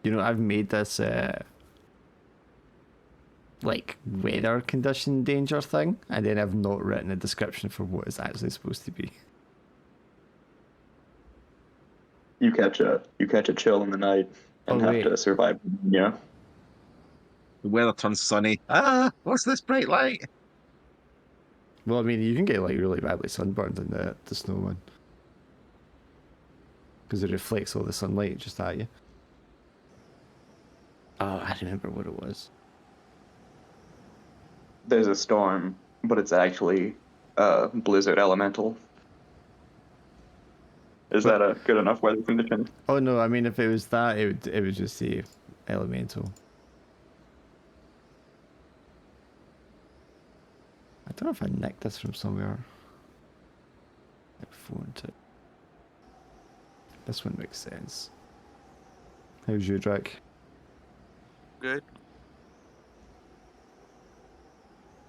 You know, I've made this like weather condition danger thing, and then I've not written a description for what it's actually supposed to be. You catch a chill in the night and Oh have wait, to survive. Yeah. The weather turns sunny. Ah, what's this bright light? well, I mean, you can get like really badly sunburned in the snow one because it reflects all the sunlight just at you. Oh, I remember what it was. There's a storm, but it's actually a blizzard elemental. Is But- that a good enough weather condition? Oh no, I mean, if it was that, it would just say elemental. I don't know if I nicked this from somewhere. Like 4 and 2. This one makes sense. How's you, Drac? Good.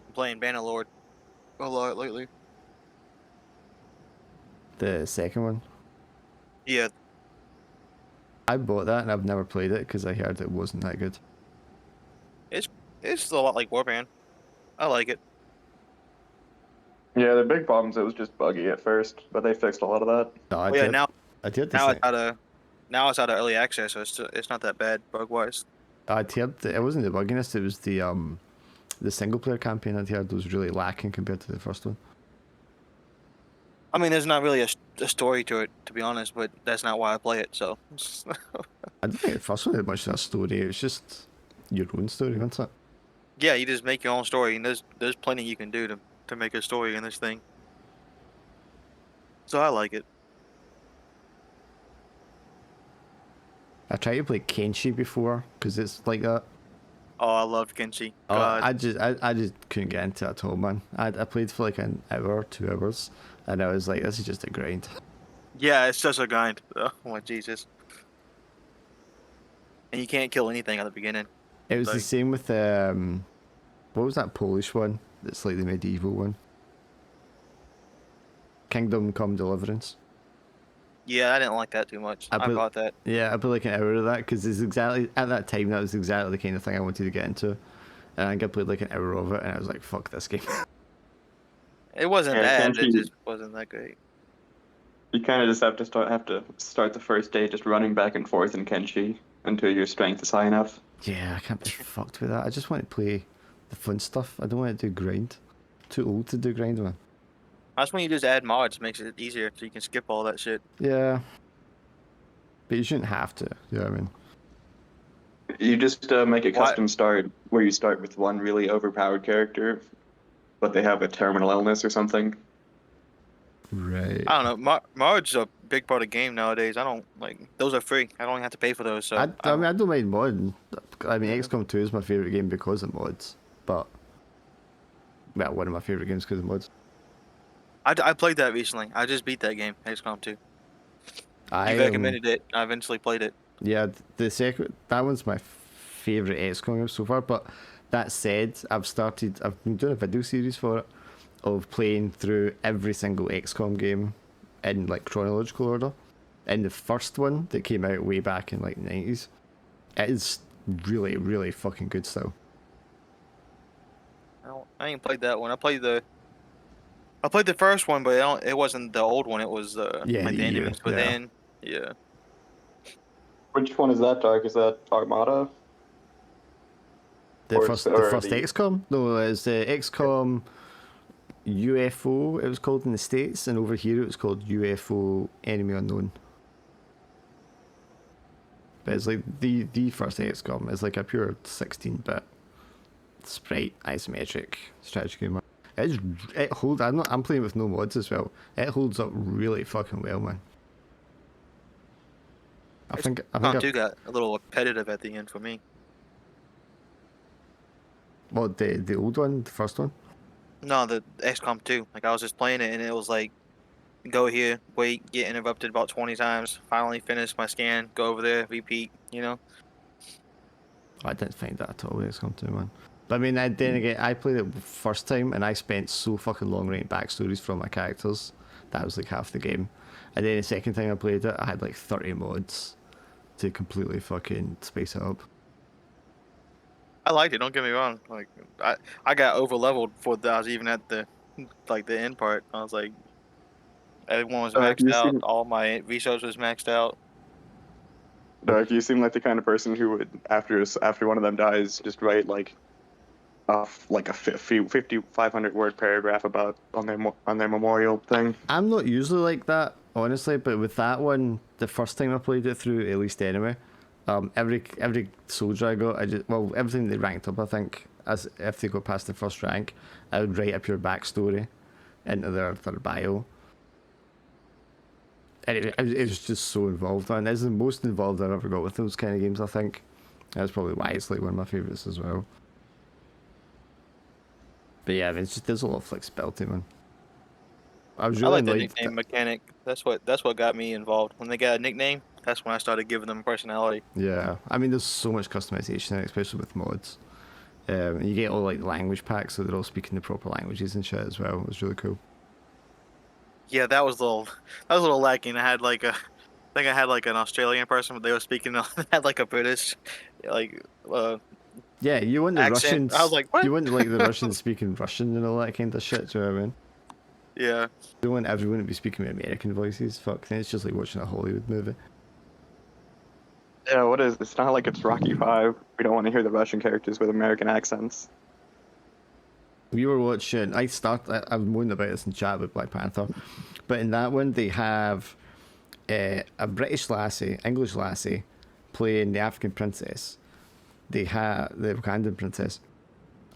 I'm playing Bannerlord a lot lately. The second one? Yeah, I bought that and I've never played it because I heard it wasn't that good. it's a lot like Warband. I like it. Yeah, the big problems. It was just buggy at first, but they fixed a lot of that. No, Oh yeah, now I did now this. it's out of early access, so it's not that bad bug wise. I'd heard it wasn't the bugginess, it was the single player campaign I'd heard was really lacking compared to the first one. I mean, there's not really a story to it, to be honest, but that's not why I play it. So I don't think the first one had much of a story, it was just your own story, wasn't it? yeah, you just make your own story, and there's plenty you can do to make a story in this thing. So I like it. I tried to play Kenshi before because it's like that. Oh, I love Kenshi. Oh, God. I just couldn't get into it at all, man. I played for like an hour, 2 hours, and I was like, this is just a grind. Yeah, it's just a grind. Oh my Jesus. And you can't kill anything at the beginning. It was the Like- same with what was that Polish one? That's like the medieval one. Kingdom Come Deliverance. Yeah, I didn't like that too much. I bought that. Yeah, I put like an hour of that because it's exactly at that time that was exactly the kind of thing I wanted to get into, and I think I played like an hour of it, and I was like, "Fuck this game." It wasn't Yeah, bad. It Kenshi- just wasn't that great. You kind of just have to start the first day just running back and forth in Kenshi until your strength is high enough. Yeah, I can't be fucked with that. I just want to play the fun stuff. I don't want to do grind. Too old to do grind, man. That's when you just add mods, makes it easier, so you can skip all that shit. Yeah, but you shouldn't have to. You know what I mean? You just make a What? custom start where you start with one really overpowered character, but they have a terminal illness or something. Right. I don't know. Mods are a big part of the game nowadays. I don't like those are free. I don't have to pay for those. So I mean, I don't mind modding. I mean, XCOM 2 is my favorite game because of mods, but well, one of my favorite games because of mods. I played that recently. I just beat that game, XCOM 2. I You recommended it. I eventually played it. Yeah, the second that one's my favorite XCOM game so far. But that said, I've been doing a video series for it of playing through every single XCOM game in like chronological order. And the first one that came out way back in like the 90s, it is really, really fucking good still. I ain't played that one. I played the first one, but it wasn't the old one. It was Yeah, like the the enemies. But then, yeah. Which one is that, Dark? Is that Armada? The Or first it's- or first the- XCOM? No, it's the XCOM UFO, it was called in the States, and over here it was called UFO Enemy Unknown. But it's like the first XCOM is like a pure 16-bit sprite isometric strategy game. I'm playing with no mods as well. It holds up really fucking well, man. I think XCOM 2 got a little repetitive at the end for me. well, the old one, the first one. No, the XCOM 2. Like I was just playing it, and it was like, go here, wait, get interrupted about 20 times, finally finish my scan, go over there, repeat. You know. I didn't find that at all with XCOM 2, man. But I mean, then again, I played it first time and I spent so fucking long writing backstories for my characters. That was like half the game. And then the second time I played it, I had like 30 mods. to completely fucking spice it up. I liked it. Don't get me wrong. Like I got over leveled before I was even at the the end part. I was like, everyone was Dark, maxed you out. seem All my resources was maxed out. Dark, you seem like the kind of person who would, after one of them dies, just write like a 500 word paragraph about on their memorial thing. I'm not usually like that, honestly, but with that one, the first time I played it through, at least anyway, every soldier I got, everything they ranked up, I think, as if they got past the first rank, I would write a pure backstory into their bio. And it was just so involved, and it's the most involved I've ever got with those kind of games, I think. That's probably why it's like one of my favourites as well. But yeah, there's a lot of flexibility, man. I was I really like the annoyed nickname mechanic. That's what got me involved. When they got a nickname, that's when I started giving them personality. Yeah, I mean, there's so much customization, especially with mods. And you get all like language packs, so they're all speaking the proper languages and shit as well. It was really cool. Yeah, that was a little lacking. I think I had like an Australian person, but they were speaking had like a British like Yeah, you want the accent. I was Russians, like, what? you want like the Russians speaking Russian and all that kind of shit. Do you know what I mean? Yeah. You don't want everyone to be speaking with American voices. Fuck, then it's just like watching a Hollywood movie. Yeah, what is? It's not like it's Rocky 5. We don't want to hear the Russian characters with American accents. We were watching. I was moaning about this in chat with Black Panther, but in that one they have a British lassie, English lassie, playing the African princess. They have the Wakandan princess.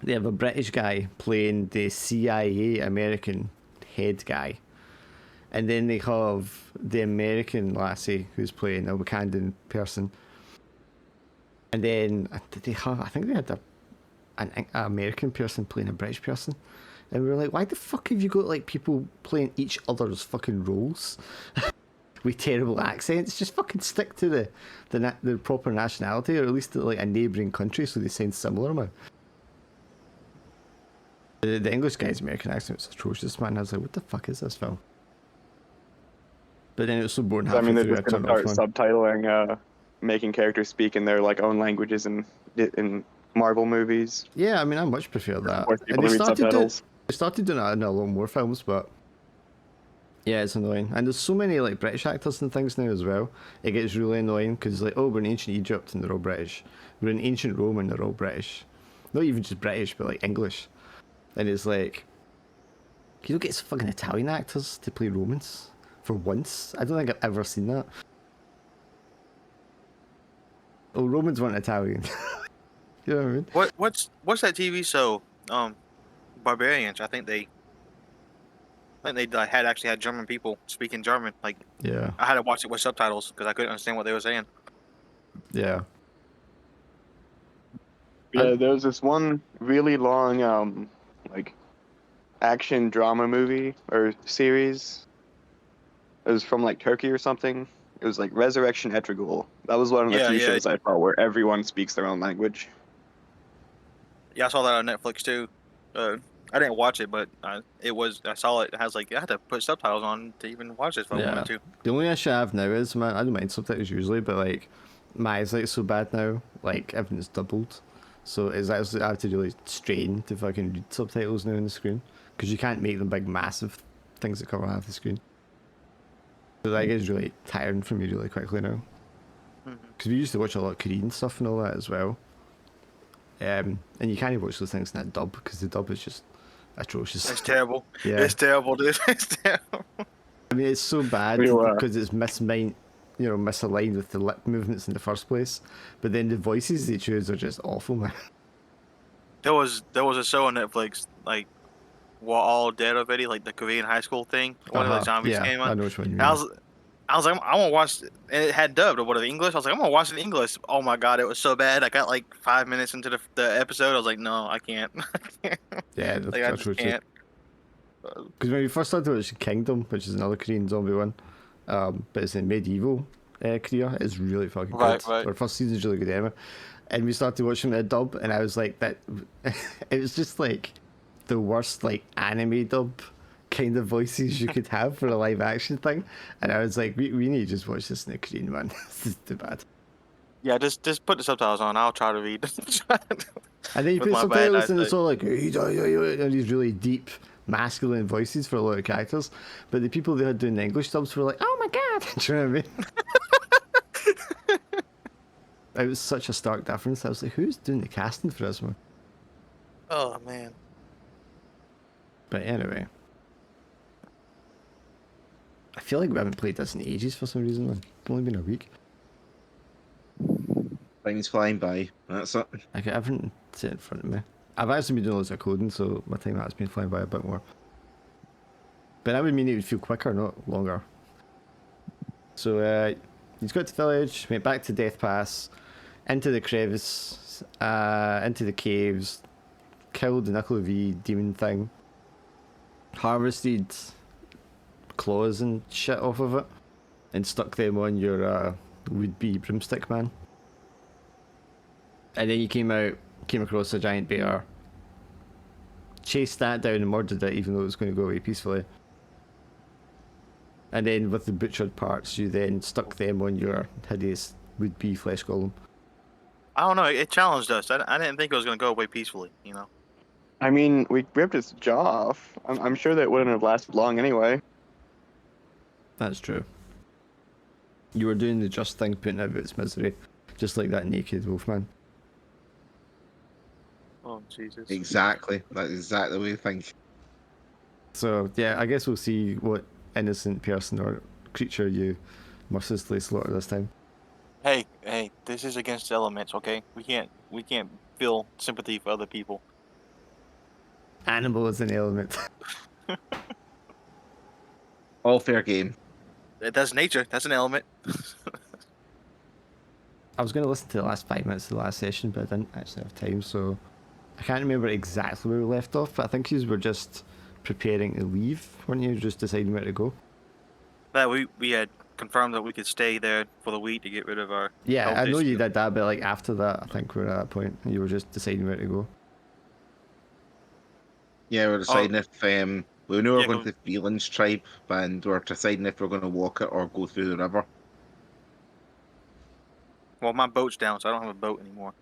They have a British guy playing the CIA American head guy, and then they have the American lassie who's playing a Wakandan person. And then did they have? I think they had an American person playing a British person, and we were like, why the fuck have you got like people playing each other's fucking roles with terrible accents? Just fucking stick to the proper nationality, or at least like a neighbouring country, so they sound similar, man. The English guy's American accent was atrocious, man. I was like, what the fuck is this film? But then it was so boring I halfway mean, they're through, I just gonna turned it start off, man. subtitling, making characters speak in their like own languages in Marvel movies. Yeah, I mean, I much prefer that. Force And people to read subtitles. they started doing that in a lot more films, but yeah, it's annoying. And there's so many like British actors and things now as well. It gets really annoying because like, oh, we're in ancient Egypt and they're all British. We're in ancient Rome and they're all British. Not even just British, but like English. And it's like, you don't get some fucking Italian actors to play Romans for once. I don't think I've ever seen that. Oh, Romans weren't Italian. You know what I mean? What's that TV show? Barbarians. I think they like, actually had German people speaking German. Like Yeah, I had to watch it with subtitles because I couldn't understand what they were saying. yeah. Yeah, there's this one really long like action drama movie or series. It was from like Turkey or something. It was like Resurrection Etrigul. That was one of the few shows I saw where everyone speaks their own language. Yeah, I saw that on Netflix too. I didn't watch it, but I saw it. It has like I had to put subtitles on to even watch this if I wanted to. The only issue I have now is, man, I don't mind subtitles usually, but like my eyesight's so bad now, like everything's doubled. So it's actually, I have to really strain to fucking read subtitles now on the screen because you can't make them big, massive things that cover half the screen. So that gets really tiring for me really quickly now. Because we used to watch a lot of Korean stuff and all that as well. And you can't watch those things in that dub because the dub is just atrocious. It's terrible. Yeah. It's terrible, dude. It's terrible. I mean, it's so bad because it's misaligned with the lip movements in the first place. But then the voices they choose are just awful, man. There was a show on Netflix like we're all dead already, like the Korean high school thing. One of the zombies came on. I know which one you And mean. I was like, I want to watch, and it had dubbed or whatever English. I was like, I'm gonna watch it in English. Oh my god, it was so bad. I got like 5 minutes into the episode. I was like, no, I can't. Yeah, like I just can't. Because when we first started watching Kingdom, which is another Korean zombie one, but it's in medieval Korea, it's really fucking good. Right. Our first season's really good anyway. And we started watching the dub, and I was like, that. It was just like the worst like anime dub kind of voices you could have for a live action thing. And I was like, we need to just watch this in the Korean, man. This is too bad. Yeah, just put the subtitles on. I'll try to read. And then you With put my bad subtitles and it's eyesight. all like and these really deep masculine voices for a lot of characters. But the people they had doing the English subs were like, oh my god! Do you know what I mean? It was such a stark difference. I was like, who's doing the casting for this one? Oh man. But anyway. I feel like we haven't played this in ages for some reason. It's only been a week. Time's flying by. That's it. I got everything set in front of me. I've actually been doing loads of coding, so my time has been flying by a bit more. But that would mean it would feel quicker, not longer. So he's got to the village, went back to Death Pass, into the crevice, into the caves, killed the Nickel V demon thing, harvested claws and shit off of it, and stuck them on your would-be broomstick man. And then you came across a giant bear, chased that down and murdered it, even though it was going to go away peacefully. And then with the butchered parts, you then stuck them on your hideous would-be flesh golem. I don't know. It challenged us. I didn't think it was gonna go away peacefully. You know. I mean, we ripped its jaw off. I'm sure that wouldn't have lasted long anyway. That's true. You were doing the just thing, putting out its misery, just like that naked wolfman. Oh Jesus. Exactly. That's exactly the way I think. So yeah, I guess we'll see what innocent person or creature you mercilessly slaughter this time. Hey, this is against the elements, okay? We can't feel sympathy for other people. Animal is an element. All fair game. That's nature. That's an element. I was going to listen to the last 5 minutes of the last session, but I didn't actually have time, so I can't remember exactly where we left off, but I think you were just preparing to leave, weren't you? Just deciding where to go. That we had confirmed that we could stay there for the week to get rid of our. Yeah, health I know you issue. did that, but like after that, I think we're at that point. You were just deciding where to go. Yeah, we're deciding if we know we're Yeah, going to the Feelings tribe, and we're deciding if we're going to walk it or go through the river. Well, my boat's down, so I don't have a boat anymore.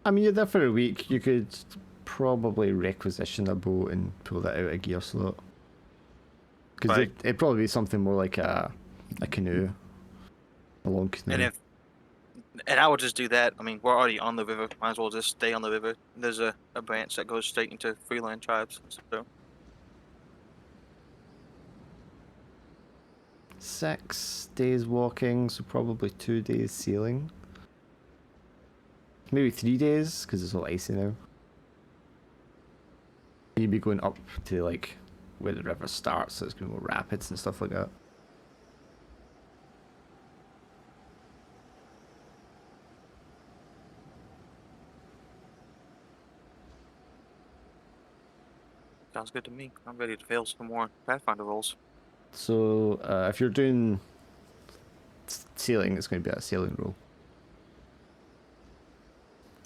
I mean, you're there for a week. You could probably requisition a boat and pull that out of gear slot. Because Right. it'd probably be something more like a canoe. A long canoe. And I would just do that. I mean, we're already on the river. Might as well just stay on the river. There's a branch that goes straight into freeland tribes. So 6 days walking, so probably 2 days sailing. Maybe 3 days, because it's all icy now. You'd be going up to like where the river starts, so it's going to be more rapids and stuff like that. sounds good to me. I'm ready to fail some more Pathfinder rolls. So if you're doing sailing, it's going to be a sailing roll.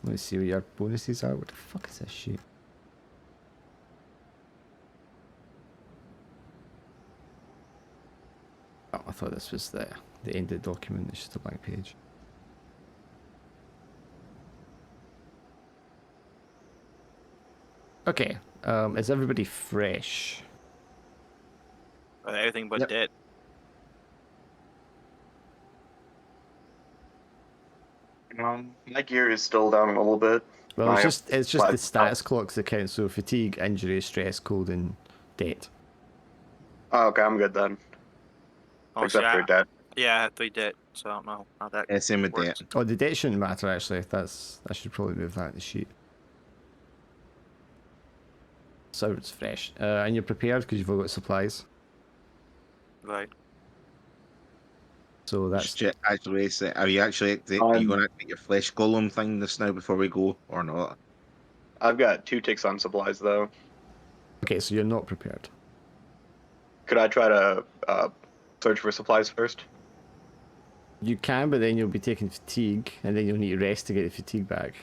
Let me see what your bonuses are. What the fuck is this shit? Oh, I thought this was the end of the document. It's just a blank page. Okay, is everybody fresh? Everything but Yep. dead. My gear is still down a little bit. Well, My- it's just my- the status clocks that count. So fatigue, injury, stress, cold, and debt. Oh, okay, I'm good then. Oh, Except see, for debt. yeah, I have 3 dead, so I don't know how that Yeah, same with works. that. Oh, the debt shouldn't matter actually. I should probably move that in the sheet. So it's fresh, and you're prepared because you've all got supplies. Right. So that's Just check, actually, are you actually are you going to activate your flesh golem thing this now before we go or not? I've got 2 ticks on supplies though. okay. So you're not prepared. Could I try to search for supplies first? You can, but then you'll be taking fatigue, and then you'll need rest to get the fatigue back.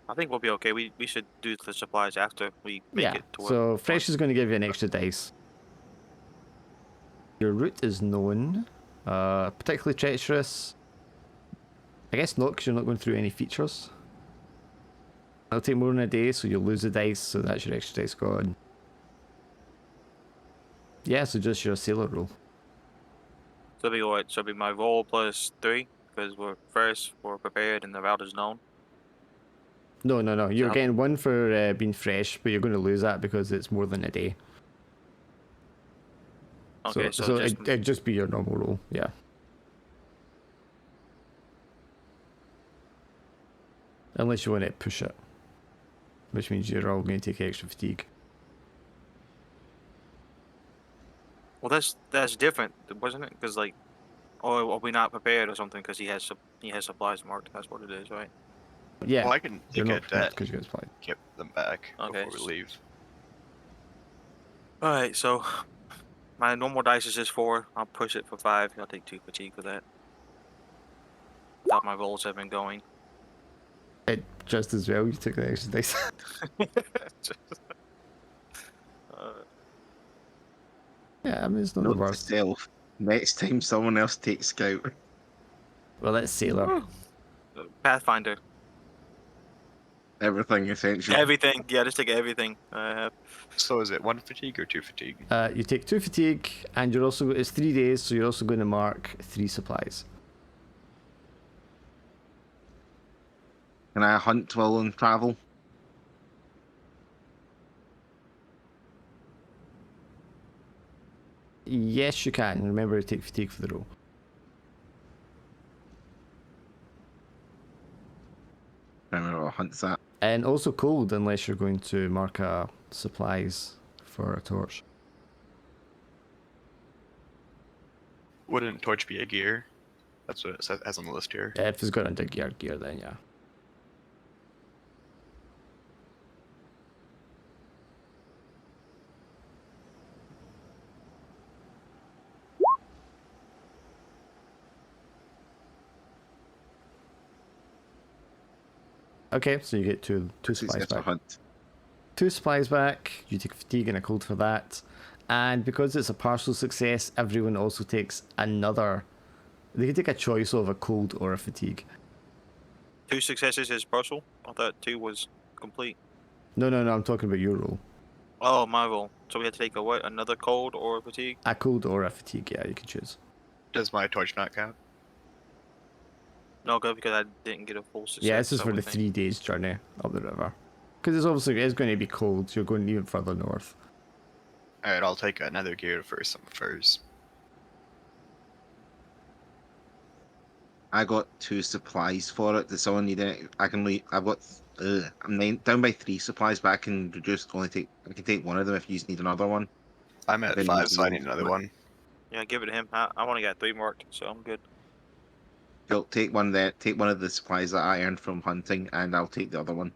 I think we'll be okay. We should do the supplies after we make Yeah. it to where. So fresh is going to give you an extra dice. Your route is known, particularly treacherous. I guess not, because you're not going through any features. It'll take more than a day, so you'll lose the dice, so that's your extra dice gone. Yeah, so just your sailor roll. So it'll be what? So it'll be my roll plus 3 because we're prepared and the route is known. No. You're So- getting 1 for being fresh, but you're going to lose that because it's more than a day. Okay, So just it'd just be your normal roll, yeah. Unless you want to push it, which means you're all going to take extra fatigue. well, that's different, wasn't it? Because like, or are we not prepared or something? Because he has supplies marked. That's what it is, right? Yeah, Well, I can you're take a not prepared debt because you guys played. and get them back Okay. before we leave. All right, so my normal dice is just 4. I'll push it for 5. I'll take 2 fatigue for that. Thought my rolls have been going. It just as well you took the extra dice. Yeah, I mean it's not the Note to worst. self: next time someone else takes scout, Well, that's sailor. Pathfinder. everything essentially. Everything. Yeah, just take everything I have. So is it 1 fatigue or 2 fatigue? You take 2 fatigue, and you're also it's 3 days, so you're also going to mark 3 supplies. Can I hunt while on travel? Yes, you can. Remember to take fatigue for the roll. I don't remember what hunt's that. And also cold, unless you're going to mark supplies for a torch. Wouldn't torch be a gear? That's what it says as on the list here. If it's got under gear, then yeah. Okay, so you get two supplies Successful back. hunt. 2 supplies back. You take fatigue and a cold for that. And because it's a partial success, everyone also takes another. They can take a choice of a cold or a fatigue. 2 successes is partial. I thought 2 was complete. No, I'm talking about your roll. Oh, my roll. So we have to take a what? Another cold or fatigue? A cold or a fatigue, yeah, you can choose. Does my torch not count? No, good, because I didn't get a full success. Yeah, this is so for we the think- 3 days journey up the river. Because it's going to be cold, so you're going even further north. Alright, I'll take another gear for some furs. I got 2 supplies for it. Does someone need it? I can leave. I've got. I'm down by 3 supplies, but I can reduce. I can take 1 of them if you need another one. I'm at Then 5, you so I can- need another one. Yeah, give it to him. I only got 3 marked, so I'm good. You'll take one there. Take one of the supplies that I earned from hunting, and I'll take the other one.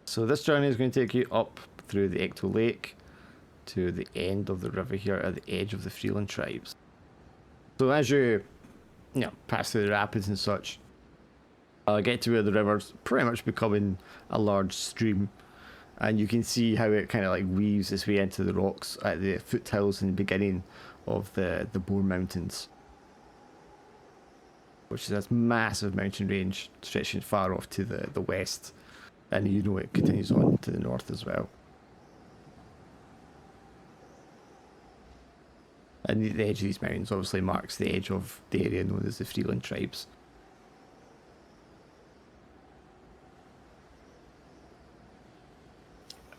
So this journey is going to take you up through the Ecto Lake to the end of the river here at the edge of the Freeland tribes. So as you pass through the rapids and such, get to where the river's pretty much becoming a large stream, and you can see how it kind of like weaves its way into the rocks at the foothills in the beginning of the Boar Mountains, which is this massive mountain range stretching far off to the west, and it continues on to the north as well. And the edge of these mountains obviously marks the edge of the area known as the Freeland tribes.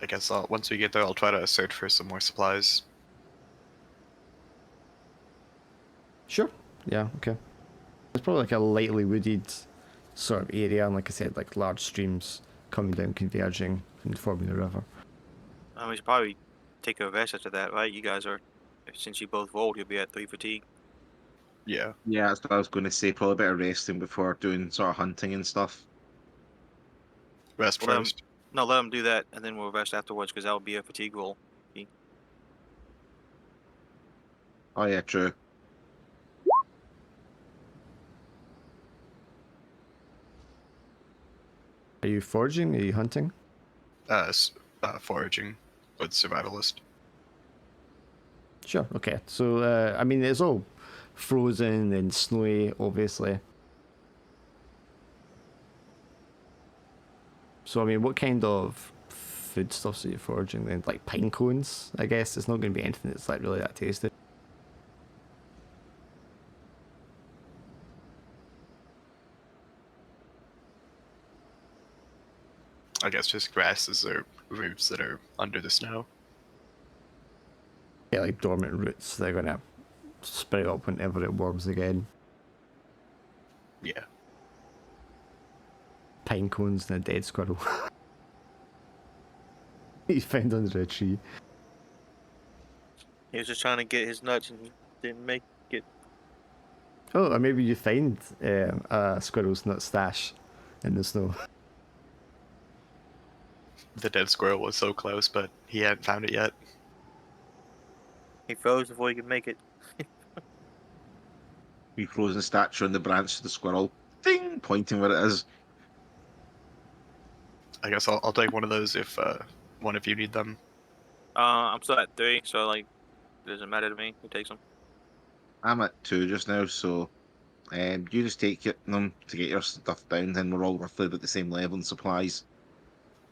I guess once we get there, I'll try to search for some more supplies. Sure. Yeah, okay. It's probably like a lightly wooded sort of area, and like I said, like large streams coming down, converging, and forming a river. We should probably take a rest after that, right? You guys are, since you both rolled, you'll be at 3 fatigue. Yeah. Yeah, that's what I was going to say. Probably a bit of resting before doing sort of hunting and stuff. Rest Well, first. No, let him do that, and then we'll rest afterwards, because that will be a fatigue roll. Oh yeah, true. Are you foraging? Are you hunting? Foraging with survivalist. Sure. Okay. So I mean, it's all frozen and snowy, obviously. So I mean, what kind of foodstuffs are you foraging then? Like pine cones, I guess. It's not going to be anything that's like really that tasty. I guess just grasses or roots that are under the snow. Yeah, like dormant roots. They're going to sprout up whenever it warms again. Yeah. Pine cones and a dead squirrel. He's found under a tree. He was just trying to get his nuts and he didn't make it. Oh, or maybe you find a squirrel's nut stash in the snow. The dead squirrel was so close, but he hadn't found it yet. He froze before he could make it. We frozen statue on the branch of the squirrel. Ding! Pointing where it is. I guess I'll take one of those if one of you need them. I'm still at 3, so like, it doesn't matter to me who takes them. I'm at 2 just now, so you just take them to get your stuff down, then we're all roughly about the same level in supplies.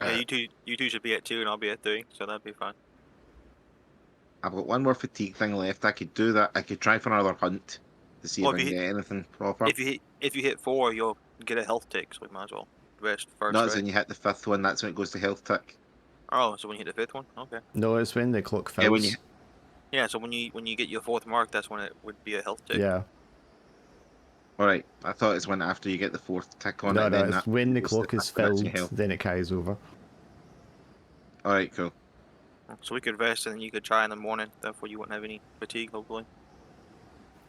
Yeah, you two should be at 2 and I'll be at 3, so that'd be fine. I've got one more fatigue thing left. I could do that. I could try for another hunt to see Well, if I if can you get anything proper. If you hit 4, you'll get a health tick, so we might as well rest first, Not as right? in you hit the 5th one, that's when it goes to health tick. Oh, so when you hit the 5th one, okay. No, it's when the clock fills. Yeah, when you Yeah, so when you get your 4th mark, that's when it would be a health tick. Yeah. Alright, I thought it's when after you get the 4th tick on No, it. no, Then it's that when the goes clock to- is that's your filled, health. then it carries over. Alright, cool. So we could rest and then you could try in the morning, therefore you wouldn't have any fatigue, hopefully.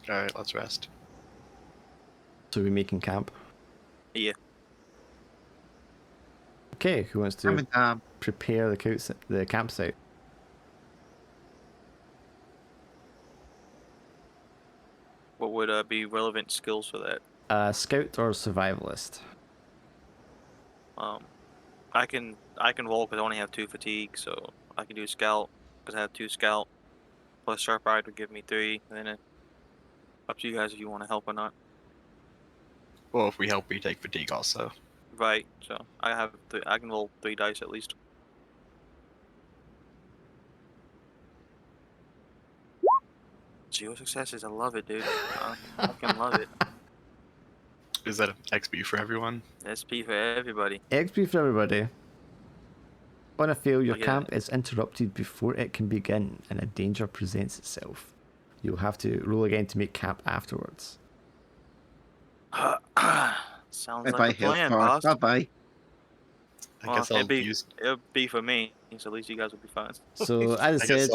Alright, let's rest. So we're making camp. Yeah. Okay, who wants I'm to a dab. prepare the campsite? What would be relevant skills for that? Scout or survivalist? I can roll because I only have 2 fatigue, so I can do scout because I have 2 scout. Plus sharp eye would give me 3, and then up to you guys if you want to help or not. Well, if we help, we take fatigue also. Right. So I can roll 3 dice at least. Zero successes. I love it, dude. I fucking love it. Is that an XP for everyone? SP for everybody. XP for everybody. On a fail, your Oh, yeah. camp is interrupted before it can begin and a danger presents itself. You'll have to roll again to make camp afterwards. Sounds Bye-bye, like a health plan, bar. boss. Bye-bye. I Well, guess I'll it'll be for me, so at least you guys will be fine. So, as I I guess said,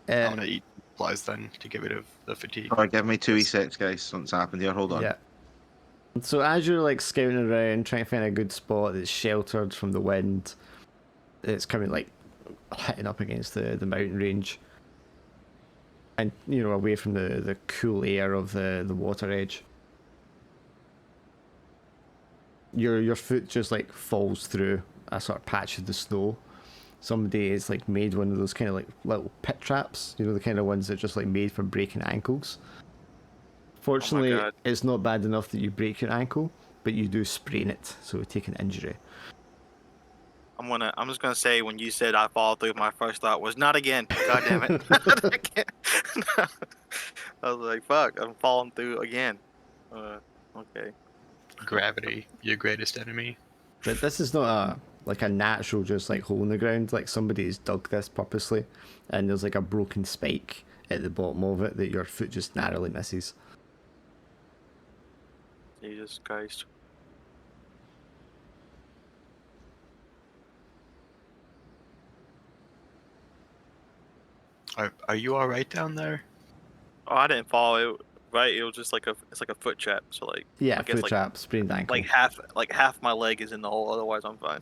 I'm gonna eat supplies then to get rid of the fatigue. Alright, give me 2 resets, guys. Something's happened here. Hold on. yeah. So as you're like scouting around, trying to find a good spot that's sheltered from the wind, it's coming like hitting up against the mountain range, and you know away from the cool air of the water edge. Your foot just like falls through a sort of patch of the snow. Somebody has like made one of those kind of like little pit traps, you know, the kind of ones that just like made for breaking ankles. Fortunately, God. it's not bad enough that you break your ankle, but you do sprain it, so take an injury. I'm just gonna say when you said I fall through, my first thought was not again. God damn it. I can't- I was like, fuck, I'm falling through again. Okay. Gravity, your greatest enemy. But this is not a natural just like hole in the ground. Like somebody's dug this purposely, and there's like a broken spike at the bottom of it that your foot just narrowly misses. Jesus Christ. Are you all right down there? Oh, I didn't fall. It was just like it's like a foot trap. So like Yeah, I guess foot like trap, sprained ankle. half my leg is in the hole. Otherwise, I'm fine.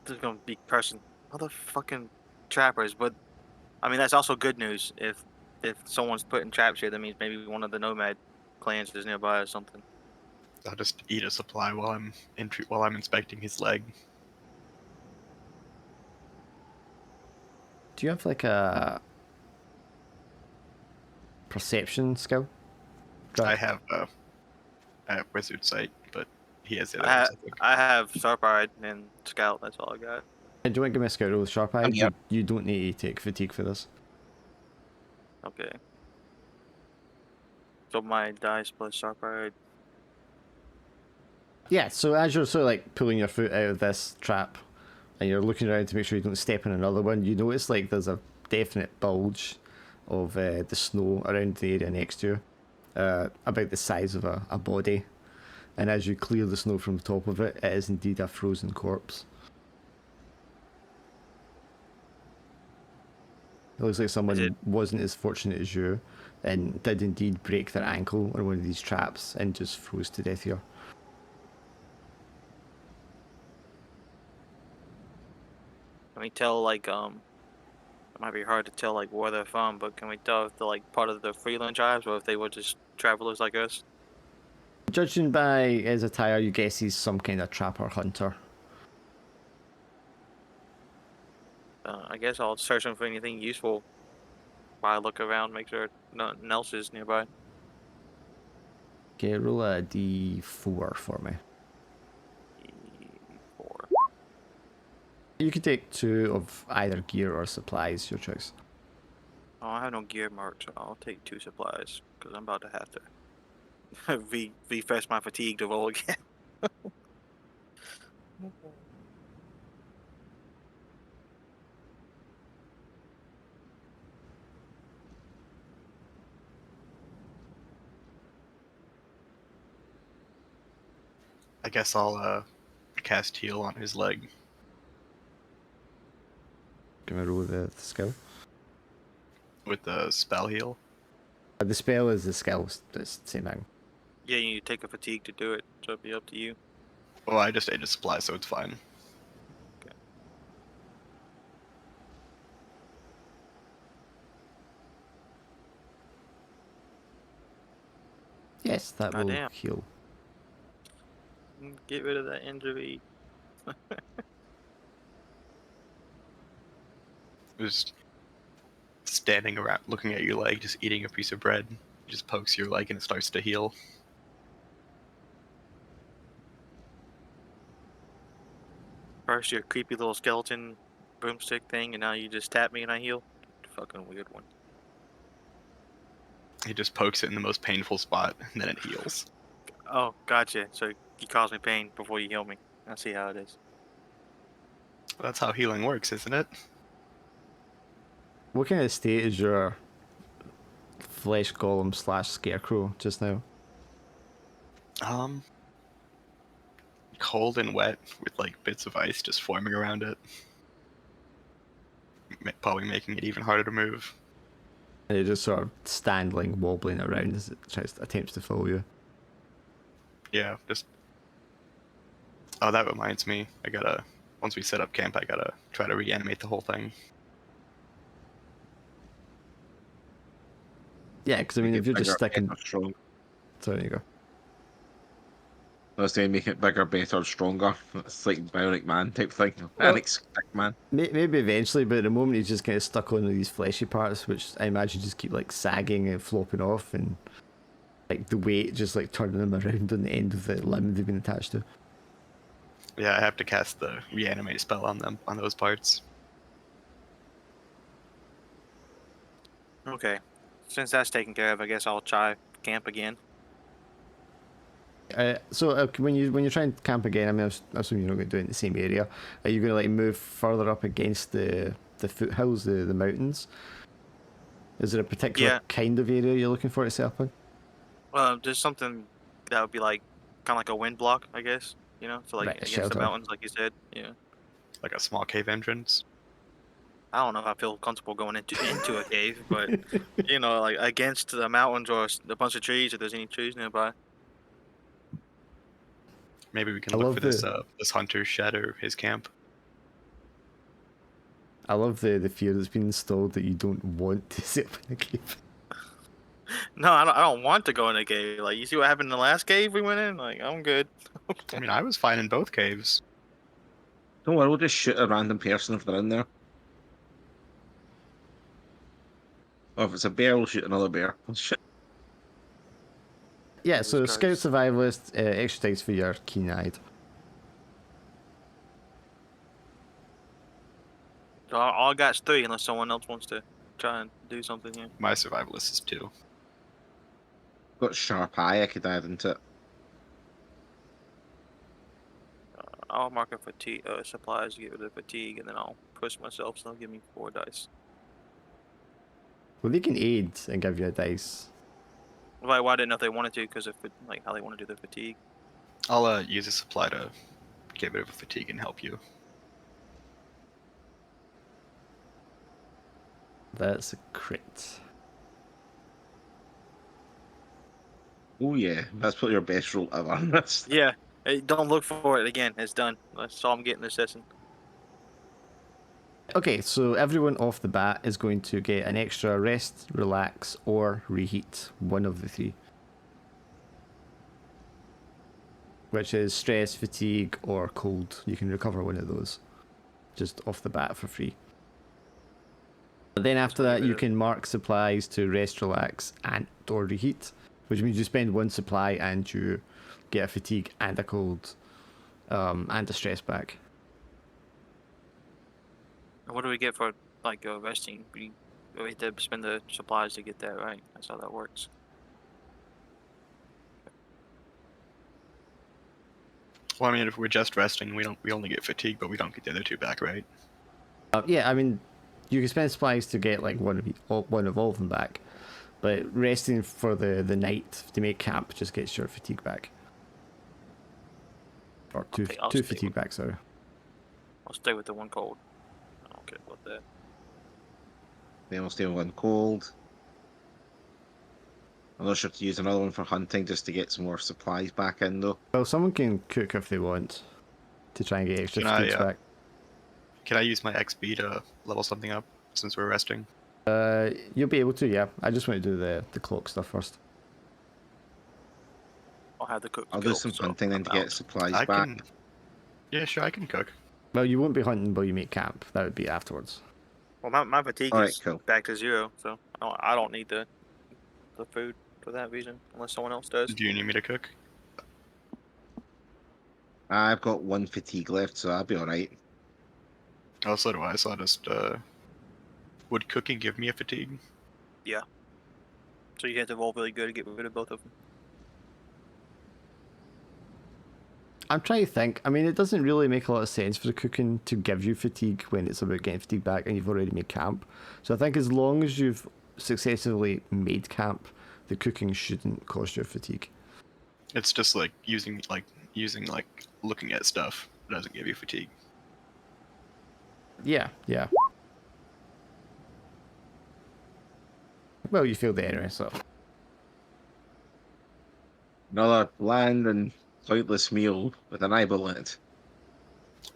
There's gonna be cursing motherfucking trappers, but I mean that's also good news. If someone's putting traps here, that means maybe one of the nomad clans is nearby or something. I'll just eat a supply while I'm inspecting his leg. Do you have like a perception skill? I have wizard sight, but he has the other I ones. ha- I think. I have sharp eye and scout. That's all I got. And do you want to give me a scout roll with sharp eye? I'm here. You don't need to take fatigue for this. Okay. So my dice plus sharp eye. Yeah, so as you're sort of like pulling your foot out of this trap and you're looking around to make sure you don't step in another one, you notice like there's a definite bulge of the snow around the area next to you, about the size of a body. And as you clear the snow from the top of it, it is indeed a frozen corpse. It looks like someone wasn't as fortunate as you and did indeed break their ankle on one of these traps and just froze to death here. Can we tell like it might be hard to tell like where they're from, but can we tell if they're like part of the Freeland tribes or if they were just travelers like us? Judging by his attire, you guess he's some kind of trapper hunter. I guess I'll search them for anything useful while I look around, make sure nothing else is nearby. Okay, roll a d4 for me. 4. You can take 2 of either gear or supplies, your choice. Oh, I have no gear marked, so I'll take 2 supplies because I'm about to have to refresh my fatigue to roll again. I guess I'll cast heal on his leg. Can we roll the skill? With the spell heal. The spell is the skill, it's the same thing. Yeah, you take a fatigue to do it, so it'll be up to you. Well, I just ate a supply, so it's fine. Yes, that will Goddamn. heal. Get rid of that injury. Just standing around, looking at your leg, just eating a piece of bread. Just pokes your leg and it starts to heal. First your creepy little skeleton broomstick thing, and now you just tap me and I heal. Fucking weird one. He just pokes it in the most painful spot, and then it heals. Oh, gotcha. So you cause me pain before you heal me. I see how it is. That's how healing works, isn't it? What kind of state is your flesh golem / scarecrow just now? Cold and wet with like bits of ice just forming around it. Probably making it even harder to move. And it just sort of standing, wobbling around as it attempts to follow you. Yeah, just. Oh, that reminds me. Once we set up camp, I gotta try to reanimate the whole thing. Yeah, because I mean, if you're just sticking. Strong. So there you go. I was saying make it bigger, better, stronger. It's like Bionic Man type thing. Well- Bionic Stick Man. Maybe eventually, but at the moment he's just kind of stuck on these fleshy parts, which I imagine just keep like sagging and flopping off, and like the weight just like turning them around on the end of the limb they've been attached to. Yeah, I have to cast the reanimate spell on those parts. Okay. Since that's taken care of, I guess I'll try camp again. So when you're trying to camp again, I mean, I assume you're not going to do it in the same area. Are you going to like move further up against the foothills, the mountains? Is there a particular kind of area you're looking for to set up in? There's something that would be like kind of like a wind block, I guess. You know, so like Right, against shelter. the mountains, like you said. Yeah. Like a small cave entrance. I don't know if I feel comfortable going into a cave, but you know, like against the mountains or a bunch of trees, if there's any trees nearby. Maybe we can I look love for this hunter's shed or his camp. I love the fear that's been installed that you don't want to set up in a cave. No, I don't want to go in a cave. Like, you see what happened in the last cave we went in? Like, I'm good. I mean, I was fine in both caves. Don't worry, we'll just shoot a random person if they're in there. Or if it's a bear, we'll shoot another bear. Shit. Yeah, Jesus so Scout Christ. Survivalist, extra dice for your keen-eyed. So all I got is 3 unless someone else wants to try and do something here. My survivalist is 2. Got sharp eye I could add into it. I'll mark a fatigue supplies to get rid of fatigue, and then I'll push myself, so they'll give me 4 dice. Well, they can aid and give you a dice. Why I didn't know if they wanted to, because of like how they want to do the fatigue. I'll use a supply to get rid of fatigue and help you. That's a crit. Oh yeah, that's probably your best roll ever. That's Yeah, hey, don't look for it again. It's done. That's all I'm getting this session. Okay, so everyone off the bat is going to get an extra rest, relax, or reheat. One of the 3. Which is stress, fatigue, or cold. You can recover one of those. Just off the bat for free. And then after that, you can mark supplies to rest, relax, and or reheat. Which means you spend 1 supply and you get a fatigue and a cold. And a stress back. What do we get for like resting? We have to spend the supplies to get that, right? That's how that works. Well, I mean, if we're just resting, we only get fatigue, but we don't get the other 2 back, right? Yeah, I mean, you can spend supplies to get like one of all of them back, but resting for the night to make camp just gets your fatigue back, or two Okay, I'll two stay fatigue back. Sorry. I'll stay with the 1 cold. I don't care about that. then we'll stay on 1 cold. I'm not sure to use another one for hunting just to get some more supplies back in though. Well, someone can cook if they want to try and get extra Can I, fatigues back. Can I use my XP to level something up since we're resting? You'll be able to. Yeah, I just want to do the cloak stuff first. I'll have the cook. I'll do some hunting then to get supplies I back. can. Yeah, sure, I can cook. Well, you won't be hunting while you make camp. That would be afterwards. Well, my fatigue Alright, is cool. back to 0, so I don't need the food for that reason unless someone else does. Do you need me to cook? I've got 1 fatigue left, so I'll be alright. Oh, so do I. So I'll just. Would cooking give me a fatigue? So you have to roll really good to get rid of both of them. I'm trying to think. I mean, it doesn't really make a lot of sense for the cooking to give you fatigue when it's about getting fatigue back and you've already made camp. So I think as long as you've successfully made camp, the cooking shouldn't cause you fatigue. It's just like using looking at stuff doesn't give you fatigue. Yeah. Well, you failed it anyway, so. Another bland and pointless meal with an eyeball in it.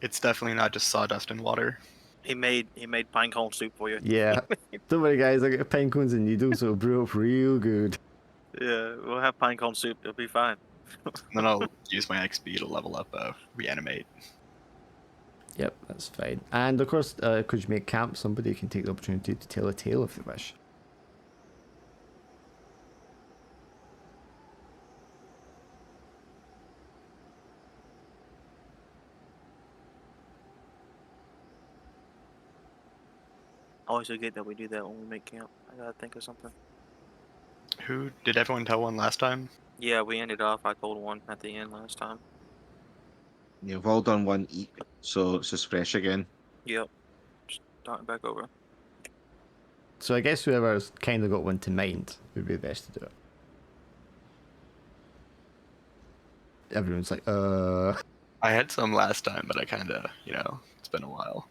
It's definitely not just sawdust and water. He made pinecone soup for you. Yeah. Don't worry, guys. I got pine cones and needles, so it'll brew up real good. Yeah, we'll have pinecone soup. It'll be fine. And then I'll use my XP to level up reanimate. Yep, that's fine. And of course, because you make camp, somebody can take the opportunity to tell a tale if they wish. I always forget that we do that when we make camp. I gotta think of something. Who did everyone tell one last time? Yeah, we ended off. I told one at the end last time. You've all done 1 eat, so it's just fresh again. Yep. Starting back over. So I guess whoever's kind of got one to mind would be the best to do it. Everyone's like, I had some last time, but I kind of, it's been a while.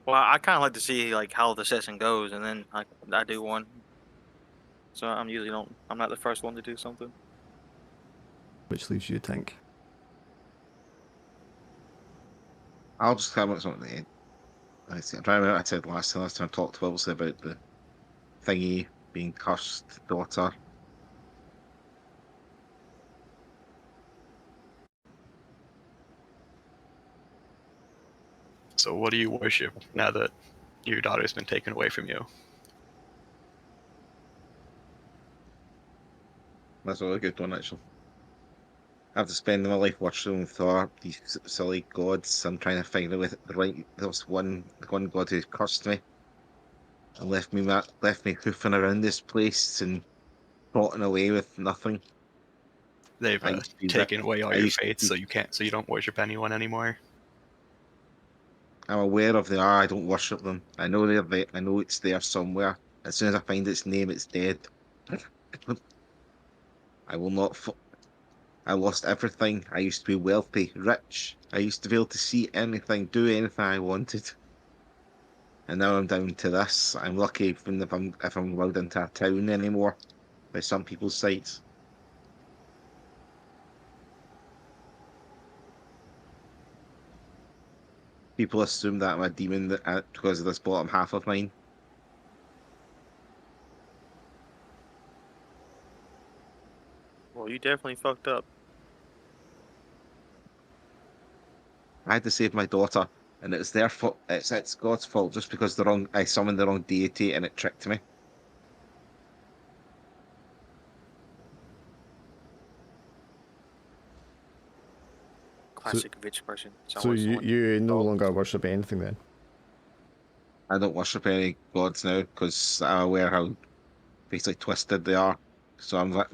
Well, I kind of like to see like how the session goes, and then I do one. So I'm not the first one to do something. which leaves you to think. I'll just have something at the end. I'm trying to remember what I said last time. Last time I talked obviously about the thingy being cursed daughter. So what do you worship now that your daughter's been taken away from you? That's a really good one, actually. After spending my life watching Thor, these silly gods, I'm trying to find out with the right. There was one god who cursed me and left me hoofing around this place and trotting away with nothing. They've I used to be taken away all I your used to fates, be, so you don't worship anyone anymore. I'm aware of they are. I don't worship them. I know they're there. I know it's there somewhere. As soon as I find its name, it's dead. I will not. I lost everything. I used to be wealthy, rich. I used to be able to see anything, do anything I wanted. And now I'm down to this. I'm lucky if I'm allowed into a town anymore by some people's sights. People assume that I'm a demon because of this bottom half of mine. Well, you definitely fucked up. I had to save my daughter, and it's their fault. It's God's fault just because I summoned the wrong deity and it tricked me. Classic rich person. It's So always the you one. you no Oh. longer worship anything then? I don't worship any gods now because I'm aware how basically twisted they are. So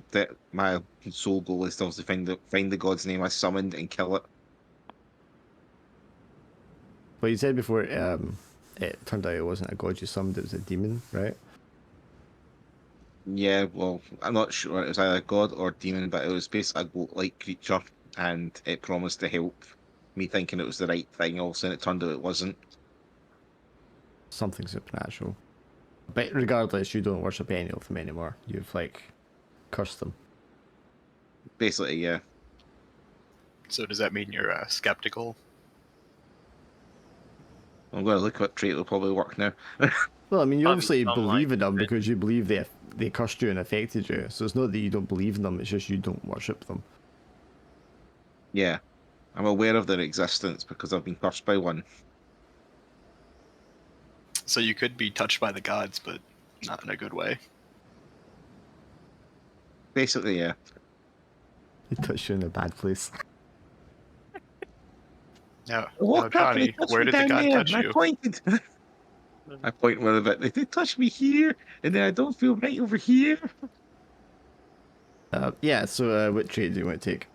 my sole goal is to obviously find the god's name I summoned and kill it. Well, you said before it turned out it wasn't a god you summoned, it was a demon, right? Yeah, well, I'm not sure it was either god or demon, but it was basically a goat-like creature, and it promised to help me thinking it was the right thing. Also, and it turned out it wasn't. Something supernatural. But regardless, you don't worship any of them anymore. You've like cursed them. Basically, yeah. So does that mean you're skeptical? I'm going to look what trait will probably work now. Well, I mean, you Probably obviously some, believe like, in them that- because you believe they cursed you and affected you. So it's not that you don't believe in them; it's just you don't worship them. Yeah, I'm aware of their existence because I've been cursed by one. So you could be touched by the gods, but not in a good way. Basically, yeah. They touch you in a bad place. No, I walked up and they Johnny, touched where me did the down god there, touch and I you? pointed. I point with a bit. They did touch me here, and then I don't feel right over here. Yeah. So what trait do you want to take?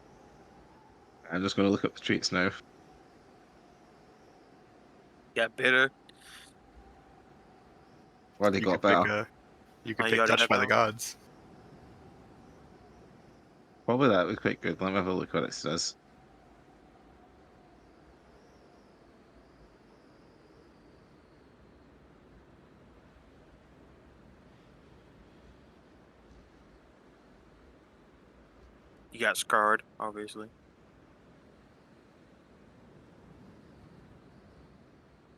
I'm just going to look up the traits now. Got bitter. Well, they You got could pick better. you Oh, could you pick got touched by the another one? gods. Probably that was quite good. Let me have a look what it says. You got scarred, obviously.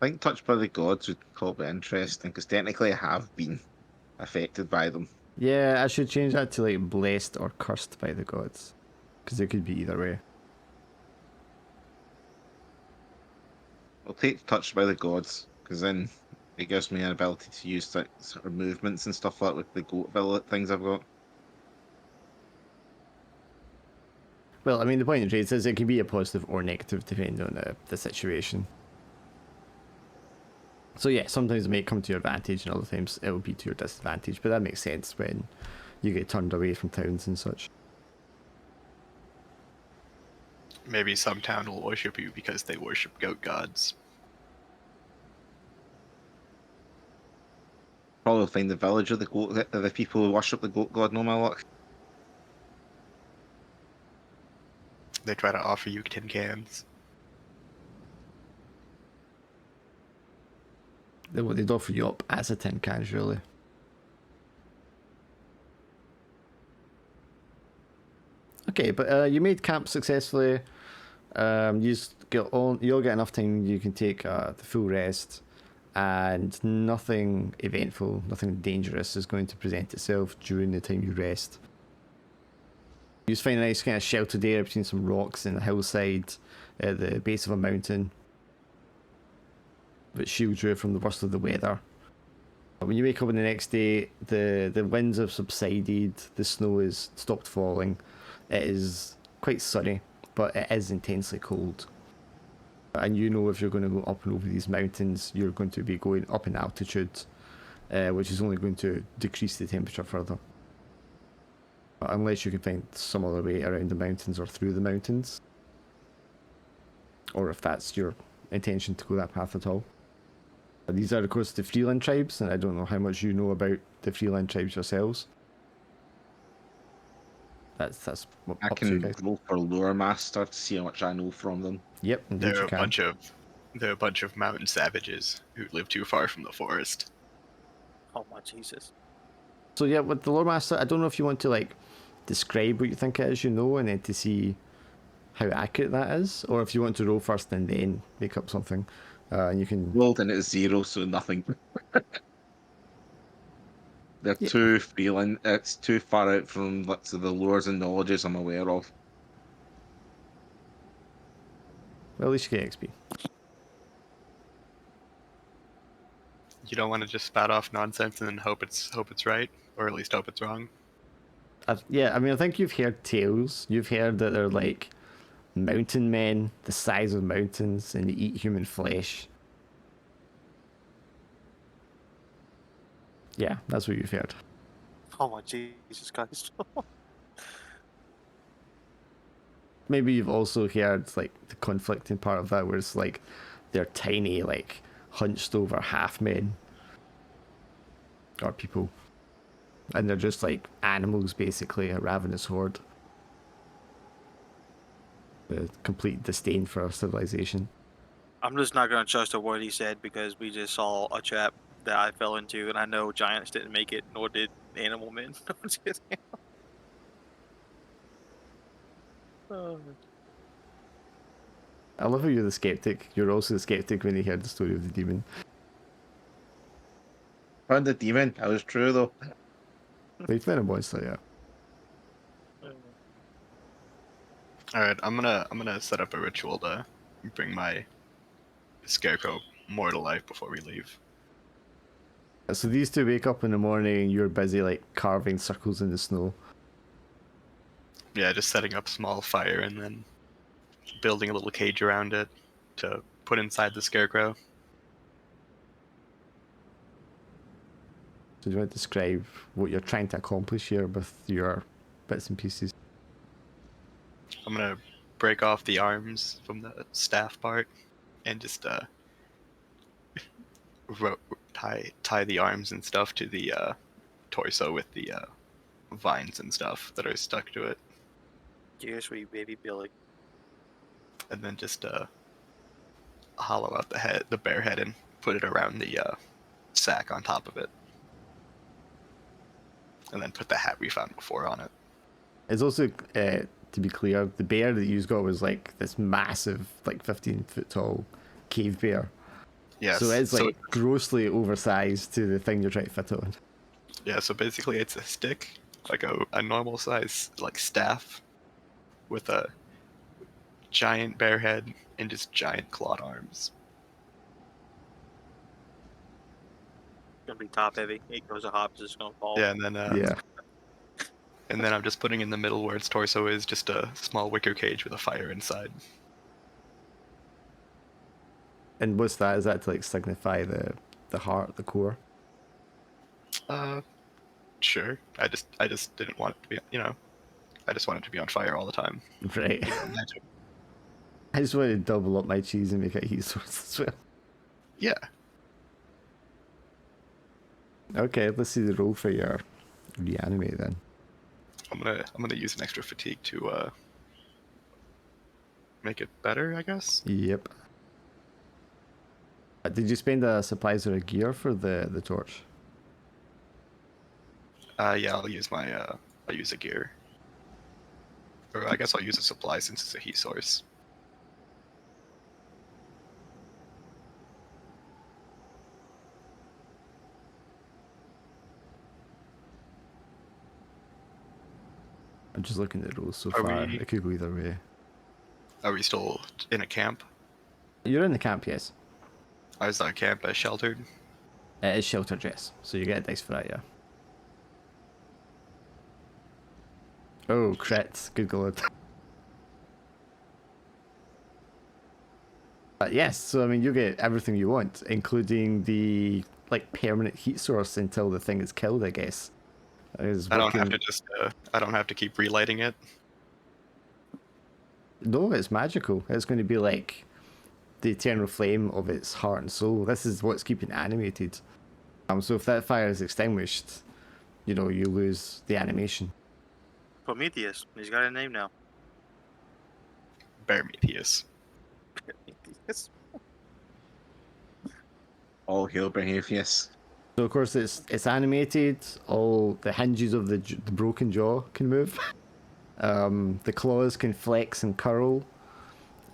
I think touched by the gods would probably be interesting because technically I have been affected by them. Yeah, I should change that to like blessed or cursed by the gods, because it could be either way. I'll take touched by the gods because then it gives me an ability to use sort of movements and stuff like with the goat ability things I've got. Well, I mean, the point of traits is it can be a positive or negative depending on the situation. So yeah, sometimes it may come to your advantage, and other times it will be to your disadvantage. But that makes sense when you get turned away from towns and such. Maybe some town will worship you because they worship goat gods. Probably find the village of the people who worship the goat god. No, my luck. They try to offer you tin cans. They'd offer you up as a tin can, really. Okay, but you made camp successfully. You'll get enough time. You can take the full rest, and nothing eventful, nothing dangerous is going to present itself during the time you rest. You just find a nice kind of sheltered area between some rocks and a hillside at the base of a mountain, which shields you from the worst of the weather. when you wake up on the next day, the winds have subsided, the snow has stopped falling. It is quite sunny, but it is intensely cold. And you know if you're going to go up and over these mountains, you're going to be going up in altitude, which is only going to decrease the temperature further. Unless you can find some other way around the mountains or through the mountains. Or if that's your intention to go that path at all. These are, of course, the Freeland tribes, and I don't know how much you know about the Freeland tribes yourselves. That's I up to you can guys. roll for lore master to see how much I know from them. Yep, indeed They're you a can. bunch of mountain savages who live too far from the forest. Oh my Jesus. So yeah, with the lore master, I don't know if you want to like describe what you think it is, you know, and then to see how accurate that is, or if you want to roll first and then make up something. And you can. Rolled and it's 0, so nothing. They're Yeah. too feeling. It's too far out from lots of the lores and knowledges I'm aware of. Well, at least you get XP. You don't want to just spout off nonsense and then hope it's right, or at least hope it's wrong. Yeah, I mean, I think you've heard tales. You've heard that they're like mountain men, the size of mountains, and they eat human flesh. Yeah, that's what you've heard. Oh my Jesus Christ. Maybe you've also heard like the conflicting part of that, where it's like they're tiny, like hunched over half men or people, and they're just like animals, basically a ravenous horde. The complete disdain for civilization. I'm just not gonna trust a word he said because we just saw a trap that I fell into, and I know giants didn't make it, nor did animal men. I'm just kidding. Oh. I love how you're the skeptic. You're also the skeptic when you heard the story of the demon. Found the demon. That was true though. They've been a monster, yeah. All right, I'm gonna set up a ritual to bring my scarecrow more to life before we leave. So these two wake up in the morning and you're busy like carving circles in the snow. Yeah, just setting up small fire and then building a little cage around it to put inside the scarecrow. So do you want to describe what you're trying to accomplish here with your bits and pieces? I'm gonna break off the arms from the staff part and just tie the arms and stuff to the torso with the vines and stuff that are stuck to it, Cheers for you, baby Billy. and then just hollow out the bear head and put it around the sack on top of it, and then put the hat we found before on it. It's also, to be clear, the bear that you got was like this massive, like 15-foot tall cave bear. Yes. So it's like grossly oversized to the thing you're trying to fit on. Yeah, so basically it's a stick, like a normal size like staff with a giant bear head and just giant clawed arms. Gonna be top heavy. 8 goes a hop, it's gonna fall. Yeah, and then Yeah. and then I'm just putting in the middle where its torso is just a small wicker cage with a fire inside. And what's that? Is that to like signify the heart, the core? Sure. I just didn't want it to be, I just want it to be on fire all the time. Right. I just wanted to double up my cheese and make it heat source as well. Yeah. Okay, let's see the roll for your reanimate then. I'm gonna use an extra fatigue to make it better, I guess. Yep. Did you spend a supplies or a gear for the torch? Yeah, I'll use I'll use a gear. Or I guess I'll use a supply since it's a heat source. I'm just looking at the rolls so Are far. we- It could go either way. Are we still in a camp? You're in the camp, yes. Is that camp sheltered? It is sheltered, yes. So you get a dice for that, yeah. Oh, crits. Good god. But yes, so I mean, you get everything you want, including the like permanent heat source until the thing is killed, I guess. I don't have to just. I don't have to keep relighting it. No, it's magical. It's going to be like the eternal flame of its heart and soul. This is what's keeping it animated. So if that fire is extinguished, you know, you lose the animation. Prometheus. He's got a name now. Prometheus. Prometheus. All hail Prometheus. So of course it's animated. All the hinges of the broken jaw can move. The claws can flex and curl.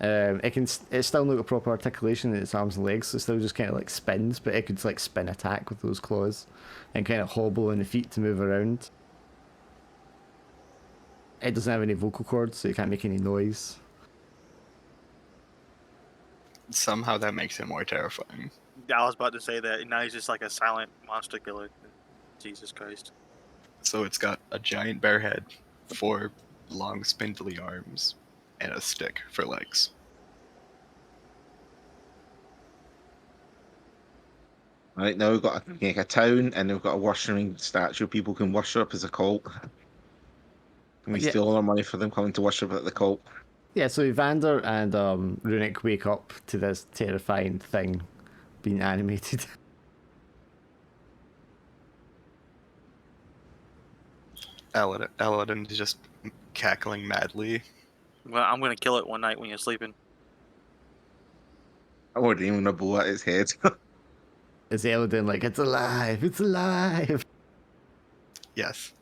It's still not a proper articulation in its arms and legs, so it still just kind of like spins, but it could like spin attack with those claws and kind of hobble on the feet to move around. It doesn't have any vocal cords, so you can't make any noise. Somehow that makes him more terrifying. Yeah, I was about to say that. Now he's just like a silent monster killer. Jesus Christ. So it's got a giant bear head, 4 long spindly arms, and a stick for legs. Right, now we've got a town, and we've got a worshipping statue people can worship as a cult. And we Yeah. steal all our money for them coming to worship at the cult. Yeah, so Evander and Runic wake up to this terrifying thing being animated. Aladdin is just cackling madly. Well, I'm gonna kill it one night when you're sleeping. I wasn't even gonna blow at its head. Is Eldin like, it's alive, it's alive? Yes.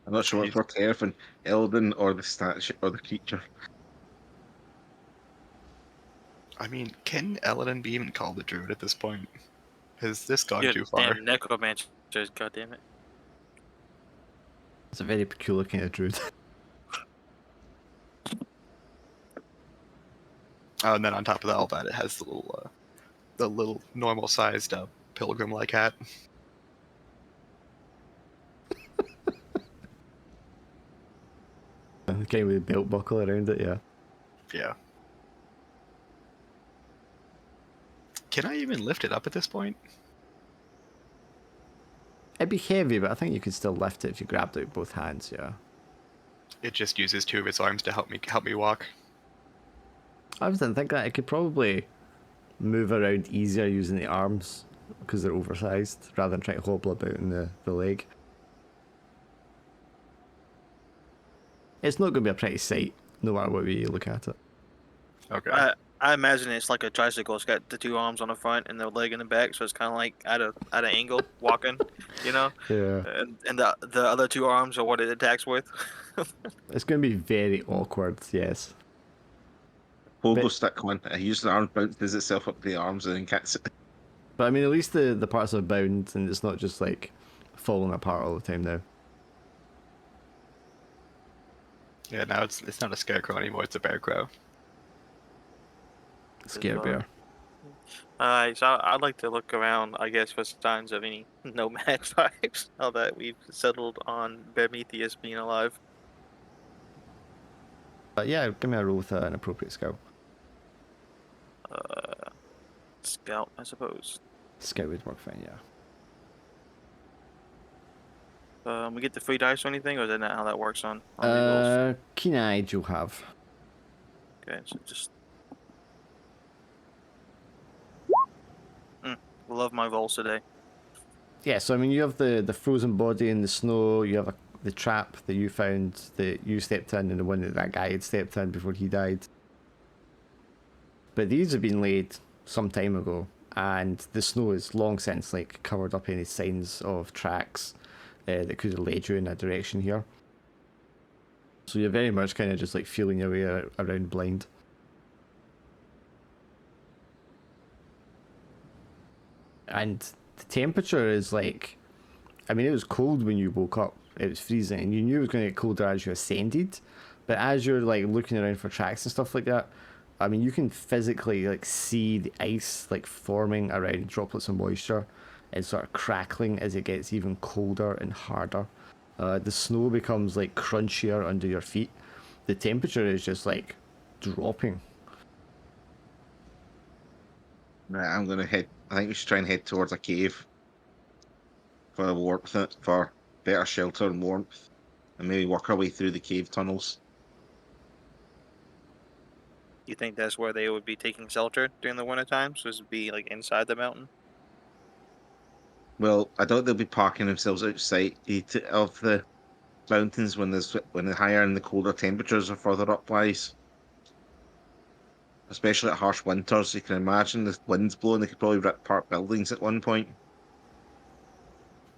I'm not sure what's more terrifying, Eldon or the statue or the creature. I mean, can Aladdin be even called a druid at this point? Has this gone You're too far? damn necromancers, goddammit. It's a very peculiar kind of druid. Oh, and then on top of all that, it has the little normal-sized pilgrim-like hat. Kind with a belt buckle around it, yeah. Yeah. Can I even lift it up at this point? It'd be heavy, but I think you could still lift it if you grabbed it with both hands, yeah. It just uses 2 of its arms to help me walk. I didn't think that. It could probably move around easier using the arms because they're oversized rather than trying to hobble about in the leg. It's not going to be a pretty sight, no matter what way you look at it. Okay. I imagine it's like a tricycle. It's got the 2 arms on the front and the leg in the back, so it's kind of like at an angle, walking, you know. Yeah. And the other 2 arms are what it attacks with. It's going to be very awkward, yes. Pogo But- stick one. It uses the arm, bounces itself up the arms and then kicks it. But I mean, at least the parts are bound and it's not just like falling apart all the time now. Yeah, now it's not a scarecrow anymore, it's a bear crow. Scare bear. Alright, so I'd like to look around, I guess, for signs of any nomad vibes, now that we've settled on Prometheus being alive. But yeah, give me a roll with an appropriate skill. Scout, I suppose. Scout would work fine, yeah. We get the free dice or anything, or is that not how that works on these rolls? Keen-eyed you'll have. Okay, so just... love my rolls today. Yeah, so I mean, you have the frozen body in the snow, you have the trap that you found that you stepped in, and the one that guy had stepped in before he died. But these have been laid some time ago, and the snow is long since like covered up any signs of tracks that could have led you in that direction here. So you're very much kind of just like feeling your way around blind. And the temperature is like, I mean, it was cold when you woke up. It was freezing, and you knew it was going to get colder as you ascended, But as you're like looking around for tracks and stuff like that, I mean, you can physically like see the ice like forming around droplets of moisture and sort of crackling as it gets even colder and harder. The snow becomes like crunchier under your feet. The temperature is just like dropping. Right, I'm gonna head. I think we should try and head towards a cave for the warmth, for better shelter and warmth, and maybe work our way through the cave tunnels. You think that's where they would be taking shelter during the winter time? So this would be like inside the mountain? Well, I doubt they'll be parking themselves outside of the mountains when the higher and the colder temperatures are further up lies. Especially at harsh winters, you can imagine the winds blowing. They could probably rip apart buildings at one point.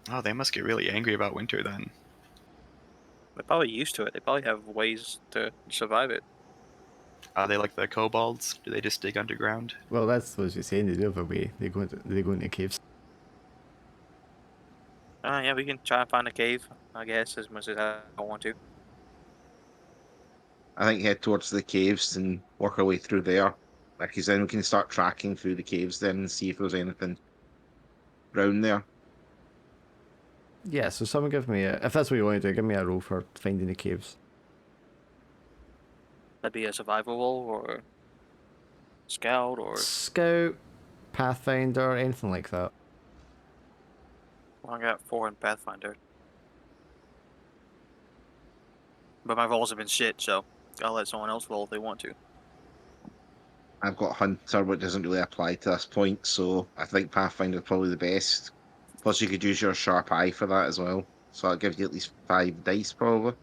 Oh, they must get really angry about winter then. They're probably used to it. They probably have ways to survive it. Are they like the kobolds? Do they just dig underground? Well, that's what you're saying. They do have a way. They go into caves. Yeah, we can try and find a cave, I guess, as much as I want to. I think head towards the caves and work our way through there. Because then we can start tracking through the caves then and see if there's anything around there. Yeah. So someone give me if that's what you want to do, give me a roll for finding the caves. That'd be a survival roll or scout or. Scout, Pathfinder, anything like that. Well, I got 4 in Pathfinder. But my rolls have been shit, so I'll let someone else roll if they want to. I've got Hunter, but doesn't really apply to this point, so I think Pathfinder's probably the best. Plus, you could use your sharp eye for that as well. So I'll give you at least 5 dice, probably.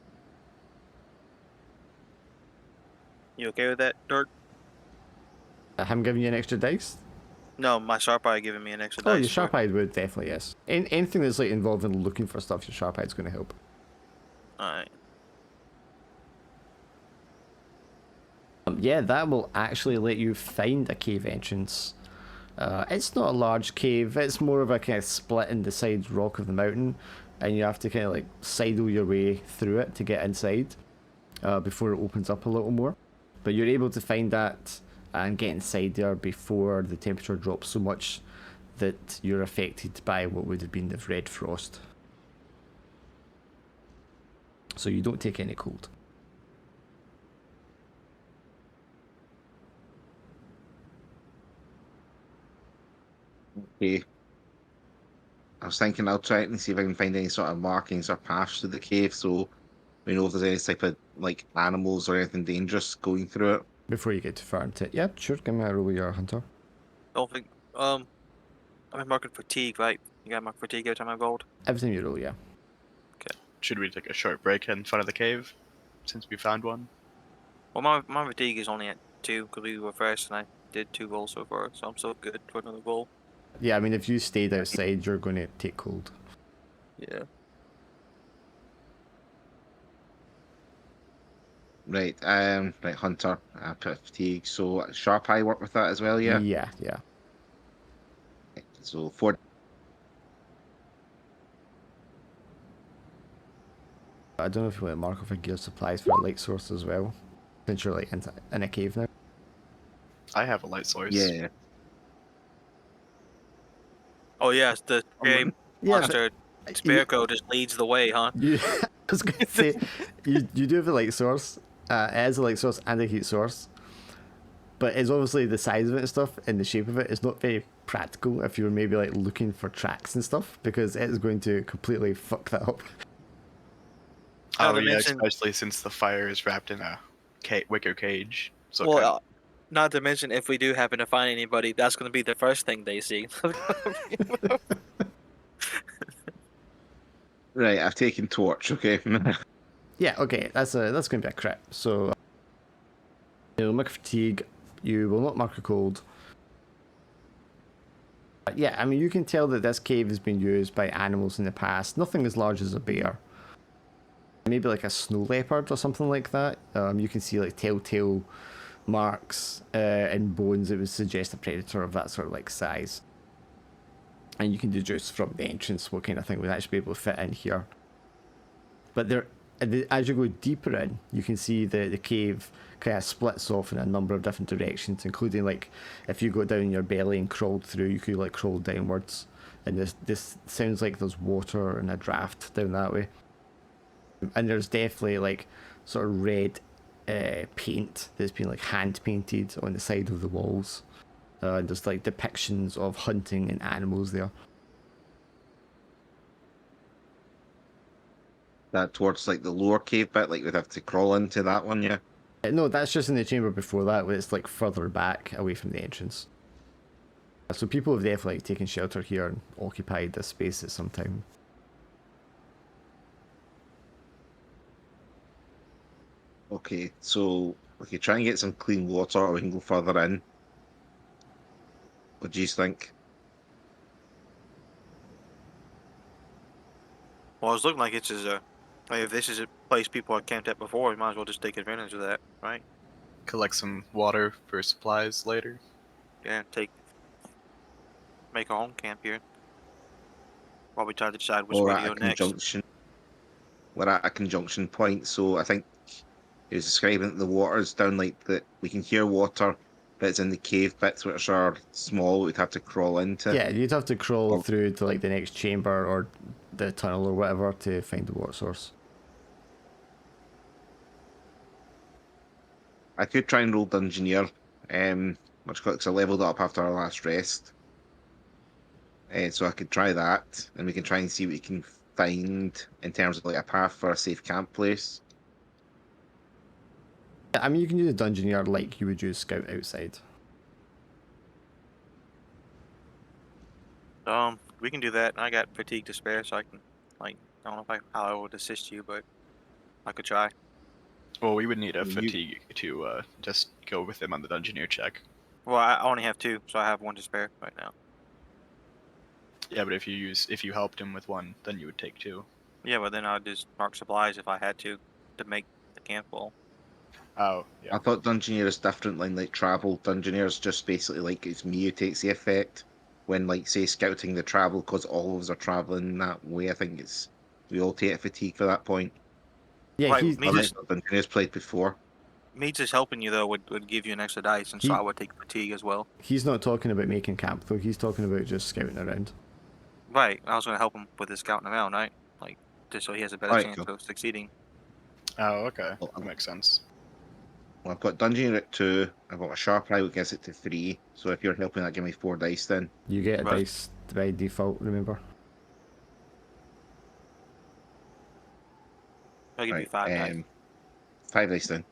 You okay with that, Dirk? Him giving you an extra dice? No, my sharp eye giving me an extra Oh, dice. your sharp eye would definitely, yes. Anything that's like involved in looking for stuff, your sharp eye is going to help. Alright. Yeah, that will actually let you find a cave entrance. It's not a large cave, it's more of a kind of split in the side rock of the mountain, and you have to kind of like sidle your way through it to get inside before it opens up a little more. But you're able to find that and get inside there before the temperature drops so much that you're affected by what would have been the red frost. So you don't take any cold. Okay. I was thinking I'll try it and see if I can find any sort of markings or paths through the cave, so we know if there's any type of like animals or anything dangerous going through it. Before you get too far into it. Yeah, sure, give me a roll with your hunter. Don't think. I'm marking fatigue, right? You got mark fatigue every time I rolled? Every time you roll, yeah. Should we take a short break in front of the cave, since we found one? Well, my fatigue is only at 2 because we were first and I did 2 rolls so far, so I'm so good for another roll. Yeah, I mean, if you stayed outside, you're going to take cold. Yeah. Right, right, Hunter, put fatigue. So sharp eye work with that as well, yeah? Yeah, yeah. So 4. I don't know if you want to mark off a gear supplies for a light source as well, since you're like in a cave now. I have a light source. Yeah. Oh, yes, the game Yeah, monster Sparrow just leads the way, huh? you, I was going to say, you do have a light source. It is a light source and a heat source. But it's obviously the size of it and stuff and the shape of it is not very practical if you're maybe like looking for tracks and stuff, because it is going to completely fuck that up. Not Oh to yeah, mention- especially since the fire is wrapped in a wicker cage. So it Well, kind of- not to mention, if we do happen to find anybody, that's going to be the first thing they see. Right, I've taken torch, okay. Yeah, okay, that's going to be a crit. So you'll mark fatigue, you will not mark a cold. Yeah, I mean, you can tell that this cave has been used by animals in the past. Nothing as large as a bear. Maybe like a snow leopard or something like that. You can see like telltale marks and bones that would suggest a predator of that sort of like size. And you can deduce from the entrance what kind of thing would actually be able to fit in here. But there as you go deeper in, you can see the cave kind of splits off in a number of different directions, including like if you go down your belly and crawled through, you could like crawl downwards. And this sounds like there's water and a draft down that way. And there's definitely like sort of red paint that's been like hand painted on the side of the walls. And there's like depictions of hunting and animals there. That towards like the lower cave bit, like we'd have to crawl into that one, yeah. No, that's just in the chamber before that, where it's like further back away from the entrance. So people have definitely like, taken shelter here and occupied this space at some time. Okay, so we could try and get some clean water, or we can go further in. What do you think? Well, it's looking like it's like if this is a place people have camped at before, we might as well just take advantage of that, right? Collect some water for supplies later. Yeah, make our own camp here. While we try to decide which Or way at to a go next. conjunction. We're at a conjunction point, so I think he was describing that the water's down like that. We can hear water, but it's in the cave bits which are small. We'd have to crawl into. Yeah, you'd have to crawl Or- through to like the next chamber or the tunnel or whatever to find the water source. I could try and roll Dungeoneer, which because I leveled up after our last rest. So I could try that, and we can try and see what we can find in terms of like a path for a safe camp place. I mean, you can use a Dungeoneer like you would use Scout outside. We can do that. I got fatigue to spare, so I can, like, I don't know how I would assist you, but I could try. Well, we would need a You- fatigue to just go with him on the Dungeoneer check. Well, I only have 2, so I have 1 to spare right now. Yeah, but if you helped him with 1, then you would take 2. Yeah, but then I'd just mark supplies if I had to make the camp full. Oh, yeah. I thought Dungeoneer is different than like travel. Dungeoneer is just basically like it's me who takes the effect when like say scouting the travel because all of us are traveling that way. I think it's we all take a fatigue for that point. Yeah, Right, he's me Unless just Dungeoneer's played before. me just helping you though would give you an extra dice, and so He- I would take fatigue as well. he's not talking about making camp though. He's talking about just scouting around. Right, I was gonna help him with his scouting around, right? Like just so he has a better Alright, chance cool. of succeeding. Oh, okay. Well, That makes sense. Well, I've got Dungeoneer at 2. I've got a Sharp Eye, which gets it to 3. So if you're helping that, give me 4 dice then. You get a Right. dice by default, remember? I'll give you 5 dice. 5 dice then.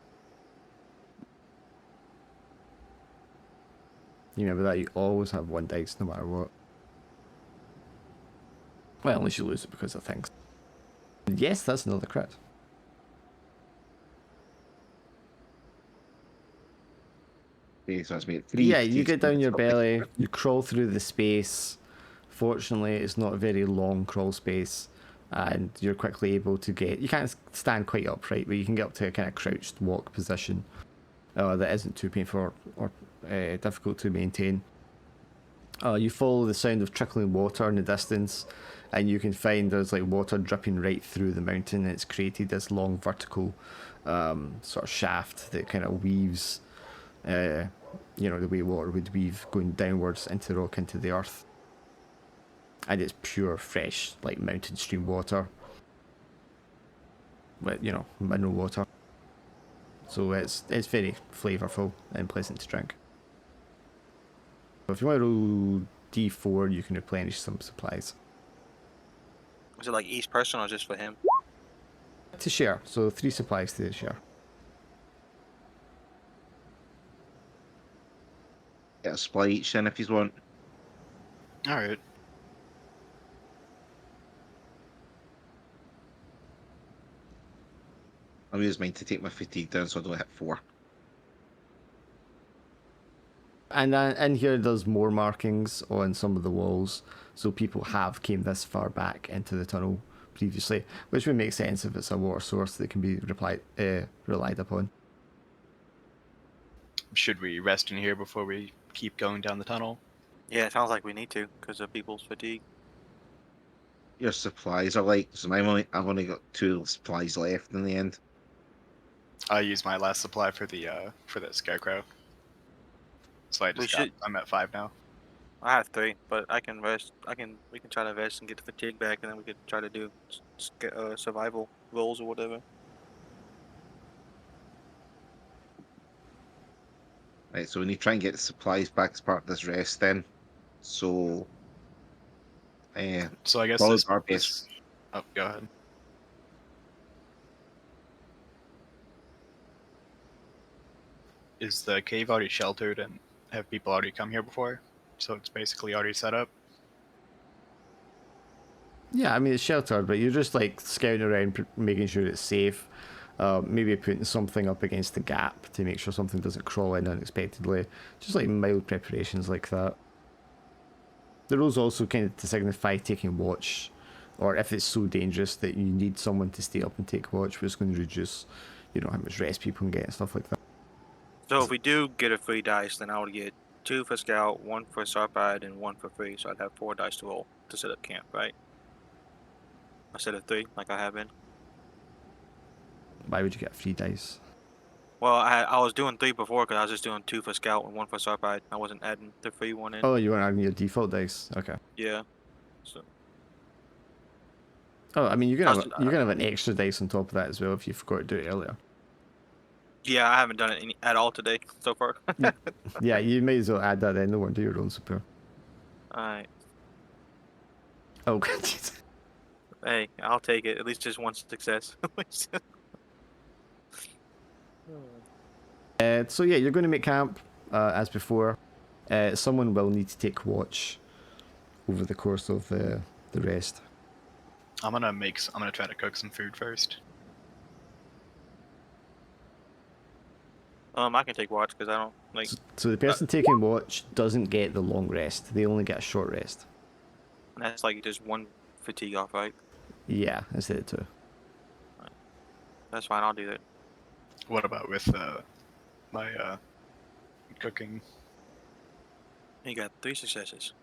You remember that you always have 1 dice no matter what. Well, unless you lose it because of things. Yes, that's another crit. Okay, so that's made 3. Yeah, you get down your Stop belly, it. you crawl through the space. Fortunately, it's not a very long crawl space, and you're quickly able to get. You can't stand quite upright, but you can get up to a kind of crouched walk position that isn't too painful or difficult to maintain. You follow the sound of trickling water in the distance, and you can find there's like water dripping right through the mountain, and it's created this long vertical sort of shaft that kind of weaves. The way water would weave going downwards into the rock, into the earth. And it's pure, fresh, like mountain stream water. With, mineral water. So it's very flavourful and pleasant to drink. So if you want to roll D4, you can replenish some supplies. Is it like each person or just for him? To share, so 3 supplies to share. Get a supply each then if you want. All right. I'll use mine to take my fatigue down so I don't hit 4. And in here, there's more markings on some of the walls, so people have came this far back into the tunnel previously, which would make sense if it's a water source that can be relied upon. Should we rest in here before we keep going down the tunnel? Yeah, it sounds like we need to because of people's fatigue. your supplies are like. So I've only got 2 supplies left in the end. I used my last supply for the scarecrow. So I'm at 5 now. I have 3, but I can rest. We can try to rest and get the fatigue back, and then we could try to do survival rolls or whatever. Right, so we need to try and get the supplies back as part of this rest then. So, So I guess follow this. our base. Oh, go ahead. Is the cave already sheltered and have people already come here before? So it's basically already set up. Yeah, I mean it's sheltered, but you're just like scouting around, making sure it's safe. Maybe putting something up against the gap to make sure something doesn't crawl in unexpectedly. Just like mild preparations like that. The rules also kind of to signify taking watch, or if it's so dangerous that you need someone to stay up and take watch, which is going to reduce, how much rest people can get and stuff like that. So if we do get a free dice, then I would get 2 for scout, 1 for sarpide, and 1 for free. So I'd have 4 dice to roll to set up camp, right? Instead of 3, like I have been. Why would you get free dice? Well, I was doing 3 before because I was just doing 2 for scout and 1 for sarpide. I wasn't adding the free one in. Oh, you weren't adding your default dice? Okay. Yeah. So Oh, I mean, you can That's- have an extra dice on top of that as well if you forgot to do it earlier. yeah, I haven't done it at all today so far. Yeah, you may as well add that in. No wonder your own super. Alright. Oh, Hey, I'll take it. At least just one success. so yeah, you're going to make camp as before. Someone will need to take watch over the course of the rest. I'm gonna try to cook some food first. I can take watch because I don't like. So the person taking watch doesn't get the long rest. They only get a short rest. That's like just 1 fatigue off, right? Yeah, instead of 2. That's fine. I'll do that. What about with my cooking? You got 3 successes.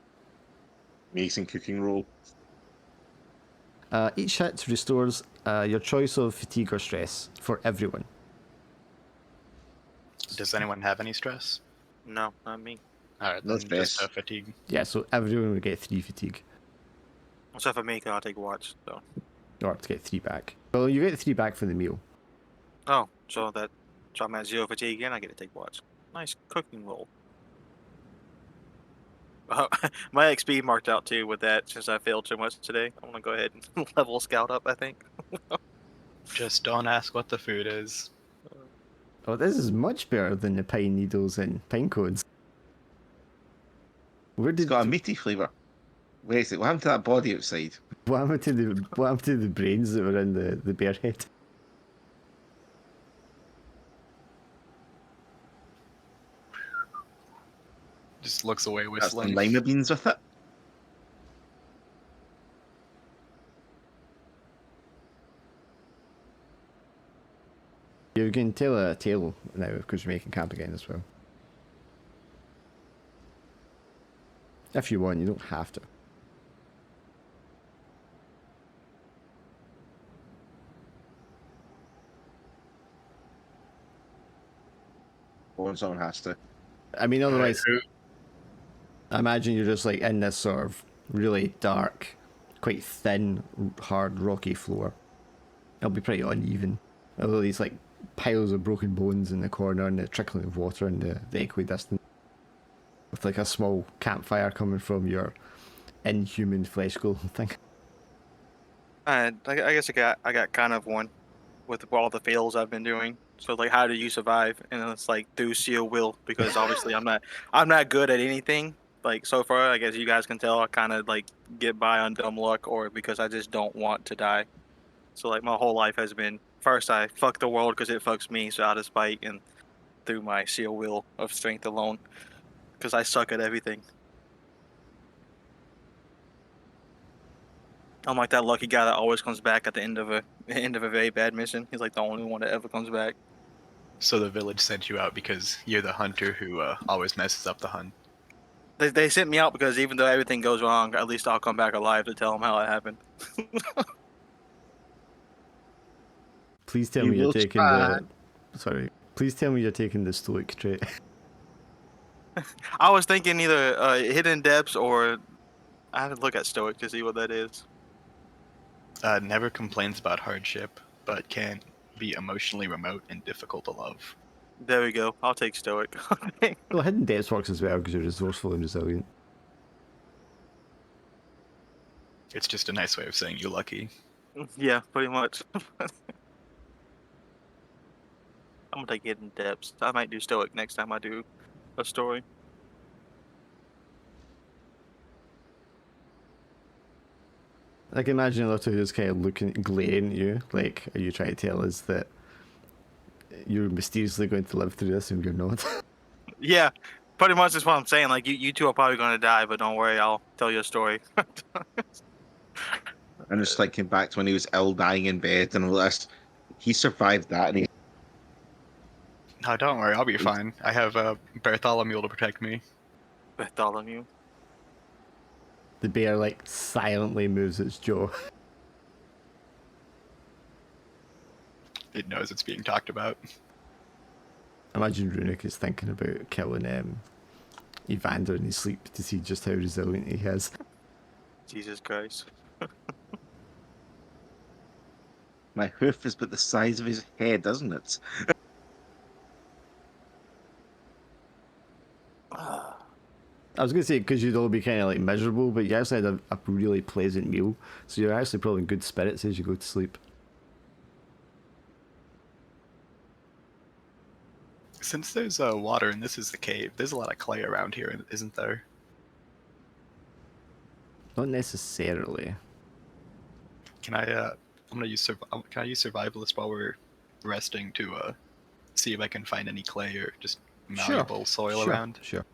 Amazing cooking roll. Each hit restores your choice of fatigue or stress for everyone. Does anyone have any stress? No, not me. All right, No then just stress. fatigue. Yeah, so everyone will get 3 fatigue. Except for me, 'cause I'll take watch. So. Or to get 3 back. Well, you get 3 back for the meal. Oh, so I'm at 0 fatigue and I get to take watch. Nice cooking roll. My XP marked out too with that since I failed so much today. I'm gonna go ahead and level scout up, I think. Just don't ask what the food is. Oh, this is much better than the pine needles and pine cones. Where It's did got a meaty flavour. Wait a second, what happened to that body outside? what happened to the brains that were in the bear head? Just looks away That's some whistling. lima beans with it. You can tell a tale now because you're making camp again as well. If you want, you don't have to. Or someone has to. I mean, otherwise, Alright, I imagine you're just like in this sort of really dark, quite thin, hard, rocky floor. It'll be pretty uneven. Although these like piles of broken bones in the corner and the trickling of water in the equidistant. With like a small campfire coming from your inhuman flesh golem thing. I guess I got kind of one with all the fails I've been doing. So like, how do you survive? And it's like through sheer will, because obviously I'm not good at anything. Like so far, I guess you guys can tell I kind of like get by on dumb luck or because I just don't want to die. So like my whole life has been first I fuck the world because it fucks me, so out of spite and through my sheer will of strength alone, because I suck at everything. I'm like that lucky guy that always comes back at the end of a very bad mission. He's like the only one that ever comes back. So the village sent you out because you're the hunter who always messes up the hunt. They sent me out because even though everything goes wrong, at least I'll come back alive to tell them how it happened. Please tell You me you're will taking try. the. Sorry. Please tell me you're taking the stoic trait. I was thinking either hidden depths or I have to look at stoic to see what that is. Never complains about hardship, but can be emotionally remote and difficult to love. There we go. I'll take stoic. Well, hidden depths works as well because you're resourceful and resilient. It's just a nice way of saying you're lucky. Yeah, pretty much. I'm gonna take hidden depths. I might do stoic next time I do a story. I can imagine a lot of just kind of looking, glaring at you, like, are you trying to tell us that you're mysteriously going to live through this and you're not? Yeah, pretty much is what I'm saying. Like you two are probably gonna die, but don't worry, I'll tell you a story. And just thinking back to when he was ill, dying in bed, and all this. He survived that, and he No, don't worry, I'll be fine. I have Bartholomew to protect me. Bartholomew. The bear, like, silently moves its jaw. It knows it's being talked about. Imagine Runic is thinking about killing Evander in his sleep to see just how resilient he is. Jesus Christ. my hoof is but the size of his head, isn't it? I was going to say, because you'd all be kind of like miserable, but you actually had a really pleasant meal, so you're actually probably in good spirits as you go to sleep. Since there's water and this is the cave, there's a lot of clay around here, isn't there? Not necessarily. Can I? I'm gonna use. Can I use survivalist while we're resting to see if I can find any clay or just malleable soil around? Sure.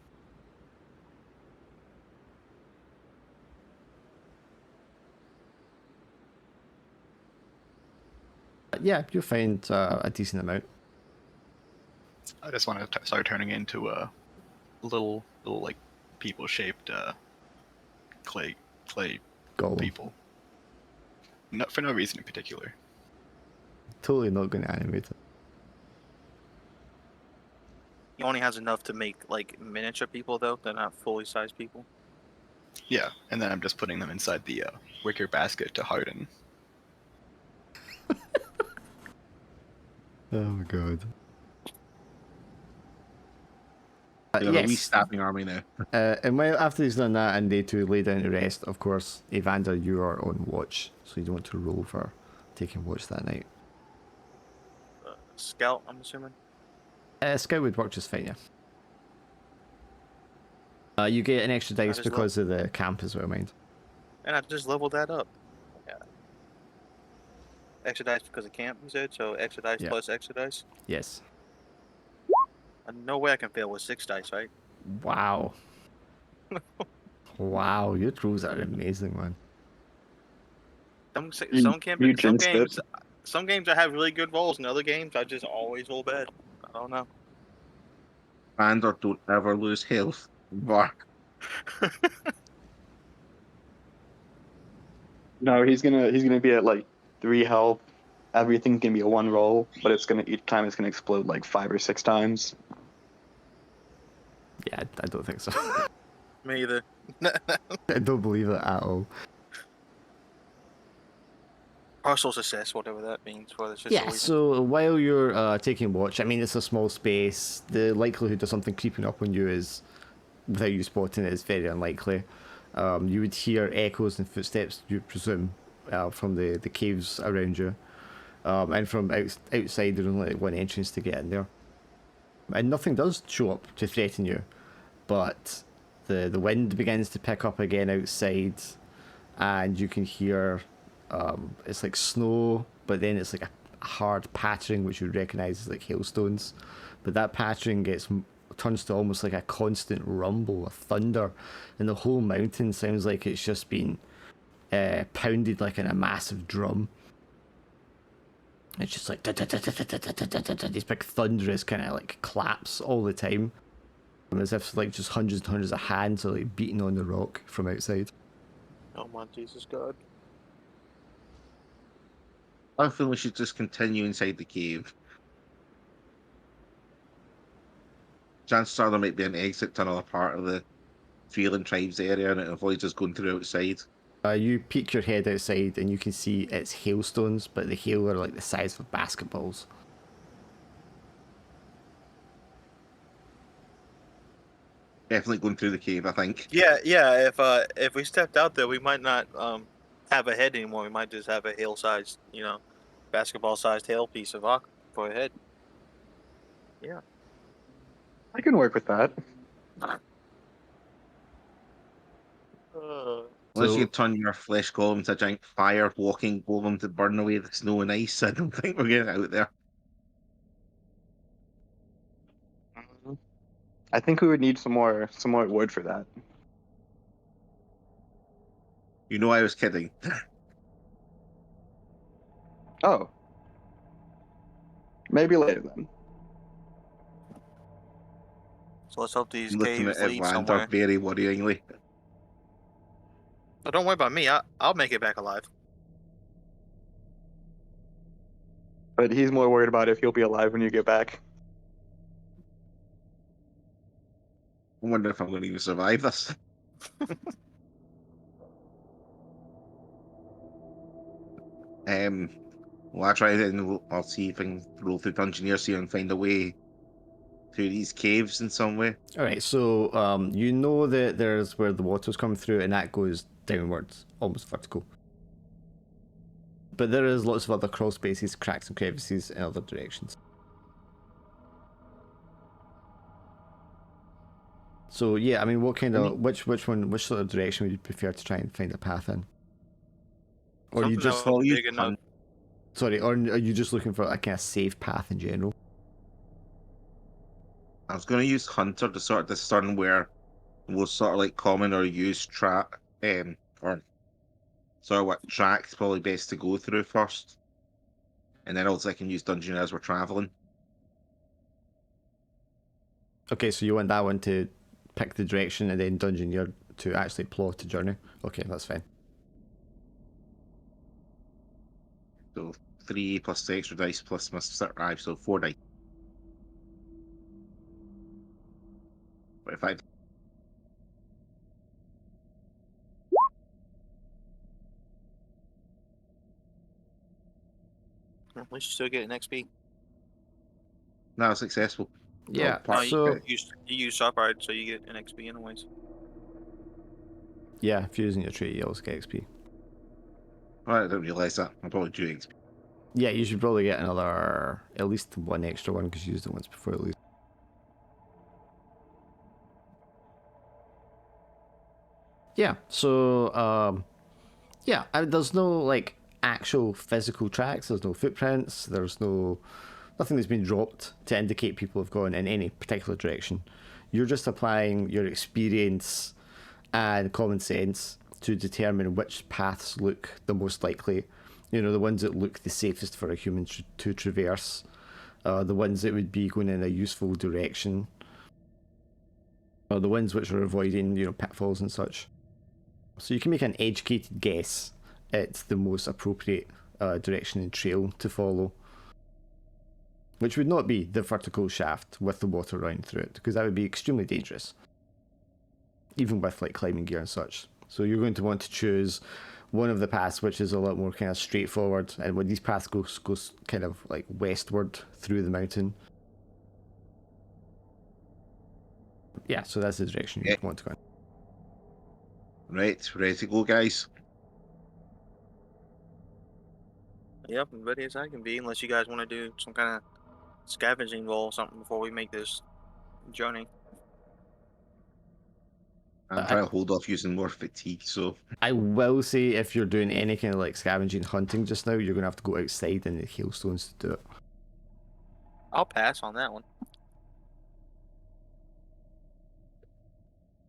Yeah, you'll find a decent amount. I just want to start turning into a little like people-shaped clay Golem. people. No, for no reason in particular. Totally not going to animate it. He only has enough to make like miniature people though. They're not fully sized people. Yeah, and then I'm just putting them inside the wicker basket to harden. Oh my god. We have a wee Yes. stabbing army now. And while after he's done that and they two lay down to rest, of course, Evander, you are on watch, so you don't want to roll for taking watch that night. Scout, I'm assuming. Scout would work just fine, yeah. You get an extra dice just because of the camp as well, mind. And I just leveled that up. Yeah. Extra dice because of camp, you said? So extra dice Yeah. plus extra dice? Yes. No way I can fail with 6 dice, right? Wow. Wow, your rolls are amazing, man. Some games I have really good rolls, and other games I just always roll bad. I don't know. Vander, don't ever lose health. Bark. No, he's gonna be at like 3 health. Everything's gonna be a 1 roll, but each time it's gonna explode like 5 or 6 times. Yeah, I don't think so. Me either. I don't believe it at all. Partial success, whatever that means for the situation. Yeah, so while you're taking watch, I mean, it's a small space. The likelihood of something creeping up on you is, without you spotting it, is very unlikely. You would hear echoes and footsteps, you presume, from the caves around you. And from outside, there's only one entrance to get in there. And nothing does show up to threaten you. But the wind begins to pick up again outside, and you can hear it's like snow, but then it's like a hard pattering which you recognise as like hailstones. But that pattering turns to almost like a constant rumble, a thunder, and the whole mountain sounds like it's just been pounded like in a massive drum. It's just like these big thunderous kind of like claps all the time, as if like just hundreds and hundreds of hands are like beating on the rock from outside. Oh my Jesus God. I feel we should just continue inside the cave. Chances are there might be an exit to another part of the Freeland Tribes area, and it avoids us going through outside. You peek your head outside and you can see it's hailstones, but the hail are like the size of basketballs. Definitely going through the cave, I think. Yeah. If we stepped out there, we might not have a head anymore. We might just have a hail-sized, basketball-sized hail piece of rock for a head. Yeah. I can work with that. Unless you So- turn your flesh golem into a giant fire walking golem to burn away the snow and ice, I don't think we're getting out there. I think we would need some more wood for that. You know I was kidding. Oh. Maybe later then. So let's hope these I'm looking caves at lead Evander somewhere. very worryingly. Oh, don't worry about me. I'll make it back alive. But he's more worried about if you'll be alive when you get back. I wonder if I'm going to even survive this. Well, I try it and I'll see if I can roll through Dungeoneer, see if I can find a way through these caves in some way. All right, so you know that there's where the water's coming through, and that goes downwards, almost vertical. But there is lots of other crawl spaces, cracks, and crevices in other directions. So yeah, I mean, what kind of which sort of direction would you prefer to try and find a path in? Or are you Something just that was you big enough. sorry, or are you just looking for a kind of safe path in general? I was going to use Hunter to sort of discern where was sort of like common or used track, or sort of what track's probably best to go through first. And then also I can use Dungeoneer as we're traveling. Okay, so you want that one to pick the direction, and then Dungeoneer to actually plot a journey. Okay, that's fine. So 3 plus the extra dice plus my survive, so 4 dice. 25. At least you still get an XP. Now successful. Yeah, Oh, part- so You use sharp ride, so you get an XP anyways. yeah, if you're using your trait, you also get XP. I didn't realise that. I'm probably due XP. Yeah, you should probably get another, at least one extra one, because you used it once before at least. Yeah, so yeah, there's no like actual physical tracks. There's no footprints. There's nothing that's been dropped to indicate people have gone in any particular direction. You're just applying your experience and common sense to determine which paths look the most likely. You know, the ones that look the safest for a human to traverse, the ones that would be going in a useful direction, or the ones which are avoiding, pitfalls and such. So you can make an educated guess at the most appropriate direction and trail to follow, which would not be the vertical shaft with the water running through it, because that would be extremely dangerous, even with like climbing gear and such. So you're going to want to choose one of the paths which is a lot more kind of straightforward, and when these paths goes kind of like westward through the mountain. Yeah, so that's the direction you want to go in. Right, ready to go, guys. Yep, I'm ready as I can be, unless you guys want to do some kind of scavenging roll or something before we make this journey. I'm trying to hold off using more fatigue, so I will say, if you're doing any kind of like scavenging hunting just now, you're going to have to go outside in the hailstones to do it. I'll pass on that one.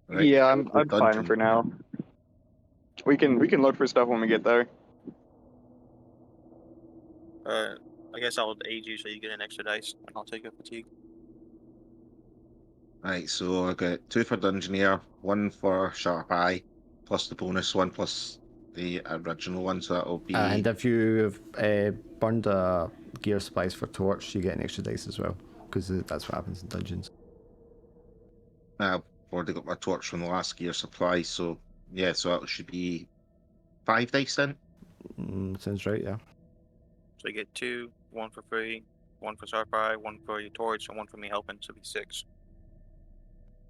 right, Yeah, I'm fine dungeon. for now. We can look for stuff when we get there. I guess I'll aid you so you get an extra dice, and I'll take a fatigue. Right, so I got 2 for Dungeoneer, 1 for Sharp Eye, plus the bonus 1 plus the original one, so that'll be. And if you've burned a gear supplies for torch, you get an extra dice as well, because that's what happens in dungeons. I've already got my torch from the last gear supply, so yeah, so that should be 5 dice then. Sounds right, yeah. So you get 2, 1 for free, 1 for Sarpai, 1 for your torch, and 1 for me helping, so it'll be 6.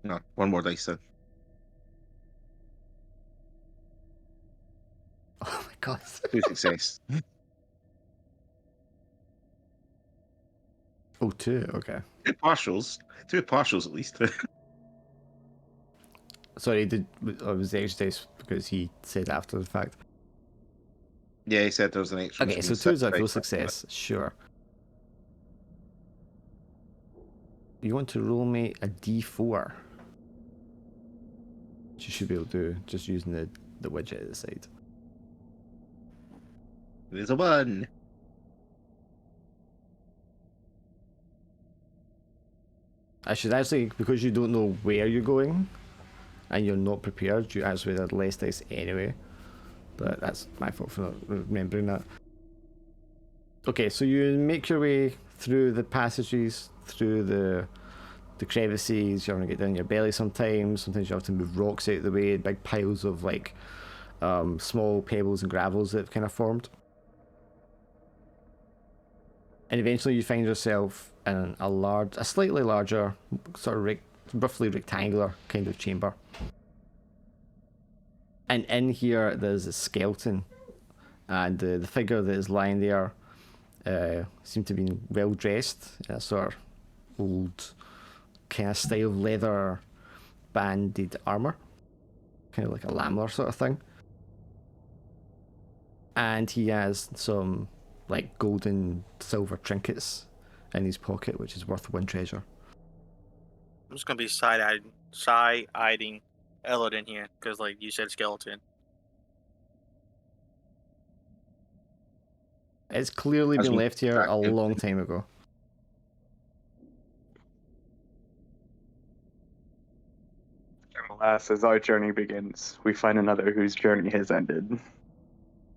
No, 1 more dice then. Oh my god. 2 success. Oh, 2, okay. 2 partials. 2 partials at least. Sorry, was the extra dice because he said after the fact. Yeah, he said there was an extra. Okay, so 2 is a full success, sure. You want to roll me a d4. Which you should be able to do just using the widget at the side. There's a 1. I should actually, because you don't know where you're going and you're not prepared, you actually had less dice anyway. But that's my fault for not remembering that. Okay, so you make your way through the passages, through the crevices. You're going to get down your belly sometimes. Sometimes you have to move rocks out of the way, big piles of like small pebbles and gravels that have kind of formed. And eventually you find yourself in a slightly larger, sort of roughly rectangular kind of chamber. And in here there's a skeleton, and the figure that is lying there seemed to be well dressed in a sort of old kind of style leather banded armor, kind of like a lamlar sort of thing. And he has some like gold and silver trinkets in his pocket, which is worth 1 treasure. I'm just gonna be side-eyeing Elodin here, because like you said, skeleton. It's clearly As been we left here a long time ago. Alas, as our journey begins, we find another whose journey has ended.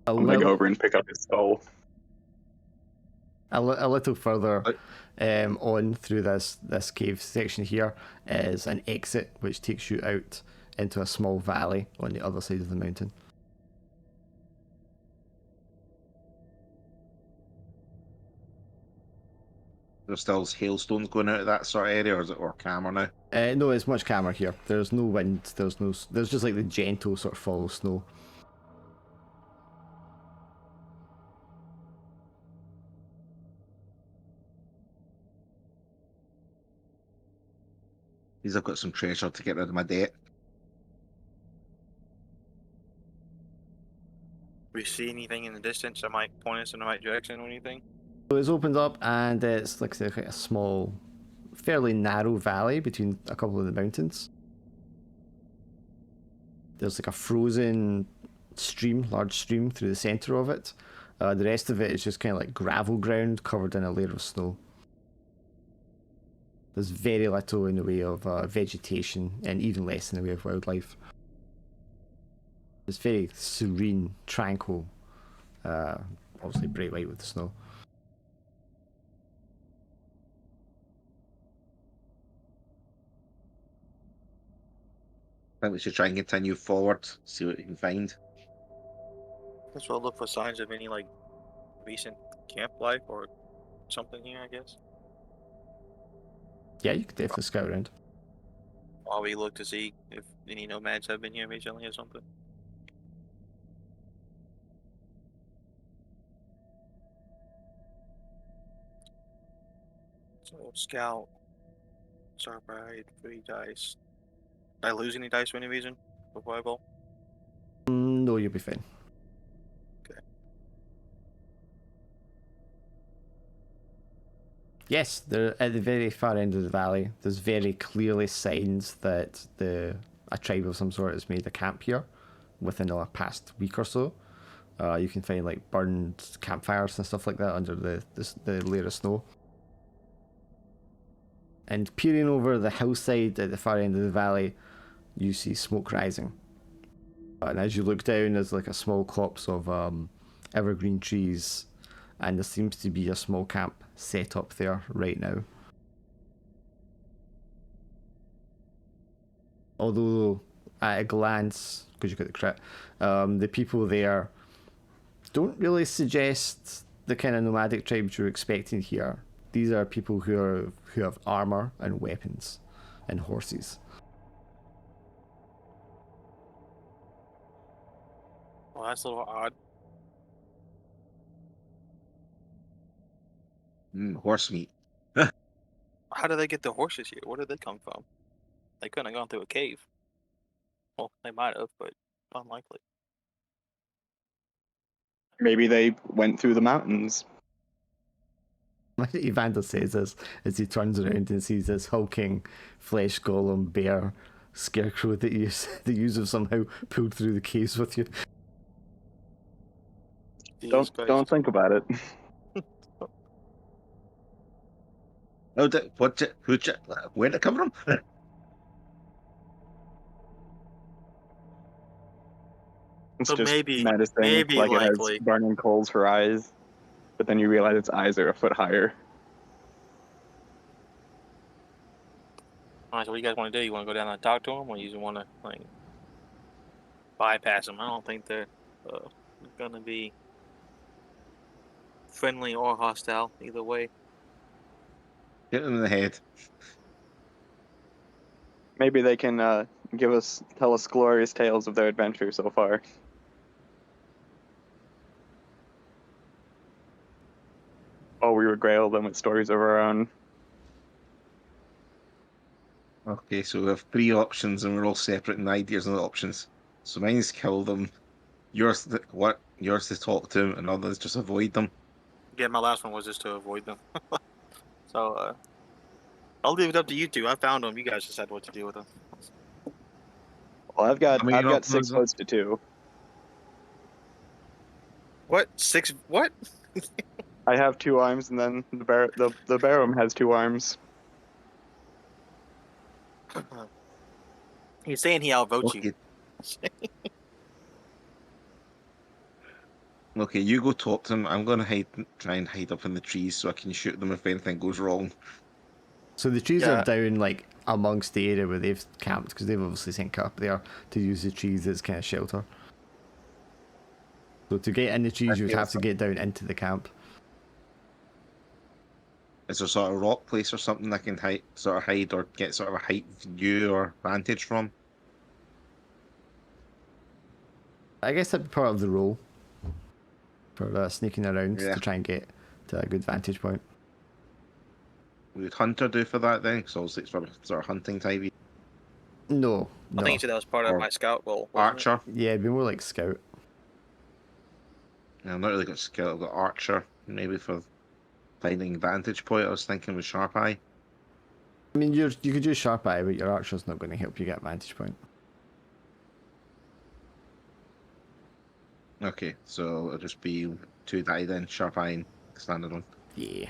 I'm gonna go little, over and pick up his skull. a little further on through this cave section here is an exit which takes you out into a small valley on the other side of the mountain. There's still hailstones going out of that sort of area, or is it more calmer now? No, it's much calmer here. There's no wind. There's just like the gentle sort of fall of snow. Because I've got some treasure to get rid of my debt. We see anything in the distance that might point us in the right direction or anything? So it's opened up and it's like a small, fairly narrow valley between a couple of the mountains. There's like a frozen stream, large stream through the centre of it. The rest of it is just kind of like gravel ground covered in a layer of snow. There's very little in the way of vegetation and even less in the way of wildlife. It's very serene, tranquil, obviously bright white with the snow. I think we should try and continue forward, see what we can find. Guess we'll look for signs of any like recent camp life or something here, I guess. Yeah, you could definitely scout around. While we look to see if any nomads have been here recently or something. So scout, Sarpride, 3 dice. Did I lose any dice for any reason before I roll? No, you'll be fine. Okay. Yes, they're at the very far end of the valley. There's very clearly signs that a tribe of some sort has made a camp here within the past week or so. You can find like burned campfires and stuff like that under the layer of snow. And peering over the hillside at the far end of the valley, you see smoke rising. And as you look down, there's like a small copse of evergreen trees, and there seems to be a small camp set up there right now. Although, at a glance, because you got the crit, the people there don't really suggest the kind of nomadic tribes you're expecting here. These are people who have armor and weapons and horses. Well, that's a little odd. Horse meat. How did they get the horses here? Where did they come from? They couldn't have gone through a cave. Well, they might have, but unlikely. Maybe they went through the mountains. Evander says this as he turns around and sees this hulking flesh golem bear scarecrow that you have somehow pulled through the caves with you. Jesus Don't Christ. think about it. Oh, where'd it come from? It's So just maybe- menacing, maybe like it likely. has burning coals for eyes, but then you realize its eyes are a foot higher. Alright, so what do you guys want to do? You want to go down and talk to them, or you just want to like bypass them? I don't think they're gonna be friendly or hostile either way. Hit him in the head. Maybe they can tell us glorious tales of their adventure so far. Oh, we regale them with stories of our own. Okay, so we have 3 options, and we're all separate in ideas on the options. So mine's kill them. Yours, yours to talk to them, and others just avoid them. Yeah, my last one was just to avoid them. So I'll leave it up to you two. I found them. You guys decide what to do with them. Well, I've got How many 6 options are- votes to 2. What? 6? What? I have 2 arms, and then the Barum has 2 arms. He's saying he outvotes you. Okay. Okay, you go talk to them. I'm gonna try and hide up in the trees so I can shoot them if anything goes wrong. So the trees Yeah. are down like amongst the area where they've camped, because they've obviously sent up there to use the trees as kind of shelter. So to get in the trees, you would Okay, have to get down into the camp. Is there sort of rock place or something I can hide or get sort of a height view or vantage from? I guess that'd be part of the role for sneaking around Yeah. to try and get to a good vantage point. What would Hunter do for that then? Because obviously it's sort of hunting type. No, I no. think you said that was part of Or my scout role. wasn't it? Archer. Yeah, it'd be more like scout. Yeah, I've not really got skill. I've got Archer, maybe for finding vantage point. I was thinking with Sharp Eye. I mean, you could use sharp eye, but your archer's not going to help you get a vantage point. Okay, so it'll just be 2 die then, Sharp Eye and standard one. Yeah.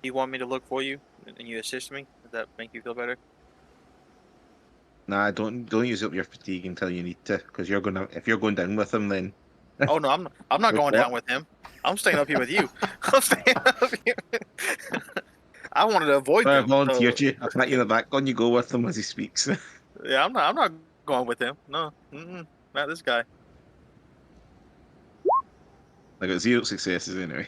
You want me to look for you and you assist me? Does that make you feel better? Nah, don't use up your fatigue until you need to, because if you're going down with them, then Oh no, I'm not With going what? down with him. I'm staying up here with you. I'm staying up here. I wanted to avoid I them. volunteered so- you. I'll pat you in the back. On you go with them as he speaks. Yeah, I'm not going with him. No, not this guy. I got 0 successes anyway.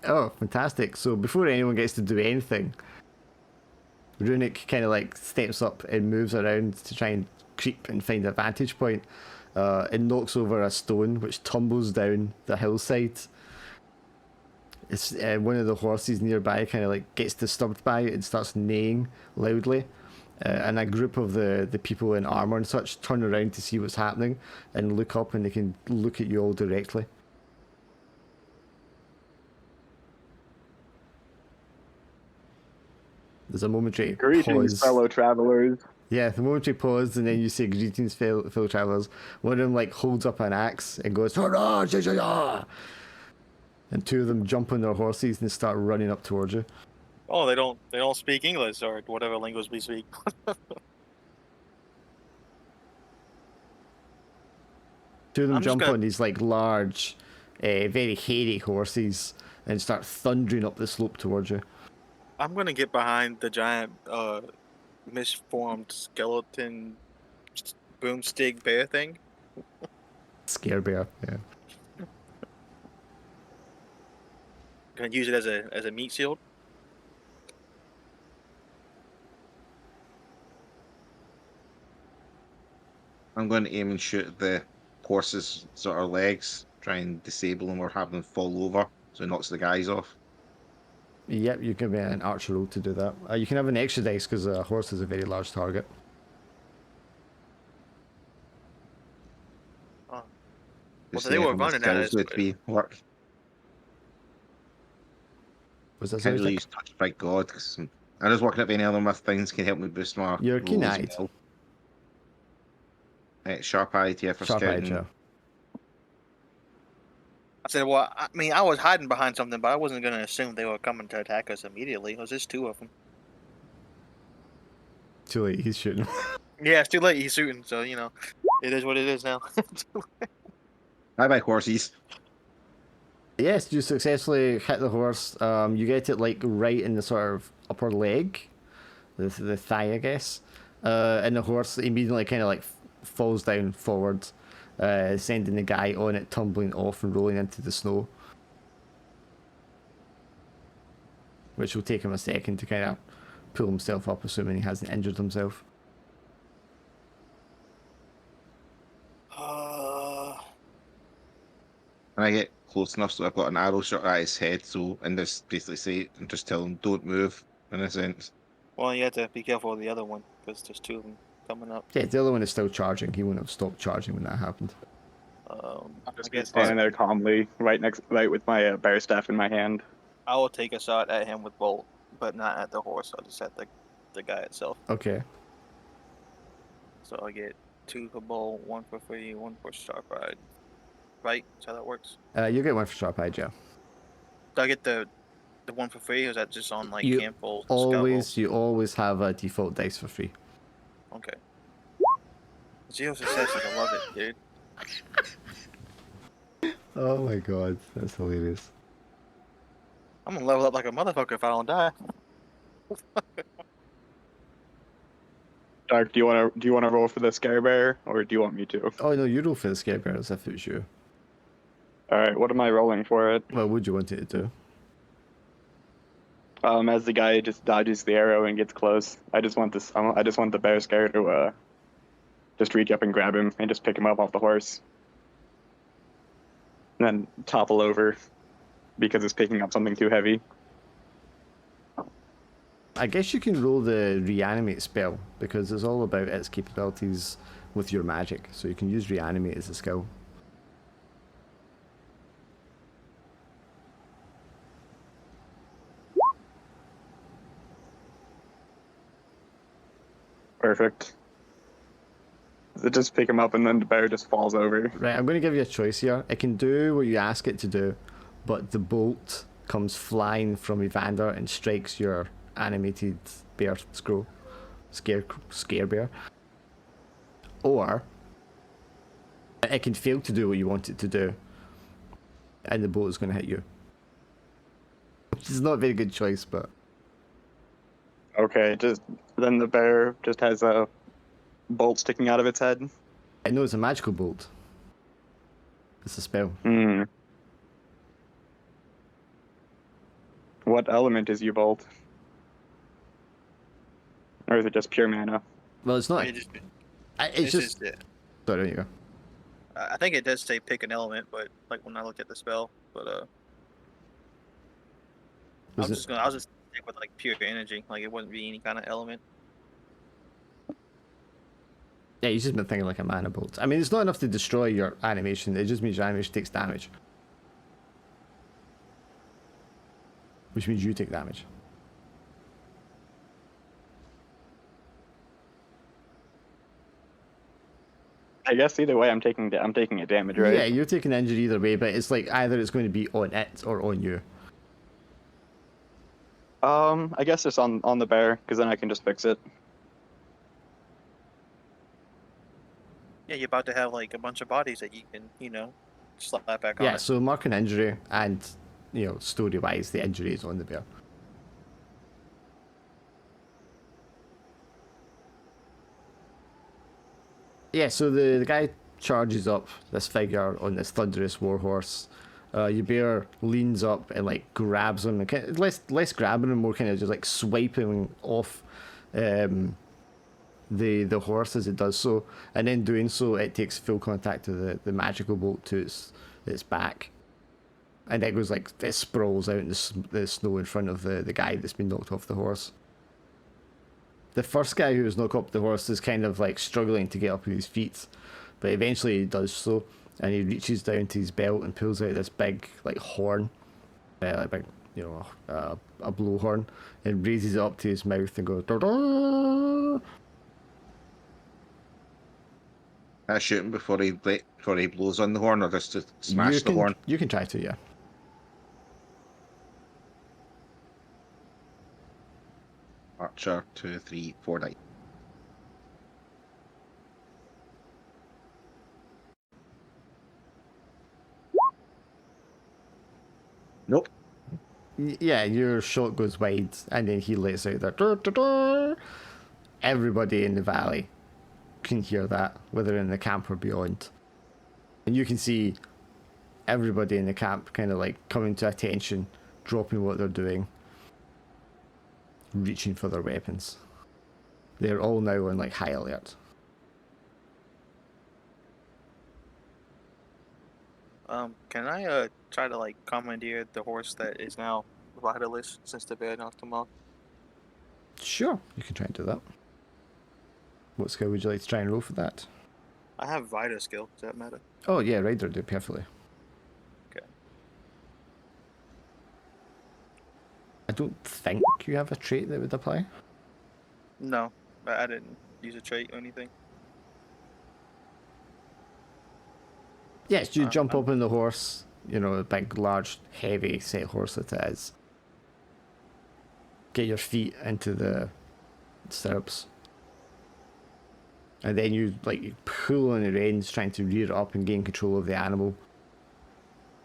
Oh, fantastic. So before anyone gets to do anything, Runic kind of like steps up and moves around to try and creep and find a vantage point. It knocks over a stone which tumbles down the hillside. It's one of the horses nearby kind of like gets disturbed by it and starts neighing loudly. And a group of the people in armor and such turn around to see what's happening and look up, and they can look at you all directly. There's a momentary Greetings, pause. fellow travelers. Yeah, the momentary pause, and then you say greetings, fellow travelers. One of them like holds up an axe and goes, "Hurrah, ja, ja, ja!" And 2 of them jump on their horses and start running up towards you. Oh, they don't speak English or whatever language we speak. Two of them I'm just jump gonna- on these like large, very hairy horses and start thundering up the slope towards you. I'm gonna get behind the giant, misformed skeleton boomstick bear thing. Scare bear. Yeah. Gonna use it as a meat shield. I'm going to aim and shoot at the horse's sort of legs, try and disable them or have them fall over so it knocks the guys off. Yep, you can be an archer roll to do that. You can have an extra dice because a horse is a very large target. Oh. Well, Just they were how my running at us. skills would But, be work. Was that Can't something? really use touch by God because I was working up any other myth things can help me boost my You're rolls keen-eyed. as well. Sharp eyed, yeah, for Sharp scouting. edge, yeah. I said, well, I mean, I was hiding behind something, but I wasn't gonna assume they were coming to attack us immediately. It was just two of them. Too late, he's shooting. Yeah, it's too late. He's shooting, so you know, it is what it is now. Bye bye, horses. Yes, you successfully hit the horse. You get it like right in the sort of upper leg, the thigh, I guess. And the horse immediately kind of like falls down forward, sending the guy on it tumbling off and rolling into the snow. Which will take him a second to kind of pull himself up, assuming he hasn't injured himself. And I get close enough so I've got an arrow shot at his head, so and just basically say and just tell him don't move in a sense. Well, you have to be careful of the other one because there's two of them coming up. Yeah, the other one is still charging. He wouldn't have stopped charging when that happened. I'm I just gonna guess stand there calmly, right with my bear staff in my hand. I will take a shot at him with bolt, but not at the horse. I'll just at the guy itself. Okay. So I get 2 for bolt, 1 for free, 1 for sharp eye. Right? That's how that works. You get one for sharp eye, Joe. Do I get the 1 for free, or is that just on like You camp bolt? You always have a default dice for free. Okay. 0 successes. I love it, dude. Oh my god, that's hilarious. I'm gonna level up like a motherfucker if I don't die. Dark, do you wanna roll for the scare bear, or do you want me to? Oh no, you roll for the scare bear as if it was you. All right, what am I rolling for it? What would you want it to do? As the guy just dodges the arrow and gets close, I just want the bear scare to just reach up and grab him and just pick him up off the horse, and then topple over because it's picking up something too heavy. I guess you can roll the reanimate spell because it's all about its capabilities with your magic. So you can use reanimate as a skill. Perfect. It just pick him up and then the bear just falls over. Right, I'm going to give you a choice here. It can do what you ask it to do, but the bolt comes flying from Evander and strikes your animated bear scare bear. Or it can fail to do what you want it to do, and the bolt is going to hit you. Which is not a very good choice, but Okay, just then the bear just has a bolt sticking out of its head. I know it's a magical bolt. It's a spell. Hmm. What element is your bolt? Or is it just pure mana? Well, it's not. It just- It's just. it. Sorry, there you go. I think it does say pick an element, but like when I looked at the spell, but Was it? I'll just stick with like pure energy, like it wouldn't be any kind of element. Yeah, you just been thinking like a mana bolt. I mean, it's not enough to destroy your animation. It just means your animation takes damage, which means you take damage. I guess either way, I'm taking a damage, right? Yeah, you're taking injury either way, but it's like either it's going to be on it or on you. I guess it's on the bear, because then I can just fix it. Yeah, you're about to have like a bunch of bodies that you can, slap back on Yeah, it. so mark an injury, and story-wise, the injury is on the bear. Yeah, so the guy charges up this figure on this thunderous warhorse. Your bear leans up and like grabs him, and less grabbing him, more kind of just like swiping off the horse as it does so, and in doing so, it takes full contact to the magical bolt to its back, and it goes like it sprawls out in the snow in front of the guy that's been knocked off the horse. The first guy who was knocked off the horse is kind of like struggling to get up on his feet, but eventually he does so, and he reaches down to his belt and pulls out this big like horn, like big, a blowhorn, and raises it up to his mouth and goes. "Da-da!" I shoot him before he blows on the horn, or just to smash the horn. You can try to, yeah. Archer 2, 3, 4, 9. Nope. Yeah, your shot goes wide, and then he lets out that. "Da, da, da." Everybody in the valley can hear that, whether in the camp or beyond. And you can see everybody in the camp kind of like coming to attention, dropping what they're doing, reaching for their weapons. They're all now on like high alert. Can I try to like commandeer the horse that is now riderless since the bear knocked him off? Sure, you can try and do that. What skill would you like to try and roll for that? I have rider skill. Does that matter? Oh yeah, Rider do perfectly. Okay. I don't think you have a trait that would apply. No, I didn't use a trait or anything. Yes, you jump up on the horse, a big, large, heavy set horse that it is. Get your feet into the stirrups. And then you pull on the reins, trying to rear it up and gain control of the animal.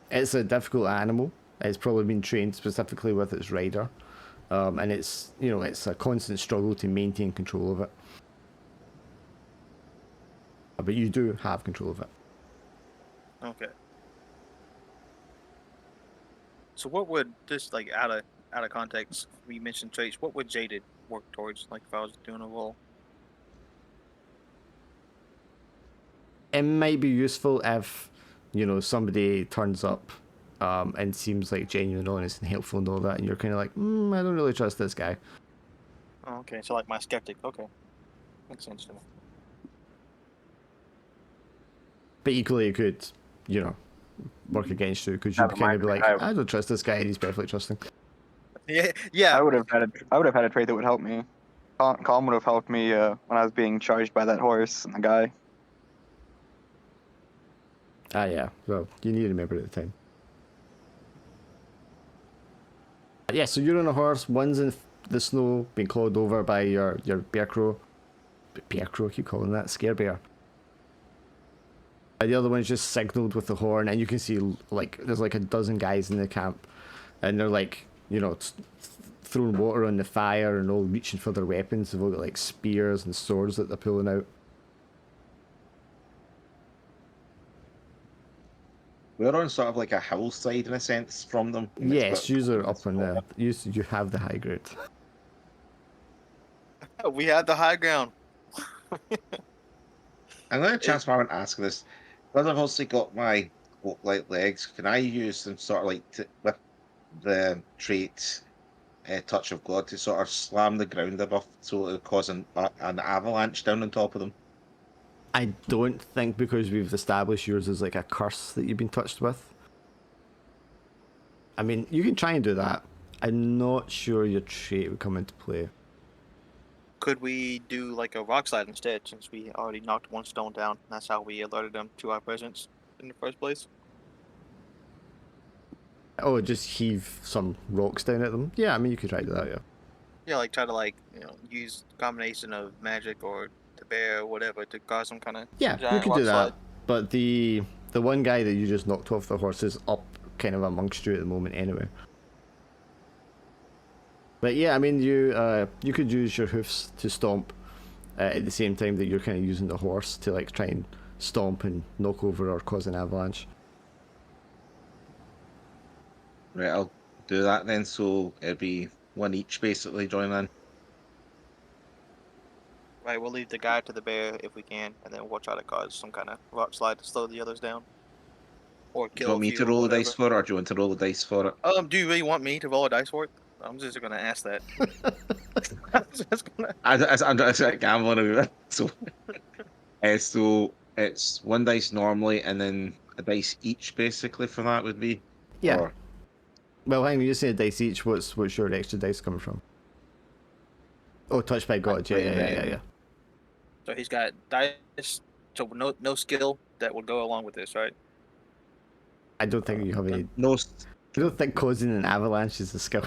It's a difficult animal. It's probably been trained specifically with its rider. And it's a constant struggle to maintain control of it. But you do have control of it. Okay. So what would this out of context? We mentioned traits. What would Jaded work towards? Like if I was doing a roll. It might be useful if somebody turns up and seems like genuine, honest, and helpful and all that, and you're kind of like, I don't really trust this guy. Oh, okay, so like my skeptic. Okay, makes sense to me. But equally, it could, work against you because you'd kind of be like, I don't trust this guy, and he's perfectly trusting. Yeah. I would have had a trait that would help me. Calm would have helped me when I was being charged by that horse and the guy. Ah, yeah. Well, you need to remember at the time. Yeah, so you're on a horse. One's in the snow, being clawed over by your bear crow. Bear crow, I keep calling that scare bear. The other one's just signaled with the horn, and you can see there's a dozen guys in the camp, and they're throwing water on the fire and all reaching for their weapons. They've all got spears and swords that they're pulling out. We're on sort of like a hillside in a sense from them. Yes, you are up on the. You have the high ground. We had the high ground. I'm going to chance my arm and ask this. Because I've also got my like legs, can I use them sort of with the trait Touch of God to sort of slam the ground above so it would cause an avalanche down on top of them? I don't think, because we've established yours as a curse that you've been touched with. I mean, you can try and do that. I'm not sure your trait would come into play. Could we do a rock slide instead, since we already knocked one stone down? That's how we alerted them to our presence in the first place. Oh, just heave some rocks down at them? Yeah, I mean, you could try to do that, yeah. Yeah, try to use a combination of magic or the bear or whatever to cause some kind of Yeah, you giant could do rock slide. that. But the one guy that you just knocked off the horse is up kind of amongst you at the moment anyway. But yeah, I mean, you could use your hoofs to stomp at the same time that you're kind of using the horse to like try and stomp and knock over or cause an avalanche. Right, I'll do that then. So it'll be one each basically join in. Right, we'll leave the guy to the bear if we can, and then we'll try to cause some kind of rock slide to slow the others down, or Do you kill want a me few to or roll the whatever. dice for it, or do you want to roll the dice for it? Do you really want me to roll a dice for it? I'm just gonna ask that. I'm just gonna... I'm just gambling a bit. So it's one dice normally, and then a dice each basically for that would be. Yeah. Or Well, hang on, you said dice each. What's your extra dice coming from? Oh, touched by God. Yeah. So he's got dice, so no skill that would go along with this, right? I don't think you have any. no. I don't think causing an avalanche is a skill.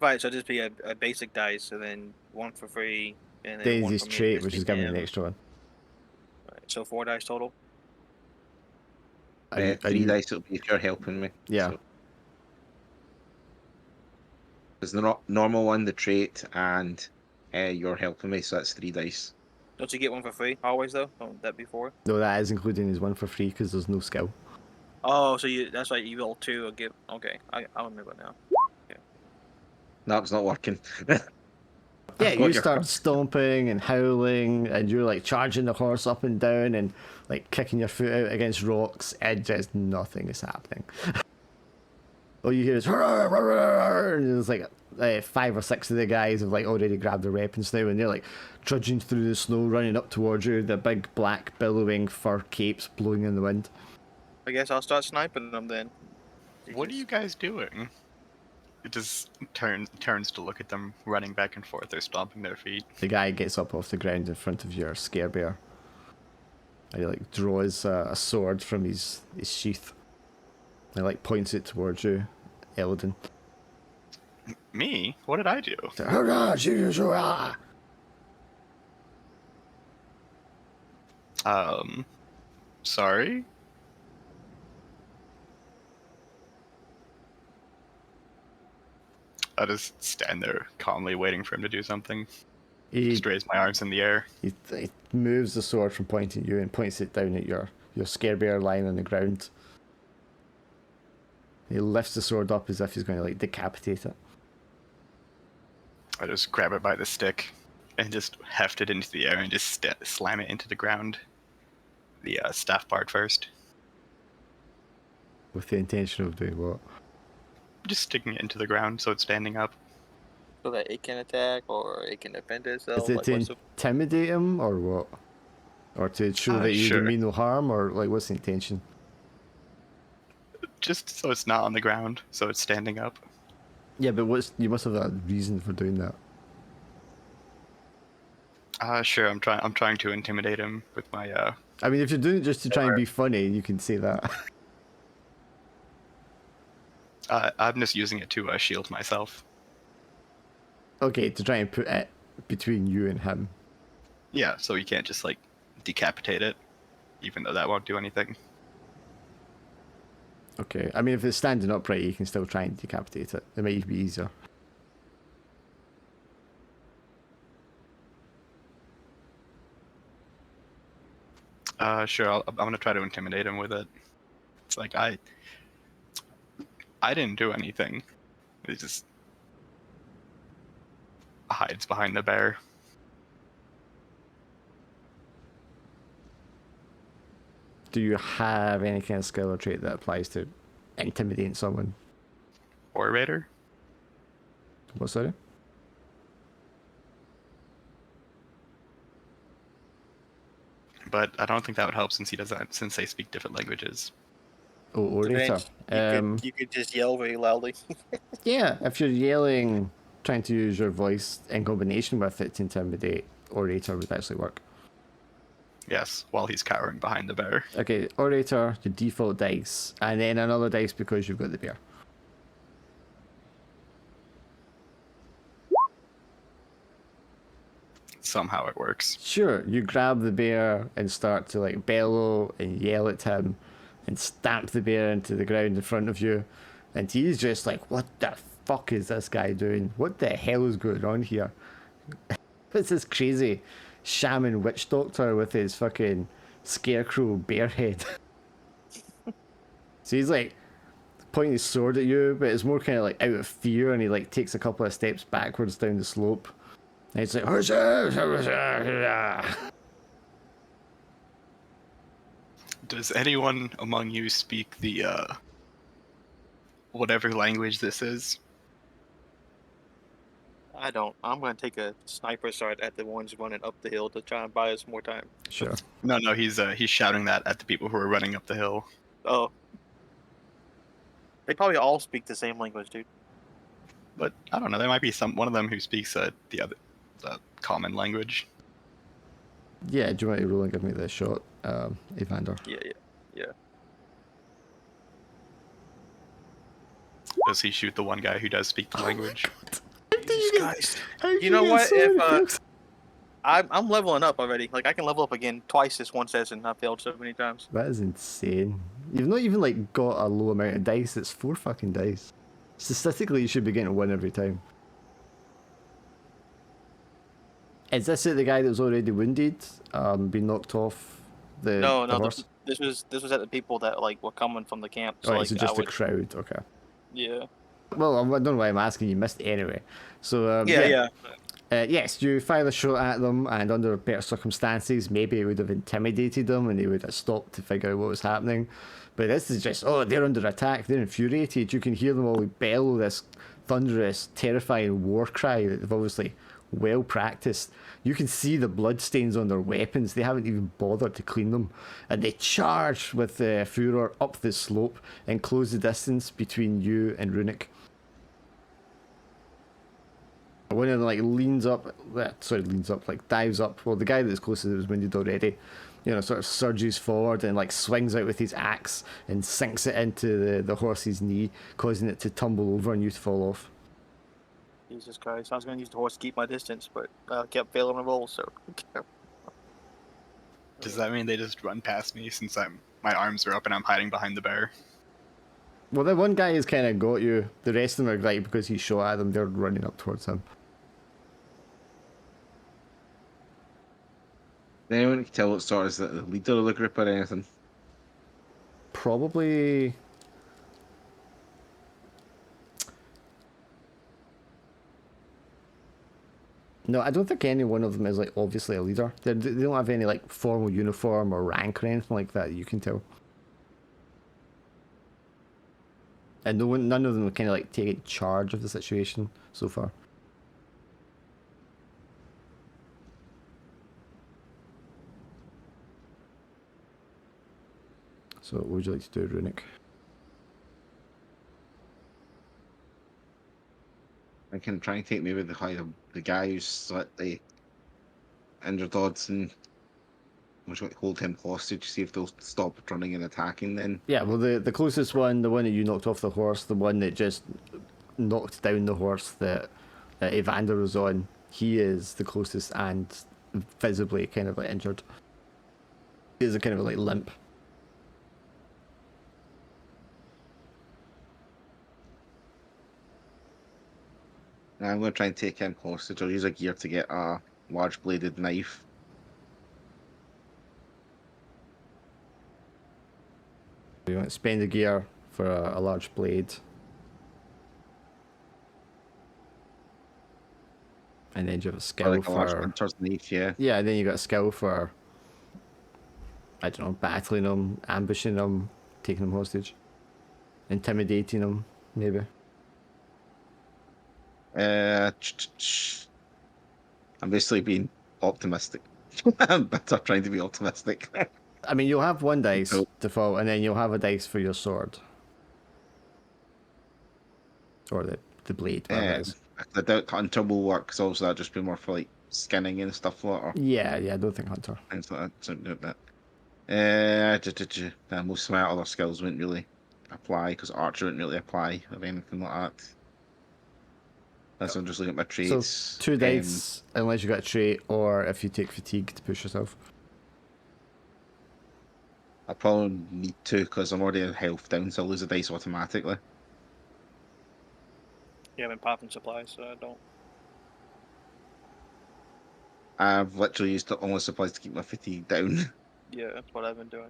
Right, so just be a basic dice, and then one for free, and then Then one his for me to trait, just which be is giving him. an extra one. Right, so 4 dice total. Are 3 you- dice it'll be if you're helping me. Yeah. So. There's the normal one, the trait, and you're helping me, so that's 3 dice. Don't you get one for free always though? Don't that be 4? No, that is including his one for free because there's no skill. Oh, so that's right. You roll 2 or give. Okay, I remember now. No, it's not working. Yeah, I've got you your- start stomping and howling, and you're like charging the horse up and down and like kicking your foot out against rocks, and just nothing is happening. All you hear is "Roar, roar, roar," and there's like 5 or 6 of the guys have like already grabbed their weapons now, and they're like trudging through the snow, running up towards you. The big black billowing fur capes blowing in the wind. I guess I'll start sniping them then. What are you guys doing? It just turns to look at them running back and forth. They're stomping their feet. The guy gets up off the ground in front of your scare bear. And he like draws a sword from his sheath. And like points it towards you, Eldon. Me? What did I do? Sorry? I just stand there calmly waiting for him to do something. He, Just raise my arms in the air. he moves the sword from pointing at you and points it down at your scare bear lying on the ground. He lifts the sword up as if he's going to like decapitate it. I just grab it by the stick and just heft it into the air and just slam it into the ground. The staff part first. With the intention of doing what? Just sticking it into the ground so it's standing up. So that it can attack or it can defend itself. Is it Like, to what's the... intimidate him or what? Or to show that you Sure. mean no harm, or like what's the intention? Just so it's not on the ground, so it's standing up. Yeah, but you must have a reason for doing that. Sure. I'm trying to intimidate him with my I mean, if you're doing it just to try and be funny, you can say that. I'm just using it to shield myself. Okay, to try and put it between you and him. Yeah, so you can't just like decapitate it, even though that won't do anything. Okay, I mean, if it's standing upright, you can still try and decapitate it. It might be easier. Sure. I'm gonna try to intimidate him with it. It's like I didn't do anything. He just hides behind the bear. Do you have any kind of skill or trait that applies to intimidating someone? Orator? What's that? But I don't think that would help since he doesn't, since they speak different languages. Oh, orator. You could just yell very loudly. Yeah, if you're yelling, trying to use your voice in combination with it to intimidate, orator would actually work. Yes, while he's cowering behind the bear. Okay, orator, your default dice, and then another dice because you've got the bear. somehow it works. Sure, you grab the bear and start to like bellow and yell at him and stamp the bear into the ground in front of you. And he's just like, what the fuck is this guy doing? What the hell is going on here? It's this crazy shaman witch doctor with his fucking scarecrow bear head. So he's like pointing his sword at you, but it's more kind of like out of fear, and he like takes a couple of steps backwards down the slope. And it's like, Does anyone among you speak the whatever language this is? I don't. I'm gonna take a sniper shot at the ones running up the hill to try and buy us more time. sure. No, he's shouting that at the people who are running up the hill. Oh. They probably all speak the same language, dude. But I don't know. There might be one of them who speaks the common language. Yeah, do you want to roll and give me the shot, Evander? Yeah. Does he shoot the one guy who does speak the language? Jesus Christ. You know what? If I'm leveling up already. Like I can level up again twice this one session. I failed so many times. That is insane. You've not even like got a low amount of dice. It's 4 fucking dice. Statistically, you should be getting 1 every time. Is this it? The guy that was already wounded, been knocked off the No, horse? this was at the people that like were coming from the camp. So Alright, like so just the crowd. Okay. Yeah. Well, I don't know why I'm asking. You missed anyway. So Yeah. yes, you fire a shot at them, and under better circumstances, maybe it would have intimidated them, and they would have stopped to figure out what was happening. But this is just, they're under attack. They're infuriated. You can hear them all bellow this thunderous, terrifying war cry that they've obviously well practiced. You can see the blood stains on their weapons. They haven't even bothered to clean them, and they charge with furor up the slope and close the distance between you and Runic. One of them dives up. Well, the guy that's closest was wounded already. Sort of surges forward and like swings out with his axe and sinks it into the horse's knee, causing it to tumble over and you to fall off. Jesus Christ. I was gonna use the horse to keep my distance, but I kept failing to roll, so Does that mean they just run past me since my arms are up and I'm hiding behind the bear? Well, the one guy has kind of got you. The rest of them are like, because he shot at them, they're running up towards him. Does anyone can tell what sort is the leader of the group or anything? Probably. No, I don't think any one of them is like obviously a leader. They don't have any like formal uniform or rank or anything like that. You can tell. And none of them are kind of like taking charge of the situation so far. So what would you like to do, Runic? I can try and take maybe the guy who's slit the injured odds and hold him hostage, see if they'll stop running and attacking then. Yeah, well, the closest one, the one that you knocked off the horse, the one that just knocked down the horse that Evander was on, he is the closest and visibly kind of like injured. He is a kind of like limp. I'm going to try and take him hostage. I'll use a gear to get a large bladed knife. You want to spend the gear for a large blade. And then you have a skill Like a large for... hunter's knife, yeah. Yeah, and then you got a skill for, I don't know, battling them, ambushing them, taking them hostage, intimidating them, maybe. I'm basically being optimistic. I'm trying to be optimistic. I mean, you'll have one dice Cool. default, and then you'll have a dice for your sword. Or the blade, whatever it is. I doubt hunter will work, because also that'd just be more for like skinning and stuff like that. Or Yeah, I don't think Hunter. things like that. Something like that. Most of my other skills wouldn't really apply, because archer wouldn't really apply or anything like that. That's I'm just looking at my So traits. 2 dice, unless you got a trait, or if you take fatigue to push yourself. I probably need to because I'm already at health down, so I lose a dice automatically. You haven't popped in supplies, so I don't. I've literally used all my supplies to keep my fatigue down. Yeah, that's what I've been doing.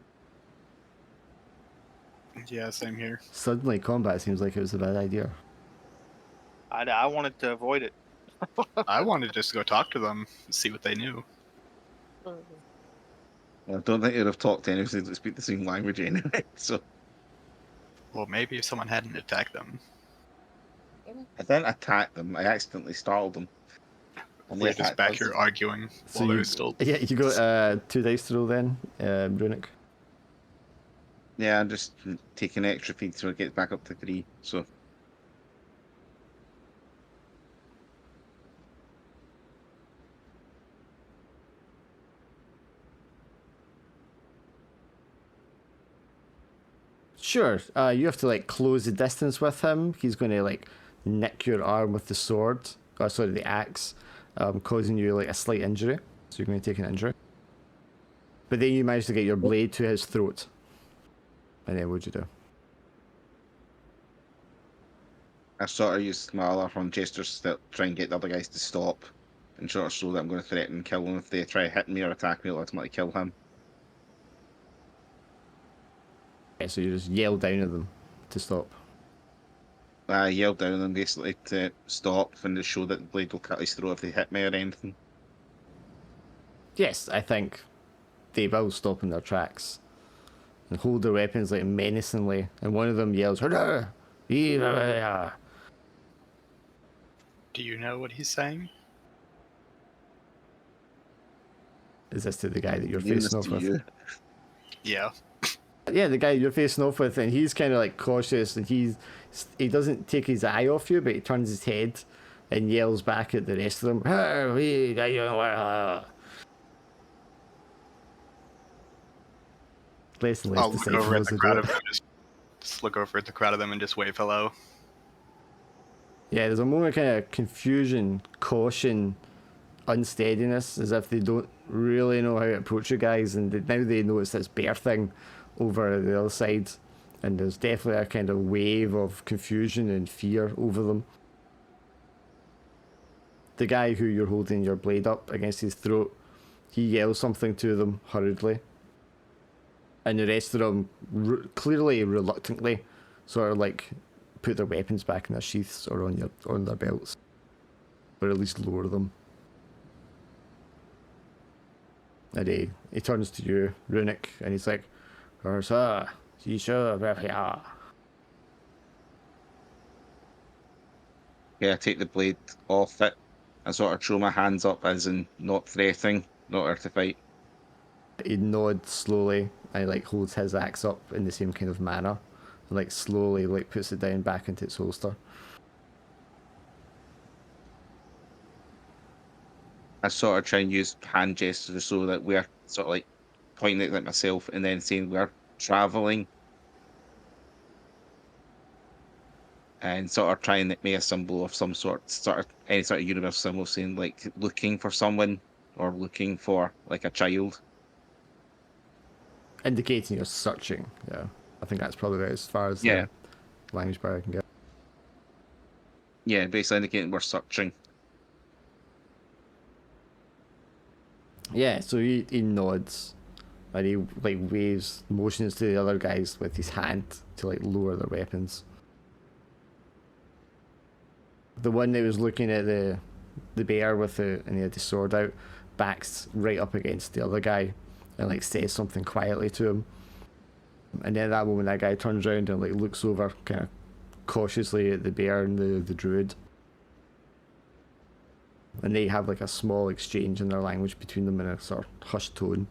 Yeah, same here. Suddenly, combat seems like it was a bad idea. I wanted to avoid it. I wanted just to go talk to them, see what they knew. I don't think you'd have talked to anyone that speak the same language anyway. So Well, maybe if someone hadn't attacked them. I didn't attack them. I accidentally startled them. And they We're just attacked back us. here arguing So while you, they're still. yeah, you got 2 dice to roll then, Runic. Yeah, I'm just taking extra feet so it gets back up to 3. So Sure, you have to like close the distance with him. He's going to like nick your arm with the sword, or sorry, the axe, causing you like a slight injury. So you're going to take an injury. But then you manage to get your blade to his throat. And then what'd you do? I sort of used my other hand gestures to try and get the other guys to stop and sort of show that I'm going to threaten and kill them. If they try to hit me or attack me, I'll ultimately kill him. Yeah, so you just yell down at them to stop. I yelled down at them basically to stop and to show that the blade will cut his throat if they hit me or anything. Yes, I think they will stop in their tracks and hold their weapons like menacingly. And one of them yells, "Hurrah! Yeah." Do you know what he's saying? Is this to the guy that you're Leaving this facing off to with? you. Yeah. Yeah, the guy you're facing off with, and he's kind of like cautious, and he doesn't take his eye off you, but he turns his head and yells back at the rest of them. Less and less I'll look decisive over at as the they crowd do of it. them and just look over at the crowd of them and just wave hello. Yeah, there's a moment of kind of confusion, caution, unsteadiness, as if they don't really know how to approach you guys, and now they know it's this bear thing over the other side, and there's definitely a kind of wave of confusion and fear over them. The guy who you're holding your blade up against his throat, he yells something to them hurriedly, and the rest of them clearly reluctantly sort of like put their weapons back in their sheaths or on their belts, or at least lower them. And he turns to you, Runic, and he's like, "Sir, you sure yeah." Yeah, I take the blade off it and sort of throw my hands up as in not threatening, not her to fight. He nods slowly and like holds his axe up in the same kind of manner, and like slowly like puts it down back into its holster. I sort of try and use hand gestures so that we're sort of like pointing at like myself and then saying we're traveling and sort of trying to make a symbol of some sort of any sort of universal symbol saying like looking for someone or looking for like a child. Indicating you're searching, yeah. I think that's probably about as far as Yeah. the language barrier can get. Yeah, basically indicating we're searching. Yeah, so he nods and he like waves, motions to the other guys with his hand to like lower their weapons. The one that was looking at the bear with and he had the sword out backs right up against the other guy and like says something quietly to him. And then at that moment that guy turns around and like looks over kind of cautiously at the bear and the druid. And they have like a small exchange in their language between them in a sort of hushed tone.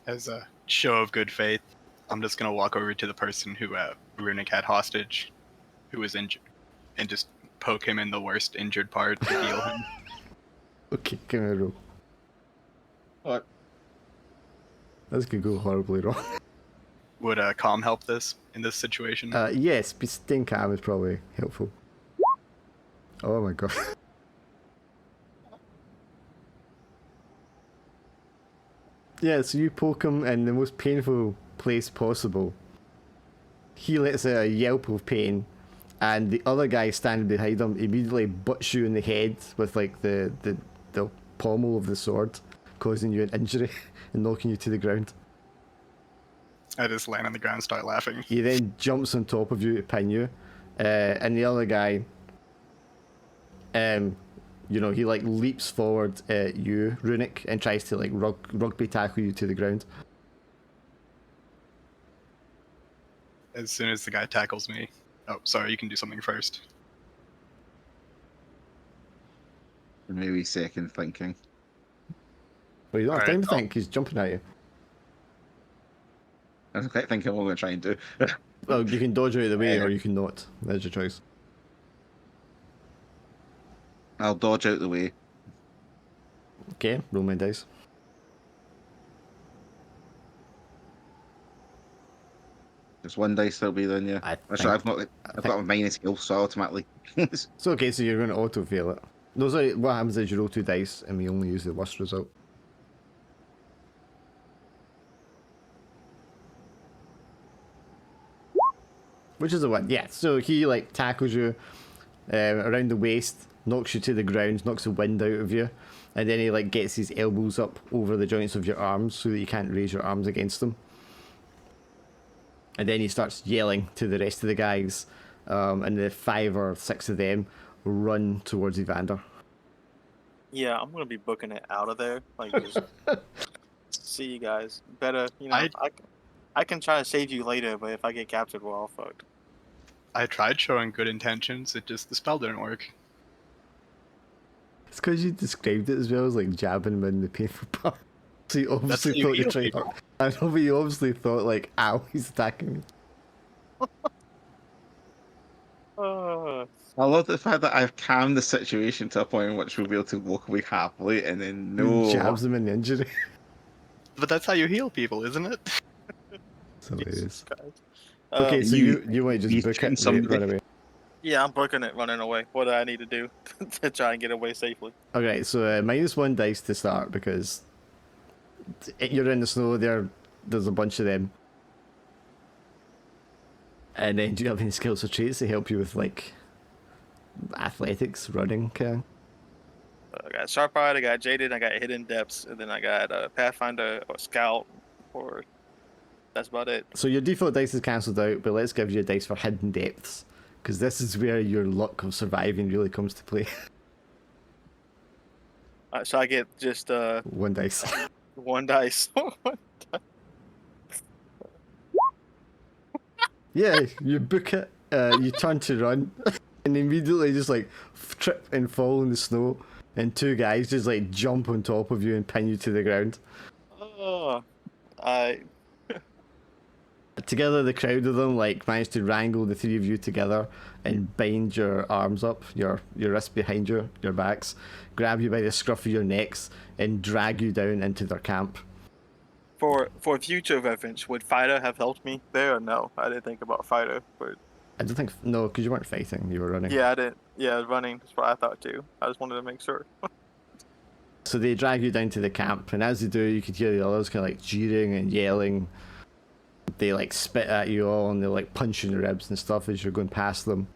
As a show of good faith, I'm just gonna walk over to the person who Runic had hostage, who was injured, and just poke him in the worst injured part to heal him. Okay, give me a roll. What? This could go horribly wrong. Would calm help this in this situation? Yes, but staying calm is probably helpful. Oh my god. Yeah, so you poke him in the most painful place possible. He lets out a yelp of pain, and the other guy standing behind him immediately butts you in the head with like the pommel of the sword, causing you an injury and knocking you to the ground. I just land on the ground and start laughing. He then jumps on top of you to pin you, and the other guy, you know, he like leaps forward at you, Runic, and tries to like rugby tackle you to the ground. As soon as the guy tackles me. Oh, sorry, you can do something first. Maybe second thinking. Well, you don't have Alright, time to think. He's jumping at you. I don't quite think I'm going to try and do. Well, you can dodge out of the way, or you can not. There's your choice. I'll dodge out the way. Okay, roll my dice. Just one dice that'll be then, yeah. Actually, I've got a minus skill, so automatically. So okay, so you're going to auto fail it. No, sorry. What happens is you roll 2 dice, and we only use the worst result. Which is a 1. Yeah. So he like tackles you around the waist, knocks you to the ground, knocks the wind out of you, and then he like gets his elbows up over the joints of your arms so that you can't raise your arms against him. And then he starts yelling to the rest of the guys, and the 5 or 6 of them run towards Evander. Yeah, I'm gonna be booking it out of there. Like, just see you guys. Better, you know. I can try to save you later, but if I get captured, we're all fucked. I tried showing good intentions, the spell didn't work. It's because you described it as well as like jabbing him in the painful part. So you obviously thought you tried. I know, but you obviously thought like, "Ow, he's attacking me." I love the fact that I've calmed the situation to a point in which we'll be able to walk away happily, and then He jabs him in the injury. But that's how you heal people, isn't it? It's hilarious. Christ. Okay, so you might just book it and run away. Yeah, I'm booking it, running away. What do I need to do to try and get away safely? Okay, so minus 1 dice to start because you're in the snow. There's a bunch of them. And then do you have any skills or traits to help you with like athletics, running, kind? I got Sharp Eye, I got Jaded, I got Hidden Depths, and then I got Pathfinder or Scout, or that's about it. So your default dice is cancelled out, but let's give you a dice for Hidden Depths, because this is where your luck of surviving really comes to play. So I get just 1 dice. 1 dice. Yeah, you book it, you turn to run, and immediately just like trip and fall in the snow, and 2 guys just like jump on top of you and pin you to the ground. Oh, Together, the crowd of them like manage to wrangle the 3 of you together and bind your arms up, your wrists behind your backs, grab you by the scruff of your necks, and drag you down into their camp. For future reference, would Fighter have helped me there or no? I didn't think about Fighter, but I don't think no, because you weren't fighting, you were running. yeah, I didn't. Yeah, running. That's what I thought too. I just wanted to make sure. So they drag you down to the camp, and as they do, you could hear the others kind of like jeering and yelling. They like spit at you all, and they like punch you in the ribs and stuff as you're going past them.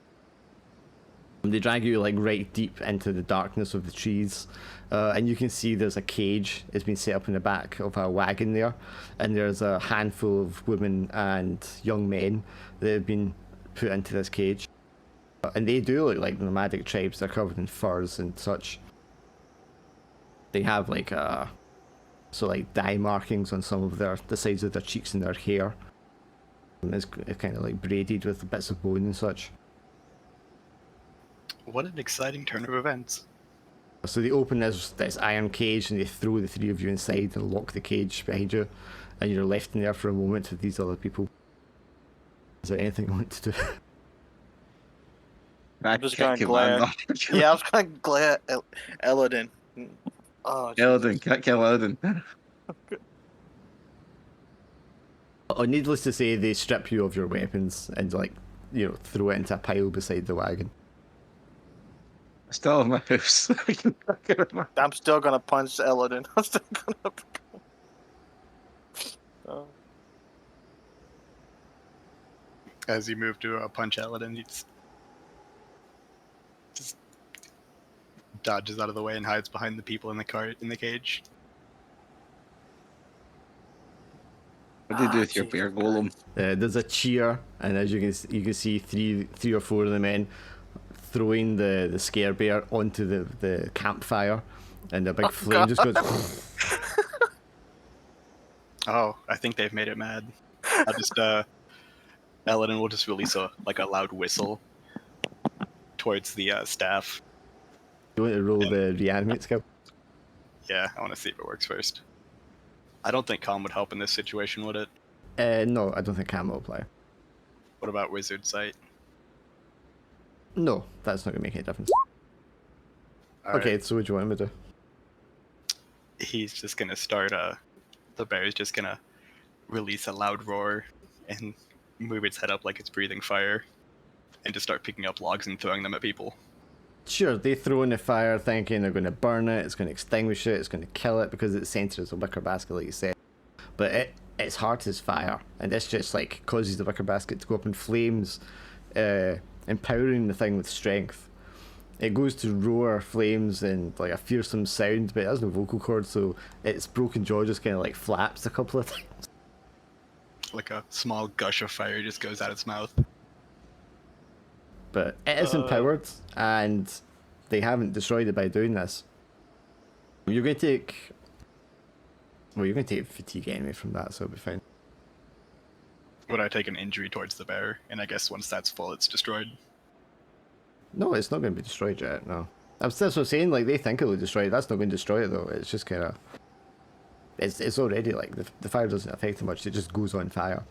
And they drag you like right deep into the darkness of the trees, and you can see there's a cage. It's been set up in the back of a wagon there, and there's a handful of women and young men that have been put into this cage. And they do look like nomadic tribes. They're covered in furs and such. They have like like dye markings on some of the sides of their cheeks and their hair. And it's kind of like braided with bits of bone and such. What an exciting turn of events. So they open this iron cage and they throw the 3 of you inside and lock the cage behind you, and you're left in there for a moment with these other people. Is there anything you want to do? I'm just kind of glad. Yeah, I was kind of glad Eladin. Oh, Eladin, can't kill Eladin. Needless to say, they strip you of your weapons and like, you know, throw it into a pile beside the wagon. I still have my hoofs. I'm still gonna punch Eladin. I'm still gonna. Oh. As you move to punch Eladin, he just dodges out of the way and hides behind the people in the cart in the cage. What do you do with your Jesus bear golem? There's a cheer, and as you can see, three or four of the men throwing the scare bear onto the campfire, and a big flame just goes. Oh, I think they've made it mad. I'll just Eladin will just release a loud whistle towards the staff. You want to roll the reanimate skill? Yeah, I want to see if it works first. I don't think calm would help in this situation, would it? No, I don't think Cam will apply. What about wizard sight? No, that's not gonna make any difference. All Okay, right. so what do you want me to do? He's just gonna start. The bear is just gonna release a loud roar and move its head up like it's breathing fire, and just start picking up logs and throwing them at people. Sure, they throw in the fire thinking they're going to burn it, it's going to extinguish it, it's going to kill it because its center is a wicker basket, like you said. But its heart is fire, and this just like causes the wicker basket to go up in flames, empowering the thing with strength. It goes to roar flames and like a fearsome sound, but it has no vocal cords, so its broken jaw just kind of like flaps a couple of times. Like a small gush of fire just goes out its mouth. But it is empowered, and they haven't destroyed it by doing this. You're going to take... Well, you're going to take fatigue anyway from that, so it'll be fine. Would I take an injury towards the bear? And I guess once that's full, it's destroyed. No, it's not going to be destroyed yet, no. That's what I'm saying, like, they think it'll destroy it. That's not going to destroy it, though. It's just kind of... It's already, like, the fire doesn't affect it much. It just goes on fire.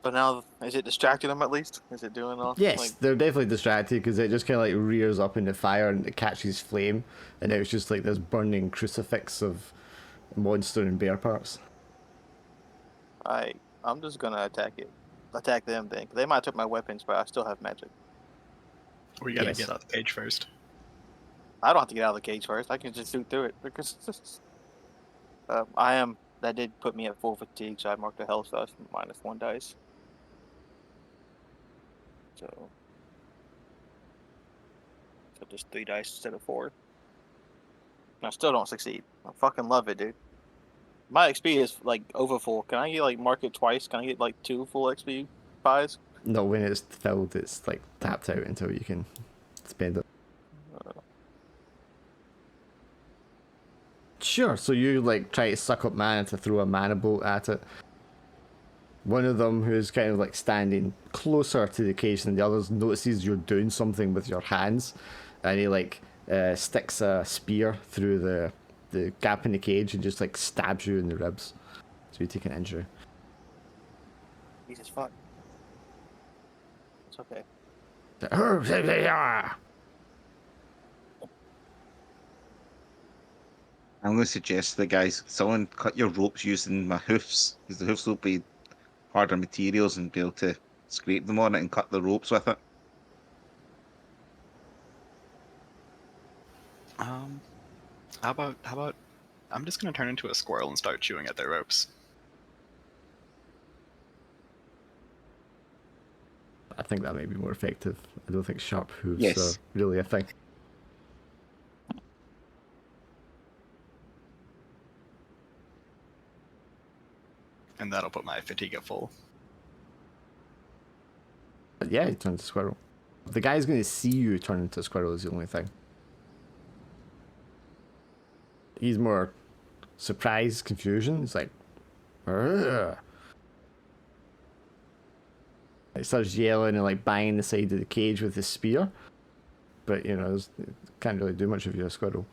But now, is it distracting them at least? Is it doing all? Yes, Like, they're definitely distracted because it just kind of like rears up into fire and it catches flame, and it's just like this burning crucifix of monster and bear parts. I'm just gonna attack them then. 'Cause they might have took my weapons, but I still have magic. We gotta Yes. get out the cage first. I don't have to get out of the cage first. I can just shoot through it because that did put me at full fatigue, so I marked the health, so that's -1 dice. So just 3 dice instead of 4. I still don't succeed. I fucking love it, dude. My XP is like over full. Can I get like mark it twice? Can I get like 2 full XP pies? No, when it's filled, it's like tapped out until you can spend it. Sure, so you like try to suck up mana to throw a mana bolt at it. One of them, who's kind of like standing closer to the cage than the others, notices you're doing something with your hands, and he like sticks a spear through the gap in the cage and just like stabs you in the ribs. So you take an injury. Jesus fuck. It's okay. I'm going to suggest to the guys, someone cut your ropes using my hoofs, because the hoofs will be harder materials and be able to scrape them on it and cut the ropes with it. How about I'm just gonna turn into a squirrel and start chewing at their ropes. I think that may be more effective. I don't think sharp hooves Yes. are really a thing. And that'll put my fatigue at full. But yeah, he turns to squirrel. The guy's going to see you turn into a squirrel is the only thing. He's more surprised, confusion. It's like, "Urgh." He starts yelling and like banging the side of the cage with his spear. But you know, can't really do much if you're a squirrel.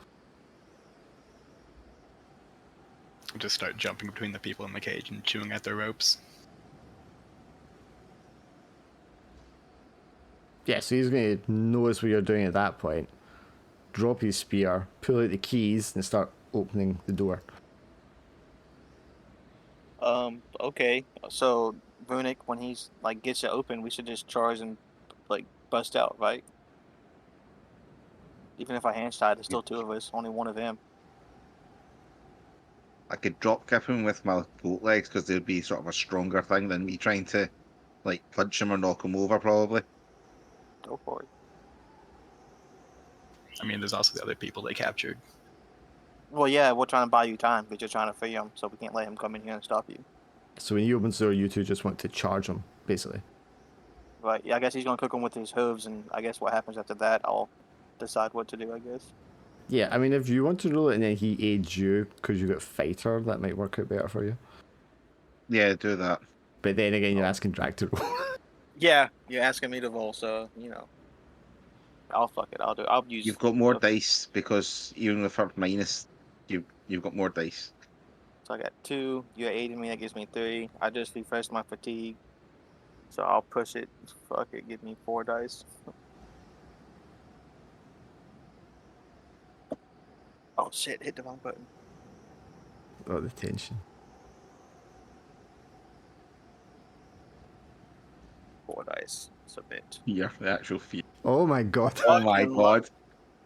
Just start jumping between the people in the cage and chewing at their ropes. Yeah, so he's going to notice what you're doing at that point. Drop his spear, pull out the keys, and start opening the door. Okay, so Runic, when he's like gets it open, we should just charge and like bust out, right? Even if I hand shot, there's still two of us, only one of him. I could drop kick him with my boat legs because they'd be sort of a stronger thing than me trying to like punch him or knock him over. Probably. Go for it. I mean, there's also the other people they captured. Well, yeah, we're trying to buy you time because you're trying to free him, so we can't let him come in here and stop you. So when he opens the door, you two just want to charge him, basically. Right? Yeah, I guess he's gonna cook him with his hooves, and I guess what happens after that, I'll decide what to do. I guess. Yeah, I mean, if you want to roll it and then he aids you because you got fighter, that might work out better for you. Yeah, do that. But then again, you're asking Drag to roll. Yeah, you're asking me to roll, so you know. I'll fuck it. I'll use. You've got more dice because even with her minus, you've got more dice. So I got 2. You're aiding me. That gives me 3. I just refreshed my fatigue, so I'll push it. Fuck it. Give me 4 dice. Oh shit! Hit the wrong button. Oh, the tension. 4 dice. Submit. Fear, the actual fear. Oh my god. Oh my god.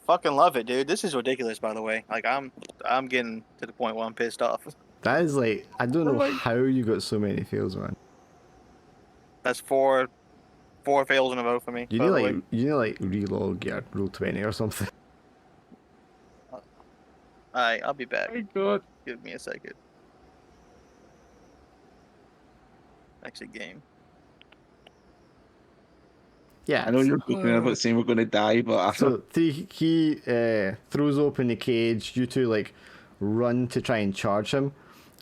Fucking love it, dude. This is ridiculous, by the way. Like I'm getting to the point where I'm pissed off. That is like, I don't know Like- how you got so many fails, man. That's 4 fails in a row for me. You by need the like, way. you need like relog your roll 20 or something. Alright, I'll be back. Oh my god. Give me a second. Exit game. Yeah. I know you're joking about saying we're going to die, but I So he throws open the cage. You two like run to try and charge him,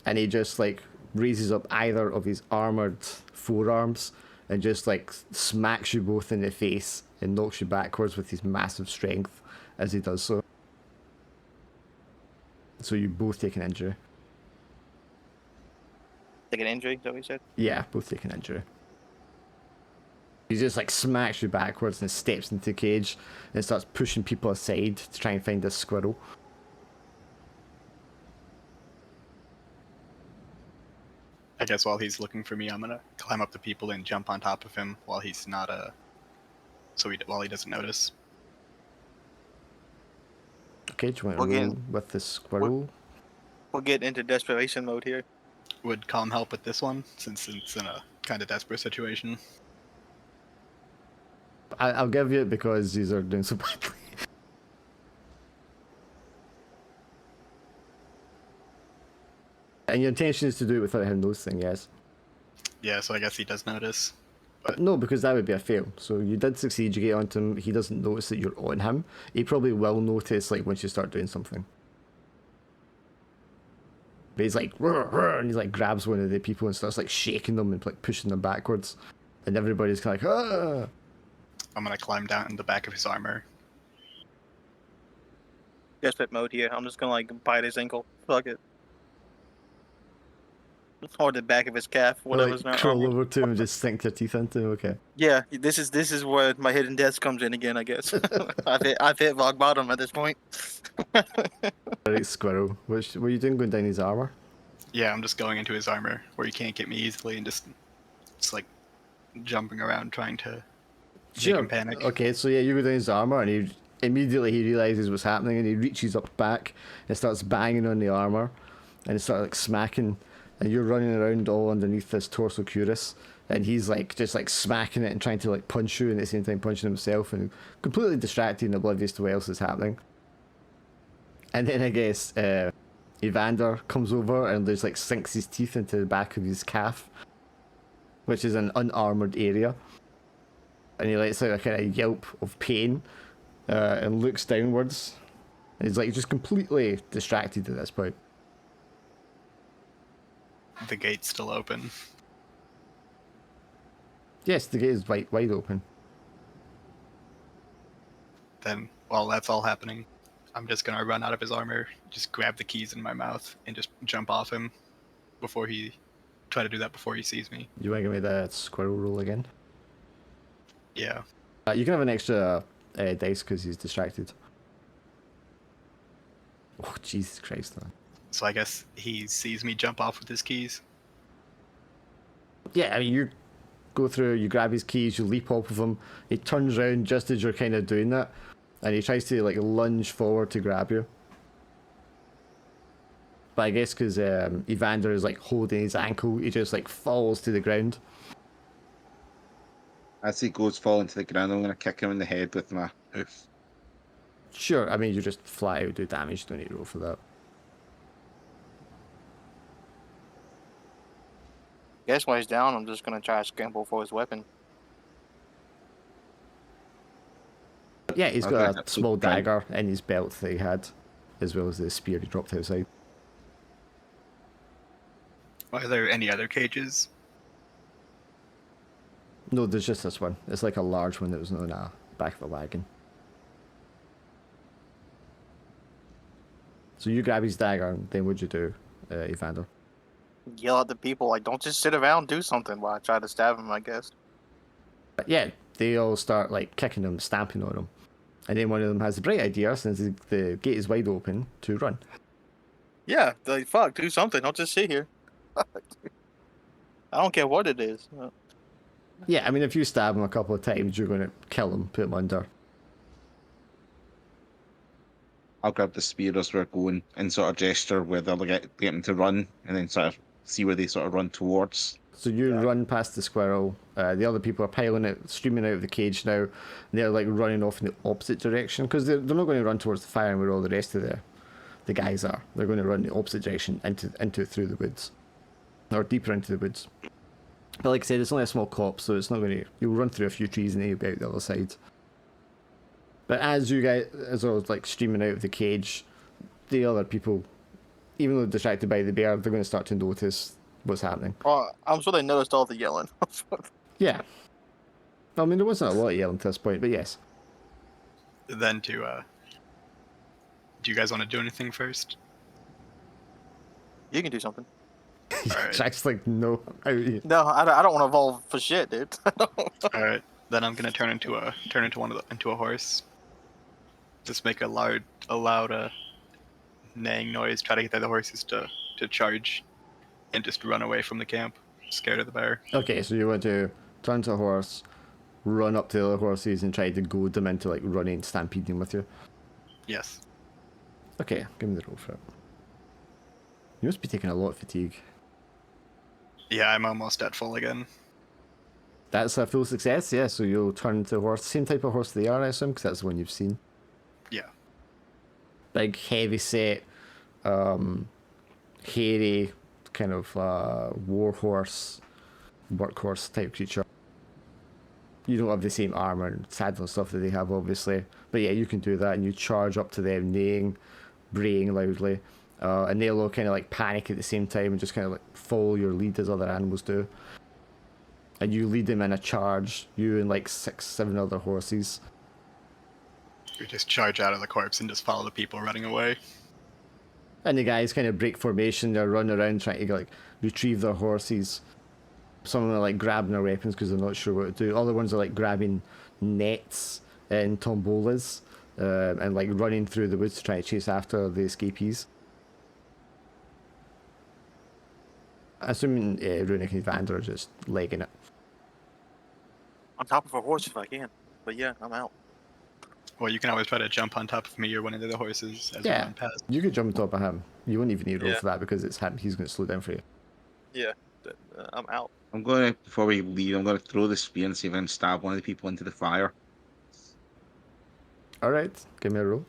and he just like raises up either of his armored forearms and just like smacks you both in the face and knocks you backwards with his massive strength as he does so. So you both take an injury. Take an injury, is that what you said? Yeah, both take an injury. He just like smacks you backwards and steps into the cage and starts pushing people aside to try and find this squirrel. I guess while he's looking for me, I'm gonna climb up the people and jump on top of him while he's not while he doesn't notice. Okay, do you want to We'll roll get- with the squirrel? We'll get into desperation mode here. Would Calm help with this one since it's in a kind of desperate situation? I'll give you it because these are doing so badly. And your intention is to do it without him noticing, yes? Yeah, so I guess he does notice. No, because that would be a fail. So you did succeed, you get onto him, he doesn't notice that you're on him. He probably will notice like once you start doing something. But he's like, "Rrr, rrr," and he like grabs one of the people and starts like shaking them and like pushing them backwards. And everybody's kind of like, ah! I'm gonna climb down in the back of his armor. Desperate mode here. I'm just gonna like bite his ankle. Fuck it. Or the back of his calf, whatever's like, not crawl armored. over to him and just sink your teeth into him, okay. Yeah, this is where my hidden death comes in again. I guess I've hit rock bottom at this point. Alright, squirrel. What are you doing going down his armor? Yeah, I'm just going into his armor where he can't get me easily and just like jumping around trying to make him panic. Okay, so yeah, you go down his armor and he realizes what's happening and he reaches up back and starts banging on the armor and it starts like smacking and you're running around all underneath this torso cuirass and he's like just like smacking it and trying to like punch you and at the same time punching himself and completely distracted and oblivious to what else is happening. And then I guess Evander comes over and just like sinks his teeth into the back of his calf, which is an unarmored area. And he lets out a kind of yelp of pain and looks downwards. And he's like just completely distracted at this point. The gate's still open. Yes, the gate is wide open. Then, while that's all happening, I'm just gonna run out of his armor, just grab the keys in my mouth, and just jump off him before he sees me. You want to give me the squirrel roll again? Yeah. You can have an extra dice because he's distracted. Oh, Jesus Christ, man. So I guess he sees me jump off with his keys. Yeah, I mean, you go through, you grab his keys, you leap off of him. He turns around just as you're kind of doing that, and he tries to like lunge forward to grab you. But I guess because Evander is like holding his ankle, he just like falls to the ground. As he goes falling to the ground, I'm going to kick him in the head with my hoof. Sure, I mean, you just flat out do damage, don't need to roll for that. Guess when he's down, I'm just gonna try to scramble for his weapon. Yeah, he's Okay, got a that's small fine. dagger in his belt that he had, as well as the spear he dropped outside. Are there any other cages? No, there's just this one. It's like a large one that was on the back of a wagon. So you grab his dagger, and then what'd you do, Evander? Yell at the people like, "Don't just sit around, do something." While I try to stab him, I guess. But yeah, they all start like kicking him, stamping on him. And then one of them has the bright idea, since the gate is wide open, to run. Yeah, like fuck, do something. Don't just sit here. I don't care what it is. Yeah, I mean, if you stab him a couple of times, you're going to kill him, put him under. I'll grab the spear as we're going and sort of gesture where they'll get them to run and then sort of see where they sort of run towards. So you run past the squirrel. The other people are piling out, streaming out of the cage now. And they're like running off in the opposite direction because they're not going to run towards the fire and where all the rest of the guys are. They're going to run in the opposite direction into through the woods, or deeper into the woods. But like I said, it's only a small copse, so it's not going to. You'll run through a few trees and then you'll be out the other side. But as you guys, as I was like streaming out of the cage, the other people, even though distracted by the bear, they're going to start to notice what's happening. Well, I'm sure they noticed all the yelling. Yeah. I mean, there wasn't a lot of yelling to this point, but yes. Then do you guys want to do anything first? You can do something. Alright. Jack's like, no. Out of here. No, I don't want to evolve for shit, dude. Alright. Then I'm gonna turn into a horse. Just make a loud neighing noise. Try to get the other horses to charge, and just run away from the camp, scared of the bear. Okay, so you want to turn to a horse, run up to the other horses, and try to goad them into like running, stampeding with you. Yes. Okay, give me the roll for it. You must be taking a lot of fatigue. Yeah, I'm almost at full again. That's a full success, yeah. So you'll turn to a horse, same type of horse they are, I assume, because that's the one you've seen. Yeah. Big, heavy set, hairy, kind of war horse, workhorse type creature. You don't have the same armor and saddle and stuff that they have, obviously. But yeah, you can do that, and you charge up to them, neighing, braying loudly. And they'll all kind of like panic at the same time and just kind of like follow your lead as other animals do. And you lead them in a charge, you and like 6, 7 other horses. We just charge out of the corpse and just follow the people running away. And the guys kind of break formation, they're running around trying to like retrieve their horses. Some of them are like grabbing their weapons because they're not sure what to do. Other ones are like grabbing nets and tombolas and like running through the woods to try to chase after the escapees. Assuming Runic and Evander are just legging it. On top of a horse if I can. But yeah, I'm out. Well, you can always try to jump on top of me or one of the other horses as we Yeah, run past. you could jump on top of him. You wouldn't even need to roll Yeah. for that because it's him. He's going to slow down for you. Yeah, I'm out. I'm going to, before we leave, I'm going to throw the spear and see if I can stab one of the people into the fire. Alright, give me a roll.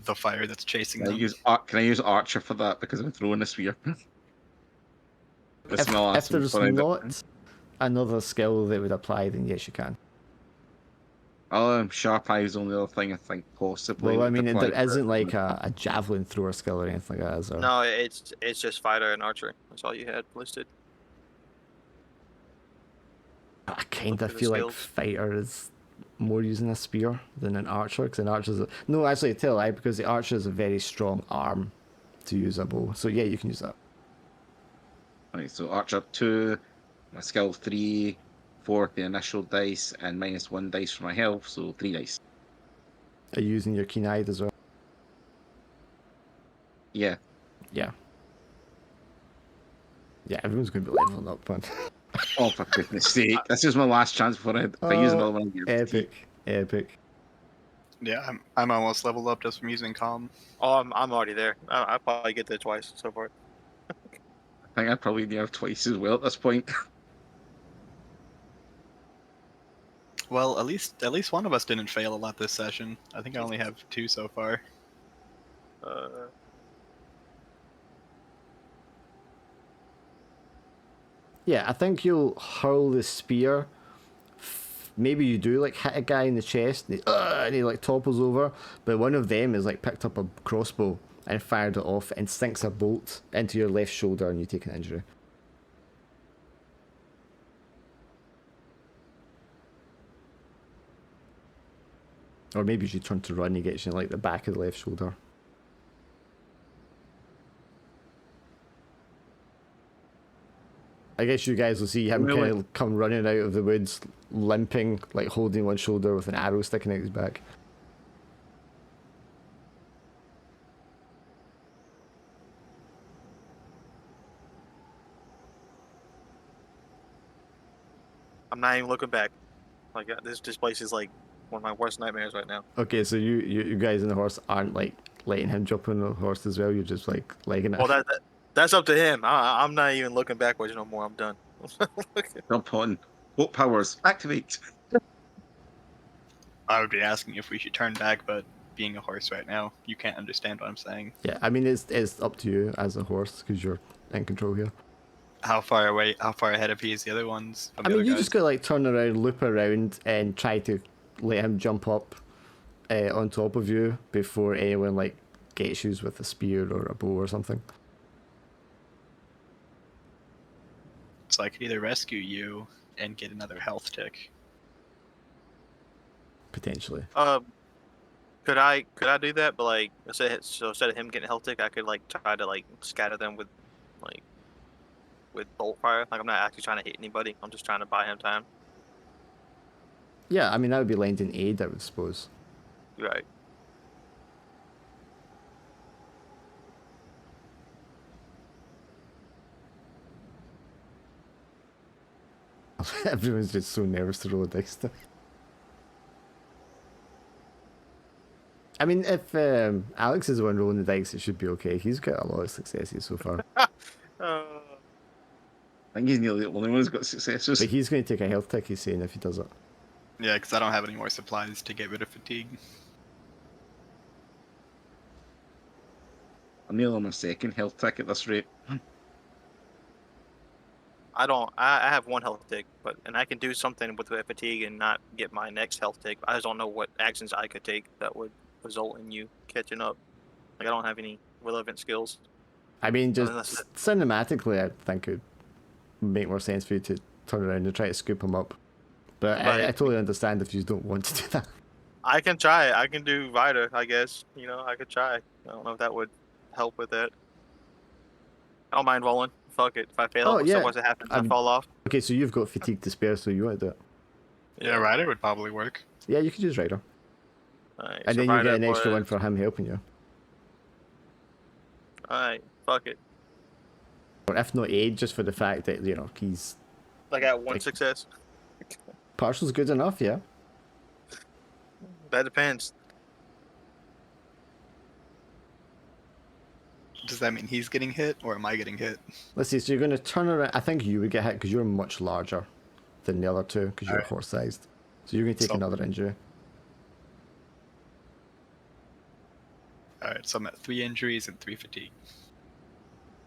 The fire that's chasing them. Can I use Archer for that because I'm throwing the spear? If there's not another skill that would apply, then yes, you can. Sharp Eye is the only other thing I think possibly. Well, I would mean, apply there for it. isn't like a javelin thrower skill or anything like that, is there? No, it's just fighter and archery. That's all you had listed. I kind Look of at the feel like skills. fighter is more using a spear than an archer, because an archer's no, actually, I tell a lie, because the archer has a very strong arm to use a bow. So yeah, you can use that. Right, so Archer 2, my skill 3, 4 the initial dice, and -1 dice for my health, so 3 dice. Are you using your keen eye as well? Yeah. Yeah. Yeah, everyone's going to be leveling up, man. Oh, for goodness sake. This is my last chance before if I use another one, I'll get Epic, epic. Yeah, I'm almost leveled up just from using calm. Oh, I'm already there. I probably get there twice so far. I think I probably need twice as well at this point. Well, at least one of us didn't fail a lot this session. I think I only have 2 so far. Yeah, I think you'll hurl the spear. Maybe you do like hit a guy in the chest and he like topples over, but one of them is like picked up a crossbow and fired it off and sinks a bolt into your left shoulder and you take an injury. Or maybe as you turn to run, he gets you in like the back of the left shoulder. I guess you guys will see him kind of come running out of the woods, limping, like holding one shoulder with an arrow sticking out his back. I'm not even looking back. Like this place is like one of my worst nightmares right now. Okay, so you guys on the horse aren't like letting him jump on the horse as well. You're just like legging it. Well, that's up to him. I'm not even looking backwards no more. I'm done. Jump on. Boat powers, activate. I would be asking if we should turn back, but being a horse right now, you can't understand what I'm saying. Yeah, I mean it's up to you as a horse because you're in control here. How far ahead of he is the other ones? I mean, you just gotta like turn around, loop around, and try to let him jump up on top of you before anyone like gets you with a spear or a bow or something. So I could either rescue you and get another health tick. Potentially. Could I do that? But like, instead of him getting a health tick, I could like try to like scatter them with bolt fire. Like I'm not actually trying to hit anybody. I'm just trying to buy him time. Yeah, I mean that would be lending aid, I would suppose. Right. Everyone's just so nervous to roll a dice. I mean, if Alex is the one rolling the dice, it should be okay. He's got a lot of successes so far. I think he's nearly the only one who's got successes. But he's going to take a health tick, he's saying, if he does it. Yeah, because I don't have any more supplies to get rid of fatigue. I'm nearly on my second health tick at this rate. I have one health tick, and I can do something with the fatigue and not get my next health tick. I just don't know what actions I could take that would result in you catching up. Like I don't have any relevant skills. I mean, just cinematically, I think it would make more sense for you to turn around and try to scoop him up. But I totally understand if you don't want to do that. I can try. I can do Rider, I guess. You know, I could try. I don't know if that would help with that. I don't mind rolling. Fuck it. If I fail, so what's it happens? I fall off. Okay, so you've got fatigue to spare, so you want to do it. Yeah, Rider would probably work. Yeah, you could use Rider. Right, and so then you get an extra one for him helping you. Alright, fuck it. Or if not aid, just for the fact that, you know, he's... I got one success. Partial's good enough, yeah. That depends. Does that mean he's getting hit, or am I getting hit? Let's see, so you're going to turn around... I think you would get hit because you're much larger than the other two, because you're horse-sized. So you're going to take another injury. Alright, so I'm at 3 injuries and 3 fatigue.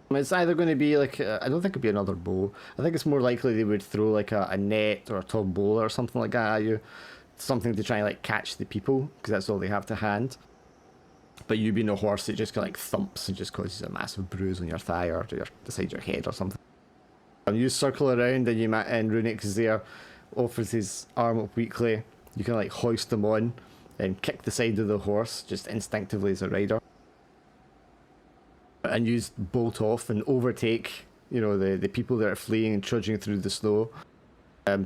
It's either going to be like... I don't think it'd be another bow. I think it's more likely they would throw like a net or a tombola or something like that at you. Something to try and like catch the people, because that's all they have to hand. But you being a horse, it just kind of like thumps and just causes a massive bruise on your thigh or the side of your head or something. And you circle around and Runic is there, offers his arm up weakly. You can like hoist him on and kick the side of the horse just instinctively as a rider. And you bolt off and overtake, you know, the people that are fleeing and trudging through the snow.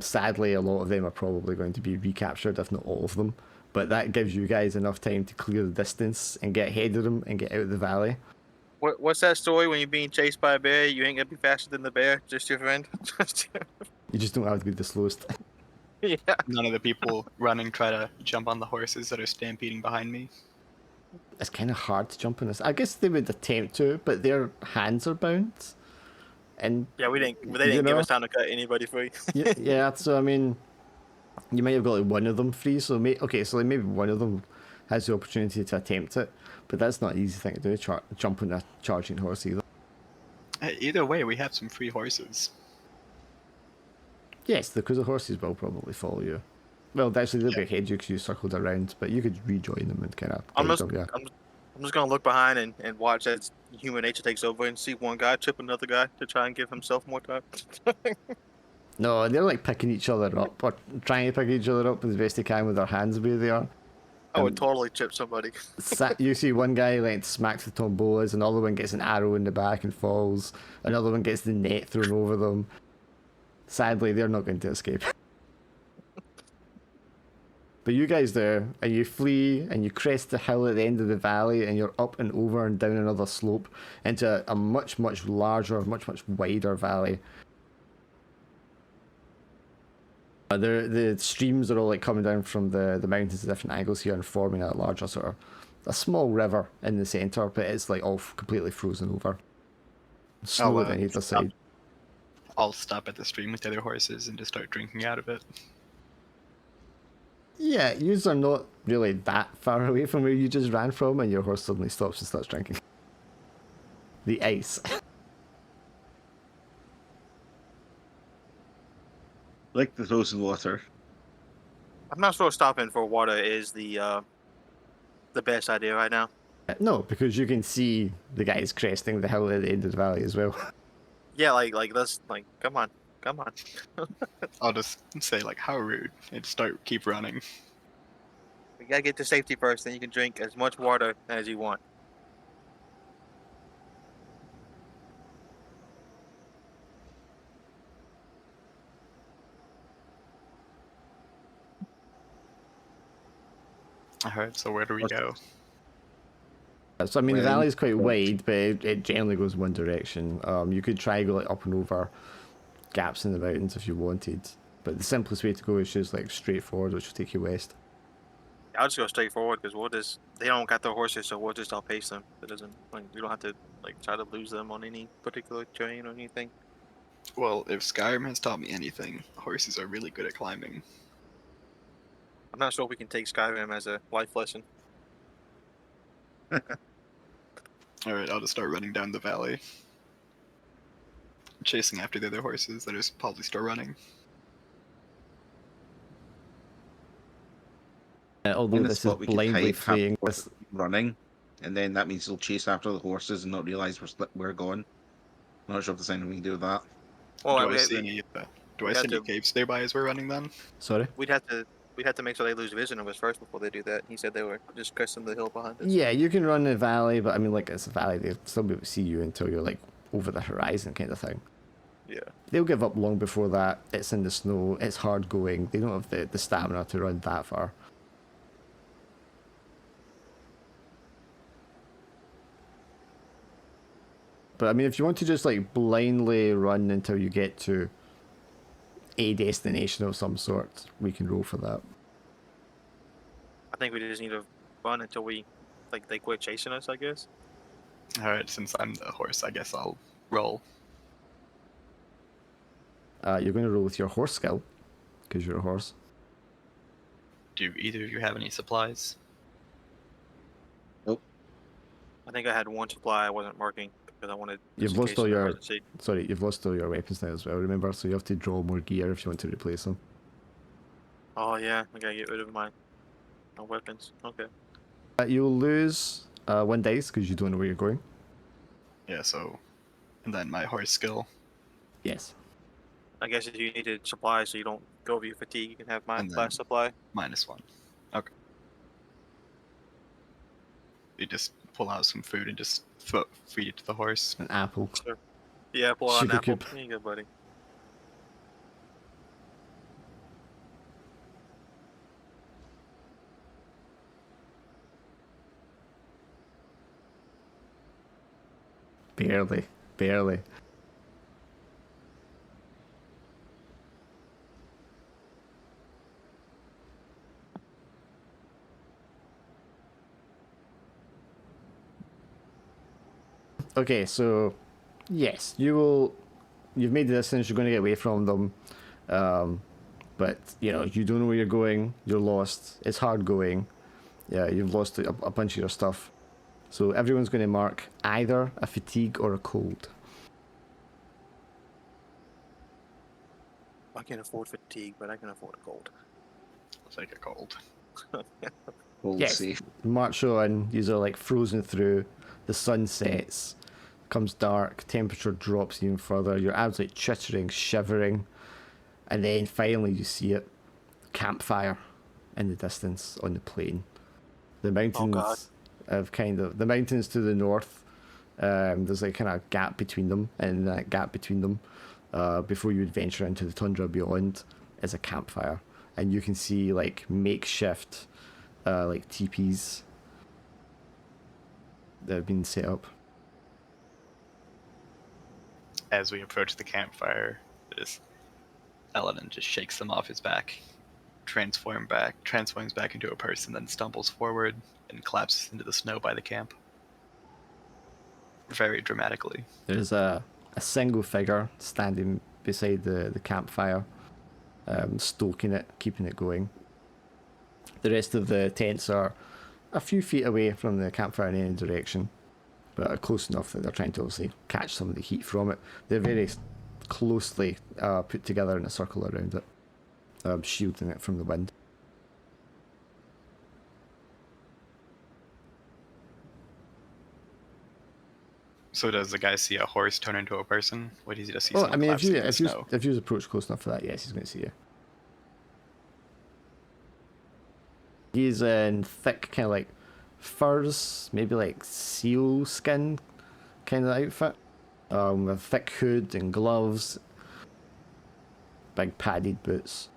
Sadly, a lot of them are probably going to be recaptured, if not all of them. But that gives you guys enough time to clear the distance and get ahead of them and get out of the valley. What's that story when you're being chased by a bear? You ain't gonna be faster than the bear, just your friend. You just don't have to be the slowest. Yeah. None of the people running try to jump on the horses that are stampeding behind me. It's kind of hard to jump on this. I guess they would attempt to, but their hands are bound. And, Yeah, they you didn't give know, us time to cut anybody free. yeah, so I mean, you might have got like one of them free, so so like maybe one of them has the opportunity to attempt it, but that's not an easy thing to do, jump on a charging horse either. Either way, we have some free horses. Yes, because the horses will probably follow you. Well, actually, they'll be Yeah. ahead you because you circled around, but you could rejoin them and kind of I'm guide just, them, yeah. I'm just gonna look behind and watch as human nature takes over and see one guy trip another guy to try and give himself more time. No, they're like picking each other up, or trying to pick each other up as best they can with their hands where they are. I would totally trip somebody. You see one guy like smacks the tombolas, another one gets an arrow in the back and falls, another one gets the net thrown over them. Sadly, they're not going to escape. But you guys do, and you flee, and you crest the hill at the end of the valley, and you're up and over and down another slope into a much, much larger, much, much wider valley. The streams are all like coming down from the mountains at different angles here and forming a larger sort of a small river in the centre, but it's like all completely frozen over. Snow on either side. I'll stop at the stream with the other horses and just start drinking out of it. Yeah, yous are not really that far away from where you just ran from, and your horse suddenly stops and starts drinking. The ice. Like the frozen water. I'm not sure stopping for water is the best idea right now. No, because you can see the guys cresting the hill at the end of the valley as well. Yeah, like let's like come on. I'll just say like, how rude, and keep running. We gotta get to safety first, then you can drink as much water as you want. Alright, so where do we go? So I mean, the Well, valley is quite wide, but it generally goes one direction. You could try go like up and over gaps in the mountains if you wanted, but the simplest way to go is just like straight forward, which will take you west. I'll just go straight forward because they don't got their horses, so we'll just outpace them. It doesn't like we don't have to like try to lose them on any particular terrain or anything. Well, if Skyrim has taught me anything, horses are really good at climbing. I'm not sure if we can take Skyrim as a life lesson. Alright, I'll just start running down the valley. Chasing after the other horses that are probably still running. Although In the this is spot we could blindly hide, have fleeing, horses running, and then that means they'll chase after the horses and not realise we're gone. I'm not sure if there's anything we can do with that. Well, Do I see any caves nearby as we're running then? sorry. we'd have to make sure they lose vision of us first before they do that. He said they were just cresting the hill behind us. Yeah, you can run the valley, but I mean, like it's a valley, they'll still be able to see you until you're like over the horizon, kind of thing. Yeah. They'll give up long before that. It's in the snow. It's hard going. They don't have the stamina to run that far. But I mean, if you want to just like blindly run until you get to a destination of some sort, we can roll for that. I think we just need to run until they quit chasing us, I guess. Alright, since I'm the horse, I guess I'll roll. You're going to roll with your horse skill, because you're a horse. Do either of you have any supplies? I think I had one supply I wasn't marking because I wanted. You've just in lost case all of your emergency. you've lost all your weapons now as well. Remember, so you have to draw more gear if you want to replace them. Oh yeah, I gotta get rid of my weapons. Okay. You'll lose one dice because you don't know where you're going. Yeah, so... And then my horse skill. Yes. I guess if you needed supplies so you don't go over your fatigue, you can have my And then- last supply. -1. Okay. You just pull out some food and just feed it to the horse. An apple. Sure. Yeah, pull out an Sugar apple. cube. There you go, buddy. Barely. Okay, so yes, you will. You've made the distance. You're going to get away from them, but you know you don't know where you're going. You're lost. It's hard going. Yeah, you've lost a bunch of your stuff. So everyone's going to mark either a fatigue or a cold. I can't afford fatigue, but I can afford a cold. I'll take a cold. Hold Yes, safe. march on. These are like frozen through. The sun sets, comes dark. Temperature drops even further. You're absolutely chittering, shivering, and then finally you see it. Campfire in the distance on the plain. The Oh God. mountains have kind of the mountains to the north. There's like kind of a gap between them, and that gap between them, before you would venture into the tundra beyond, is a campfire, and you can see like makeshift, like teepees that have been set up. As we approach the campfire, this Eladin just shakes them off his back, transforms back into a person, then stumbles forward and collapses into the snow by the camp. Very dramatically. There's a single figure standing beside the campfire, stoking it, keeping it going. The rest of the tents are a few feet away from the campfire in any direction, but are close enough that they're trying to obviously catch some of the heat from it. They're very closely put together in a circle around it, shielding it from the wind. So does the guy see a horse turn into a person? What does he just see? Well, Someone I mean, collapsing in the snow? if you approach close enough for that, yes, he's going to see you. He's in thick, kind of like furs, maybe like seal skin kind of outfit, with a thick hood and gloves, big padded boots.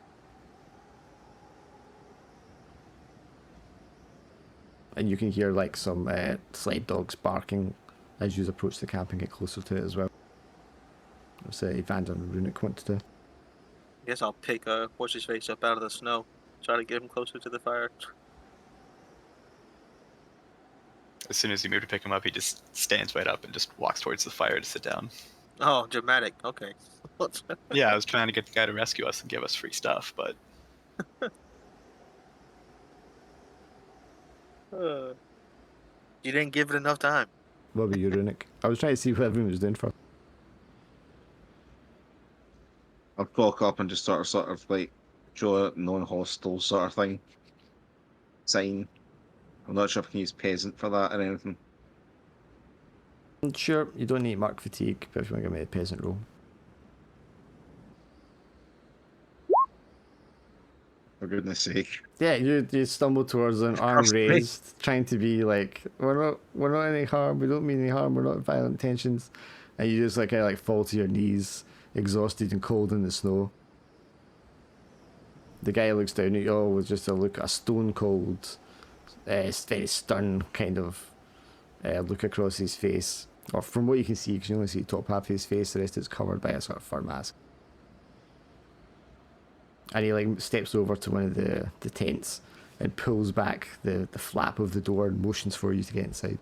And you can hear like some sled dogs barking as you approach the camp and get closer to it as well. That's Evander and Runic want to do. I guess I'll pick what's his face up out of the snow. Try to get him closer to the fire. As soon as you move to pick him up, he just stands right up and just walks towards the fire to sit down. Oh, dramatic. Okay. Yeah, I was trying to get the guy to rescue us and give us free stuff, but You didn't give it enough time. What about you, Runic? I was trying to see what everyone was doing first. I'd walk up and just sort of like show a non-hostile sort of thing. Sign. I'm not sure if I can use peasant for that or anything. Sure, you don't need mark fatigue, but if you want to give me a peasant roll. For goodness sake. Yeah, you stumble towards an arm Trust me. raised, trying to be like, we're not any harm, we don't mean any harm, we're not violent intentions, and you just like kind of like fall to your knees, exhausted and cold in the snow. The guy looks down at you all with just a stone cold, very stern kind of look across his face, or from what you can see, because you only see the top half of his face, the rest is covered by a sort of fur mask. And he like steps over to one of the tents and pulls back the flap of the door and motions for you to get inside.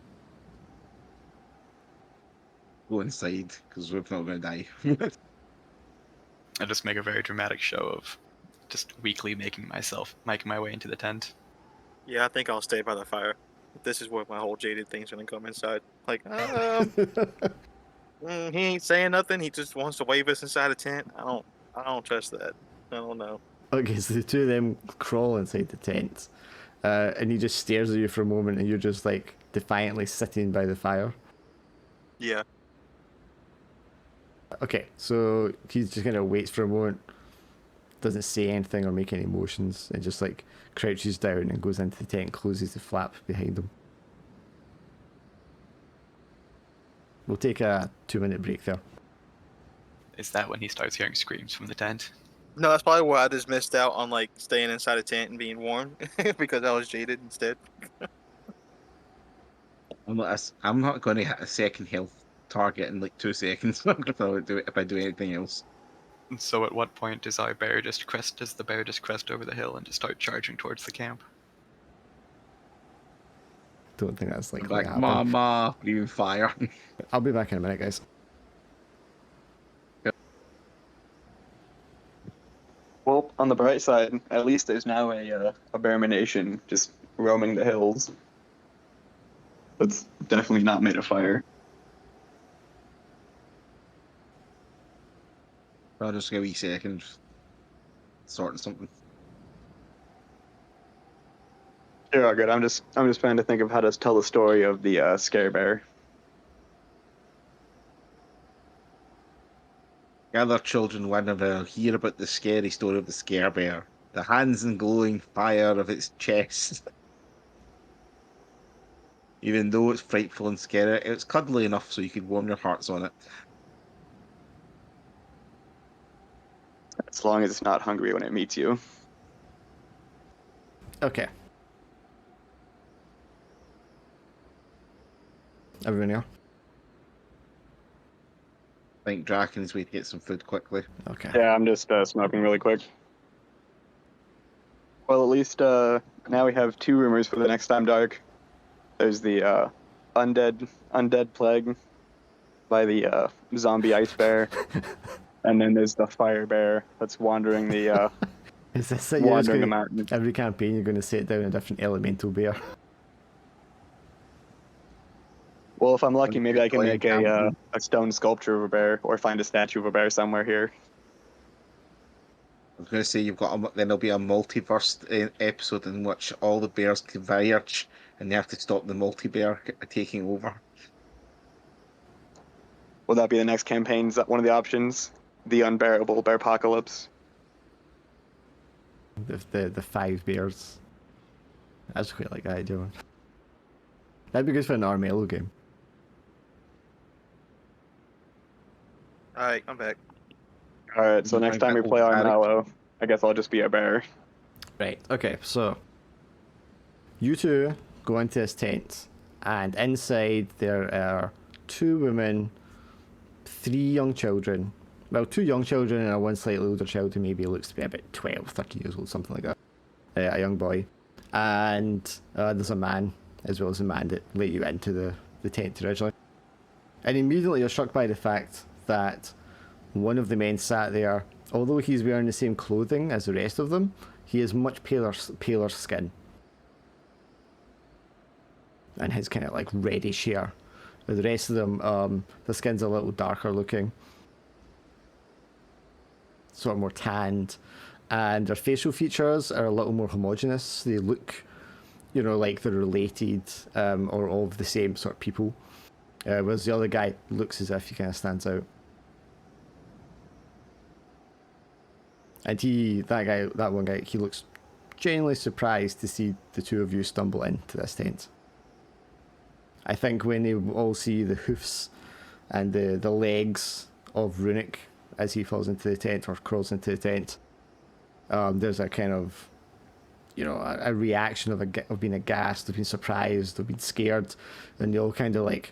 Go inside, because we're not going to die. I just make a very dramatic show of just weakly making my way into the tent. Yeah, I think I'll stay by the fire. This is where my whole jaded thing's gonna come inside. Like, he ain't saying nothing. He just wants to wave us inside a tent. I don't trust that. I don't know. Okay, so the two of them crawl inside the tent, and he just stares at you for a moment, and you're just like defiantly sitting by the fire. Yeah. Okay, so he just kind of waits for a moment, doesn't say anything or make any motions, and just like crouches down and goes into the tent and closes the flap behind him. We'll take a 2-minute break there. Is that when he starts hearing screams from the tent? No, that's probably why I just missed out on like staying inside a tent and being warm because I was jaded instead. I'm not going to hit a second health target in like 2 seconds. I'm going to do it if I do anything else. And so at what point does the bear just crest over the hill and just start charging towards the camp? don't think that's likely to Like, happen. Mama, breathing fire. I'll be back in a minute, guys. Well, on the bright side, at least there's now a Bearman Nation just roaming the hills. That's definitely not made of fire. I'll just give a wee second. Sorting something. You're all good. I'm just trying to think of how to tell the story of the scare bear. Gather children whenever hear about the scary story of the scare bear. The hands and glowing fire of its chest. Even though it's frightful and scary, it's cuddly enough so you could warm your hearts on it. As long as it's not hungry when it meets you. Okay. Everyone here? I think Draken is way to get some food quickly. Okay. Yeah, I'm just smoking really quick. Well, at least now we have 2 rumors for the next time dark. There's the undead plague by the zombie ice bear, and then there's the fire bear that's wandering the Is this that you're just wandering the gonna, mountain. every campaign you're going to set down a different elemental bear? Well, if I'm lucky, maybe I can Playing make campaign. a stone sculpture of a bear, or find a statue of a bear somewhere here. I was going to say you've got then there'll be a multiverse episode in which all the bears converge and they have to stop the multi-bear taking over. Will that be the next campaign? Is that one of the options? The unbearable bear apocalypse. The 5 bears. That's quite like that idea. That'd be good for an Armello game. Alright, I'm back. All right, so You next find time we that play old Armallow, I guess I'll just be a bear. Right, okay, so you two go into this tent, and inside there are 2 women, 3 young children. Well, 2 young children and a 1 slightly older child who maybe looks to be about 12, 13 years old, something like that. A young boy. And there's a man, as well as a man that let you into the tent originally. And immediately you're struck by the fact that one of the men sat there, although he's wearing the same clothing as the rest of them, he has much paler skin. And his kind of like reddish hair. But the rest of them, the skin's a little darker looking. Sort of more tanned. And their facial features are a little more homogenous. They look, like they're related or all of the same sort of people. Whereas the other guy looks as if he kind of stands out. And that one guy, he looks genuinely surprised to see the 2 of you stumble into this tent. I think when they all see the hoofs and the legs of Runic as he falls into the tent or crawls into the tent, there's a kind of, a reaction of being aghast, of being surprised, of being scared, and they all kind of like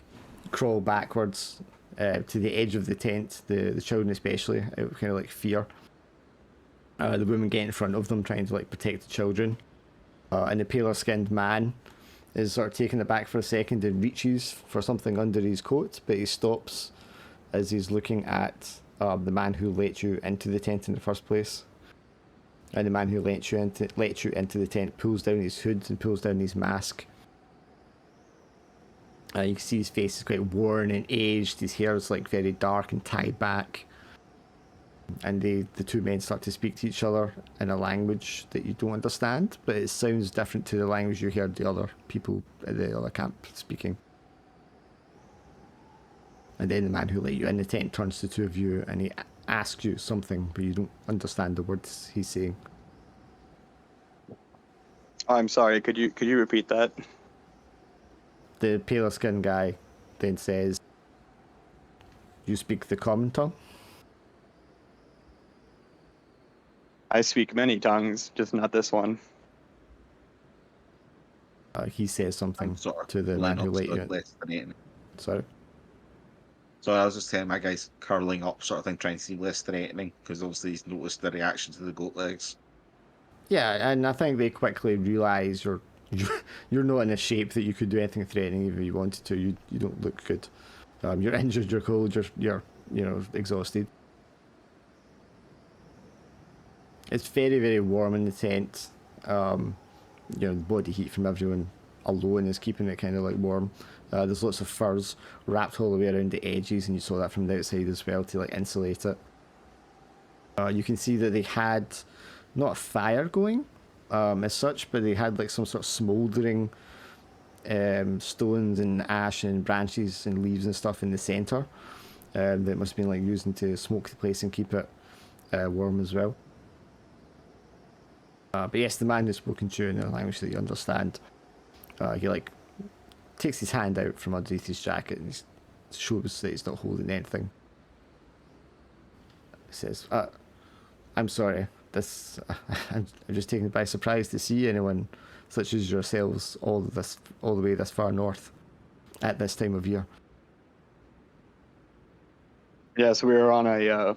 crawl backwards to the edge of the tent, the children especially, out of kind of like fear. The women get in front of them trying to like protect the children, and the paler skinned man is sort of taken aback for a second and reaches for something under his coat, but he stops as he's looking at the man who let you into the tent in the first place. And the man who let you into the tent pulls down his hood and pulls down his mask. You can see his face is quite worn and aged. His hair is like very dark and tied back. And the 2 men start to speak to each other in a language that you don't understand, but it sounds different to the language you heard the other people at the other camp speaking. And then the man who let you in the tent turns to the 2 of you and he asks you something, but you don't understand the words he's saying. Oh, I'm sorry. Could you repeat that? The paler skinned guy then says, "You speak the common tongue?" I speak many tongues, just not this one. He says something I'm sort of to the man who let you in. less than 8. Sorry? So I was just saying, my guy's curling up, sort of thing, trying to seem less threatening, because obviously he's noticed the reaction to the goat legs. Yeah, and I think they quickly realise you're You're not in a shape that you could do anything threatening if you wanted to. You don't look good. You're injured. You're cold. You're exhausted. It's very, very warm in the tent. The body heat from everyone alone is keeping it kind of like warm. There's lots of furs wrapped all the way around the edges, and you saw that from the outside as well to like insulate it. You can see that they had not a fire going as such, but they had like some sort of smouldering stones and ash and branches and leaves and stuff in the centre that must have been like using to smoke the place and keep it warm as well. But yes, the man who's spoken to you in a language that you understand, he like takes his hand out from underneath his jacket and he shows that he's not holding anything. He says, I'm sorry, I'm just taken by surprise to see anyone such as yourselves all the way this far north at this time of year. Yeah, so we were on a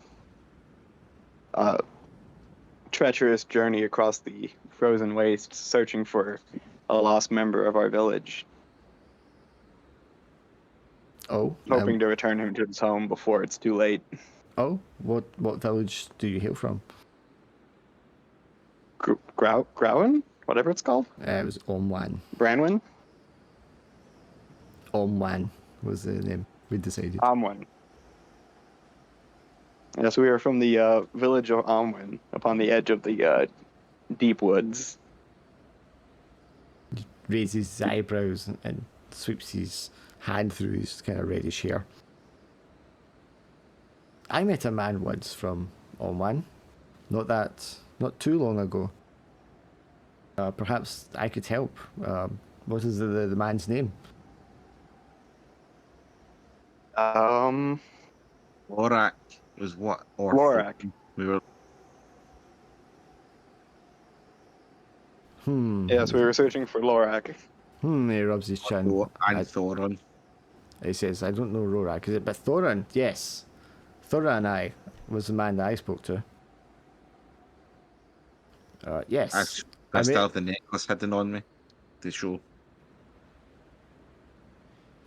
treacherous journey across the frozen wastes, searching for a lost member of our village. Oh, hoping to return him to his home before it's too late. Oh, what village do you hail from? Growen? Whatever it's called? It was Omwan. Branwen? Omwan was the name we decided. Amwen. Yes, we are from the village of Amwen, upon the edge of the deep woods. He raises his eyebrows and sweeps his hand through his kind of reddish hair. I met a man once from Omwan, not too long ago. Perhaps I could help. What is the man's name? Lorak was what? Lorak. We were. Yes, we were searching for Lorak. He rubs his chin. And Thorin. He says, I don't know Rorak, is it? But Thorin, yes. Thorin I was the man that I spoke to. Yes. I still have the necklace hidden on me to show.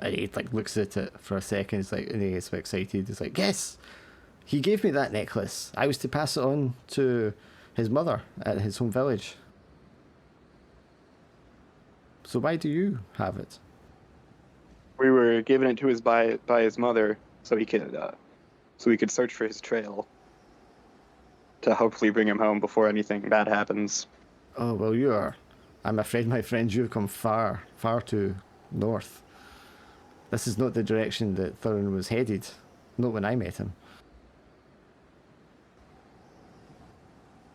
And he like looks at it for a second, and he gets excited. He's like, yes, he gave me that necklace. I was to pass it on to his mother at his home village. So why do you have it? We were given it to us by his mother, so he could search for his trail to hopefully bring him home before anything bad happens. Oh well, I'm afraid, my friend, you've come far, far too north. This is not the direction that Thorin was headed. Not when I met him.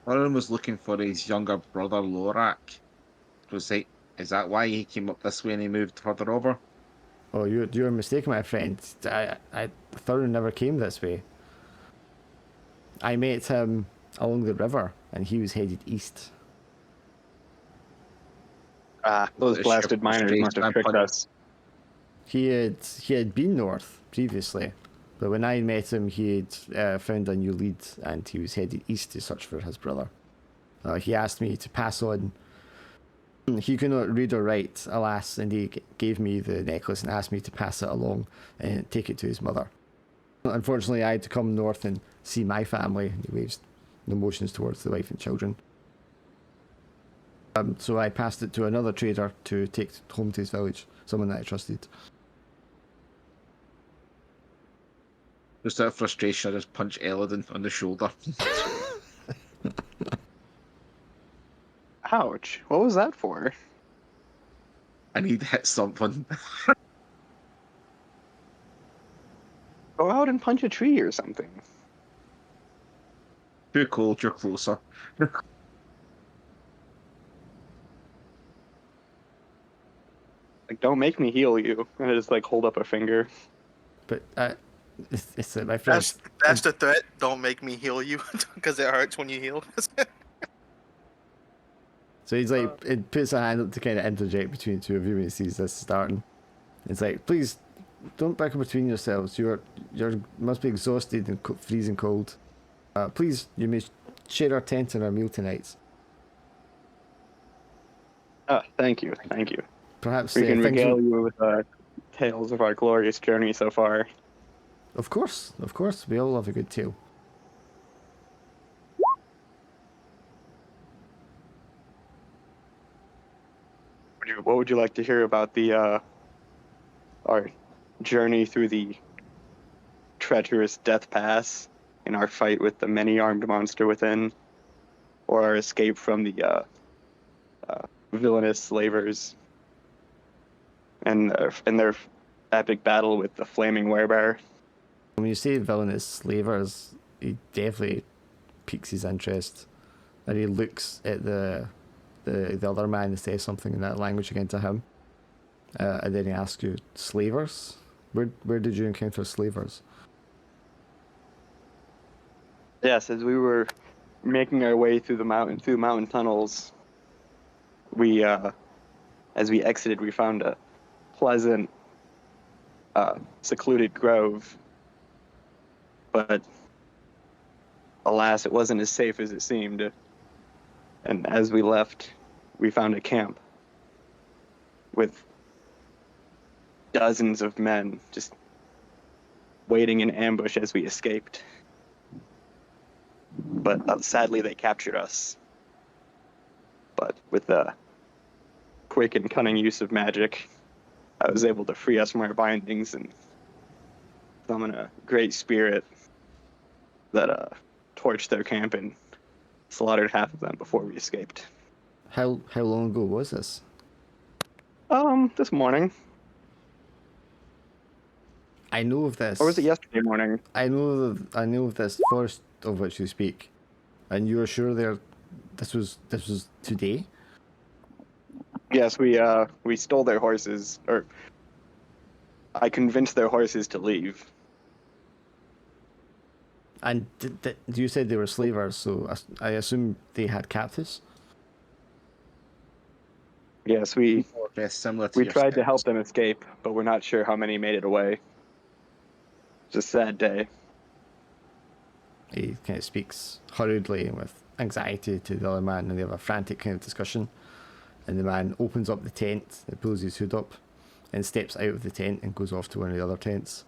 Thorin was looking for his younger brother Lorak. Is that why he came up this way and he moved further over? Oh, you're mistaken, my friend. Thorin never came this way. I met him along the river, and he was headed east. Those blasted miners must have tricked us. He had been north previously, but when I met him, he had found a new lead, and he was headed east to search for his brother. He asked me to pass on. He could not read or write, alas, and he gave me the necklace and asked me to pass it along and take it to his mother. Unfortunately, I had to come north and see my family. He waves the motions towards the wife and children. So I passed it to another trader to take home to his village, someone that I trusted. Just out of frustration, I just punched Elodin on the shoulder. Ouch. What was that for? I need to hit something. Go out and punch a tree or something. Too cold, you're closer. Like, don't make me heal you. And I just hold up a finger. But it's my friend. That's the threat. Don't make me heal you, because it hurts when you heal. So he's it puts a hand up to kind of interject between the two of you when he sees this starting. It's like, please, don't bicker between yourselves. You must be exhausted and freezing cold. Please, you may share our tent and our meal tonight. Thank you, thank you. Perhaps We can things regale will... you with tales of our glorious journey so far. Of course, we all love a good tale. What would you like to hear about our journey through the treacherous Death Pass in our fight with the many-armed monster within, or our escape from the villainous slavers and their epic battle with the flaming werebear? When you say villainous slavers, he definitely piques his interest, and he looks at the other man and says something in that language again to him, and then he asks you, slavers? Where did you encounter slavers? Yes, as we were making our way through mountain tunnels, we as we exited, we found a pleasant, secluded grove, but alas, it wasn't as safe as it seemed. And as we left, we found a camp with dozens of men just waiting in ambush as we escaped. But sadly, they captured us. But with the quick and cunning use of magic, I was able to free us from our bindings and summon a great spirit that torched their camp and slaughtered half of them before we escaped. How long ago was this? This morning. I know of this. Or was it yesterday morning? I know of this forest of which you speak, and you are sure this was today? Yes, we stole their horses, or I convinced their horses to leave. And you said they were slavers, so I assume they had captives? Yes, we Dressed similar to we your tried to help scouts. them escape, but we're not sure how many made it away. It's a sad day. He kind of speaks hurriedly and with anxiety to the other man, and they have a frantic kind of discussion. And the man opens up the tent, and pulls his hood up, and steps out of the tent and goes off to one of the other tents.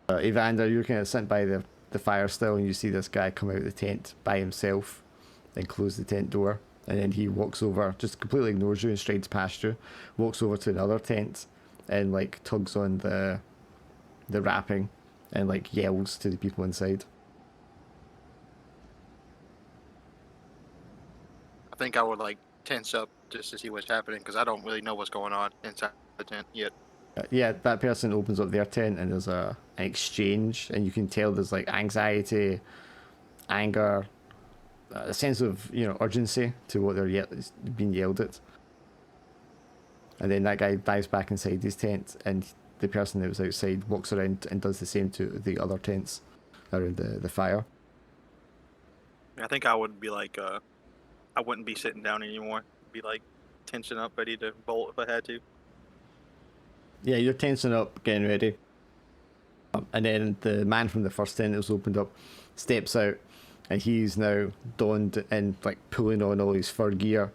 Evander, you're kind of sitting by the fire still, and you see this guy come out of the tent by himself and close the tent door. And then he walks over, just completely ignores you and strides past you, walks over to another tent and like tugs on the wrapping and like yells to the people inside. I think I would like tense up just to see what's happening because I don't really know what's going on inside the tent yet. Yeah, that person opens up their tent and there's an exchange, and you can tell there's like anxiety, anger, a sense of urgency to what they're being yelled at. And then that guy dives back inside his tent, and the person that was outside walks around and does the same to the other tents around the fire. I think I would be like, I wouldn't be sitting down anymore. Be like tensing up, ready to bolt if I had to. Yeah, you're tensing up, getting ready. And then the man from the first tent that was opened up steps out, and he's now donned and like pulling on all his fur gear.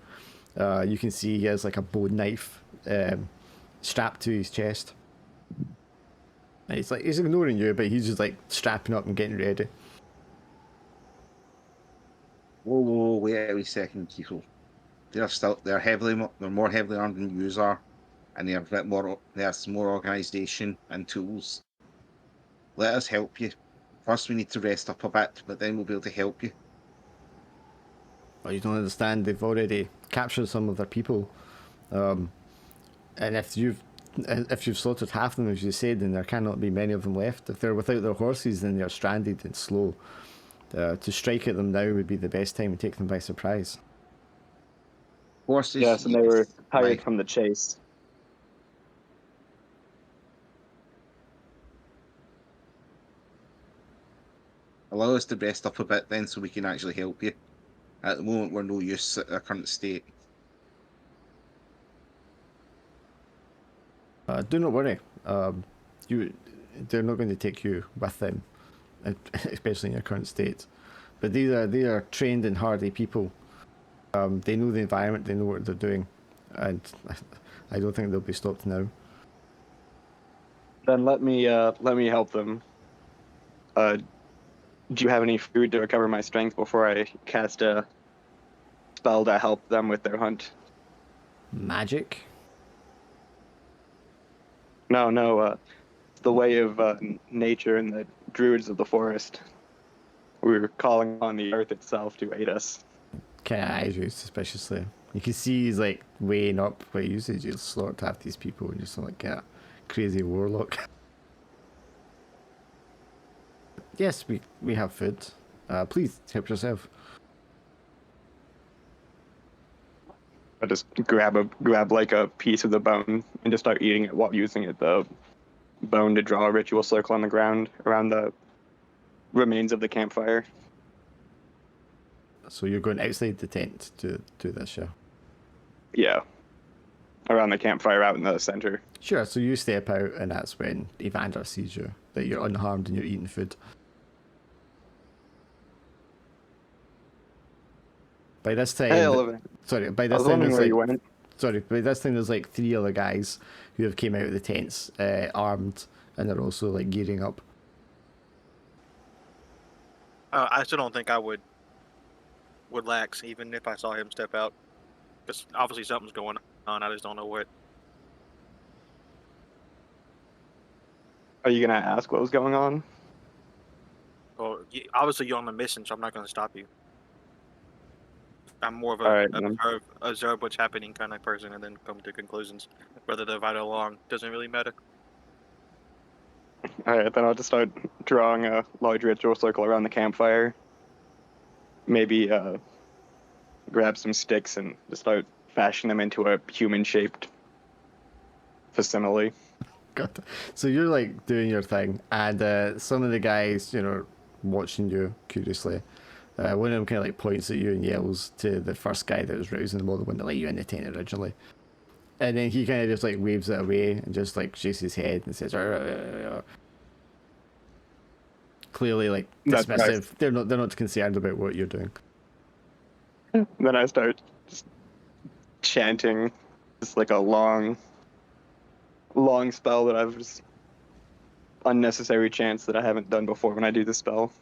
You can see he has like a bone knife strapped to his chest. And he's ignoring you, but he's just like strapping up and getting ready. Whoa, wait a wee second, Kiko. They're more heavily armed than you are, and they have a bit more. There's more organisation and tools. Let us help you. First, we need to rest up a bit, but then we'll be able to help you. Well, you don't understand. They've already captured some of their people, and if you've slaughtered half of them, as you said, then there cannot be many of them left. If they're without their horses, then they're stranded and slow. To strike at them now would be the best time and take them by surprise. Horses. Yes, and they were tired Right. from the chase. Allow us to rest up a bit then, so we can actually help you. At the moment, we're no use at our current state. Do not worry. They're not going to take you with them, especially in your current state. But they are trained and hardy people. They know the environment. They know what they're doing. and I don't think they'll be stopped now. Then let me help them. Do you have any food to recover my strength before I cast a spell to help them with their hunt? Magic? No, it's the way of nature and the druids of the forest. We're calling on the earth itself to aid us. Kind of eyes you suspiciously. You can see he's like weighing up, but usually you just slaughter half these people and just like a crazy warlock. Yes, we have food. Please help yourself. I just grab like a piece of the bone and just start eating it while using the bone to draw a ritual circle on the ground around the remains of the campfire. So you're going outside the tent to do this, yeah? Yeah. Around the campfire out in the center. Sure, so you step out and that's when Evander sees you, that you're unharmed and you're eating food. By this time, Hey, Oliver. sorry, by I this was time wondering there's where like, you went. sorry, by this time there's like 3 other guys who have came out of the tents, armed, and they're also like gearing up. I still don't think I would lax even if I saw him step out, because obviously something's going on. I just don't know what. Are you gonna ask what was going on? Well, obviously you're on a mission, so I'm not going to stop you. I'm more of All a right, then. observe what's happening kind of person, and then come to conclusions. Whether they're right or wrong doesn't really matter. All right, then I'll just start drawing a large ritual circle around the campfire. Maybe grab some sticks and just start fashioning them into a human-shaped facsimile. God. So you're like doing your thing, and some of the guys, you know, watching you curiously. One of them kind of like points at you and yells to the first guy that was rousing them all, the one that let you in the tent originally. And then he kind of just like waves it away and just like shakes his head and says, "Arr, arr, arr." Clearly like That's dismissive. nice. They're not concerned about what you're doing. Then I start just chanting, just like a long spell that I've just unnecessary chants that I haven't done before when I do the spell.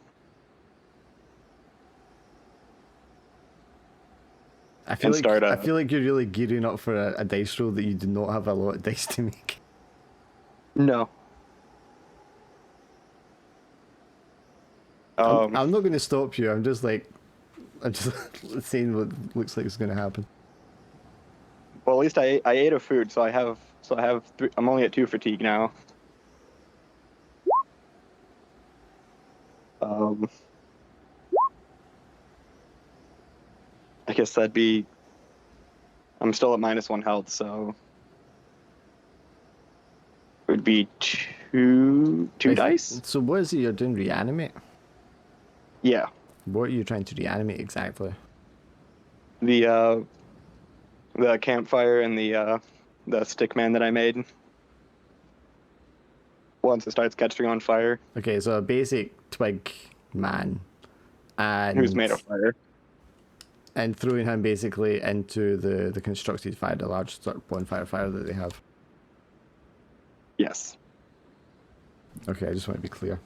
I feel And like I feel like you're really gearing up for a dice roll that you do not have a lot of dice to make. No. I'm not going to stop you. I'm just saying what looks like is going to happen. Well, at least I ate a food, so I have 3. I'm only at 2 fatigue now. I guess that'd be. I'm still at -1 health, so it would be two dice. So what is it you're doing? Reanimate? Yeah, What are you trying to reanimate exactly? the campfire and the stick man that I made. Once it starts catching on fire, Okay, so a basic twig man, and who's made of fire. and throwing him basically into the constructed fire, the large sort of bonfire fire that they have. Yes. Okay, I just want to be clear.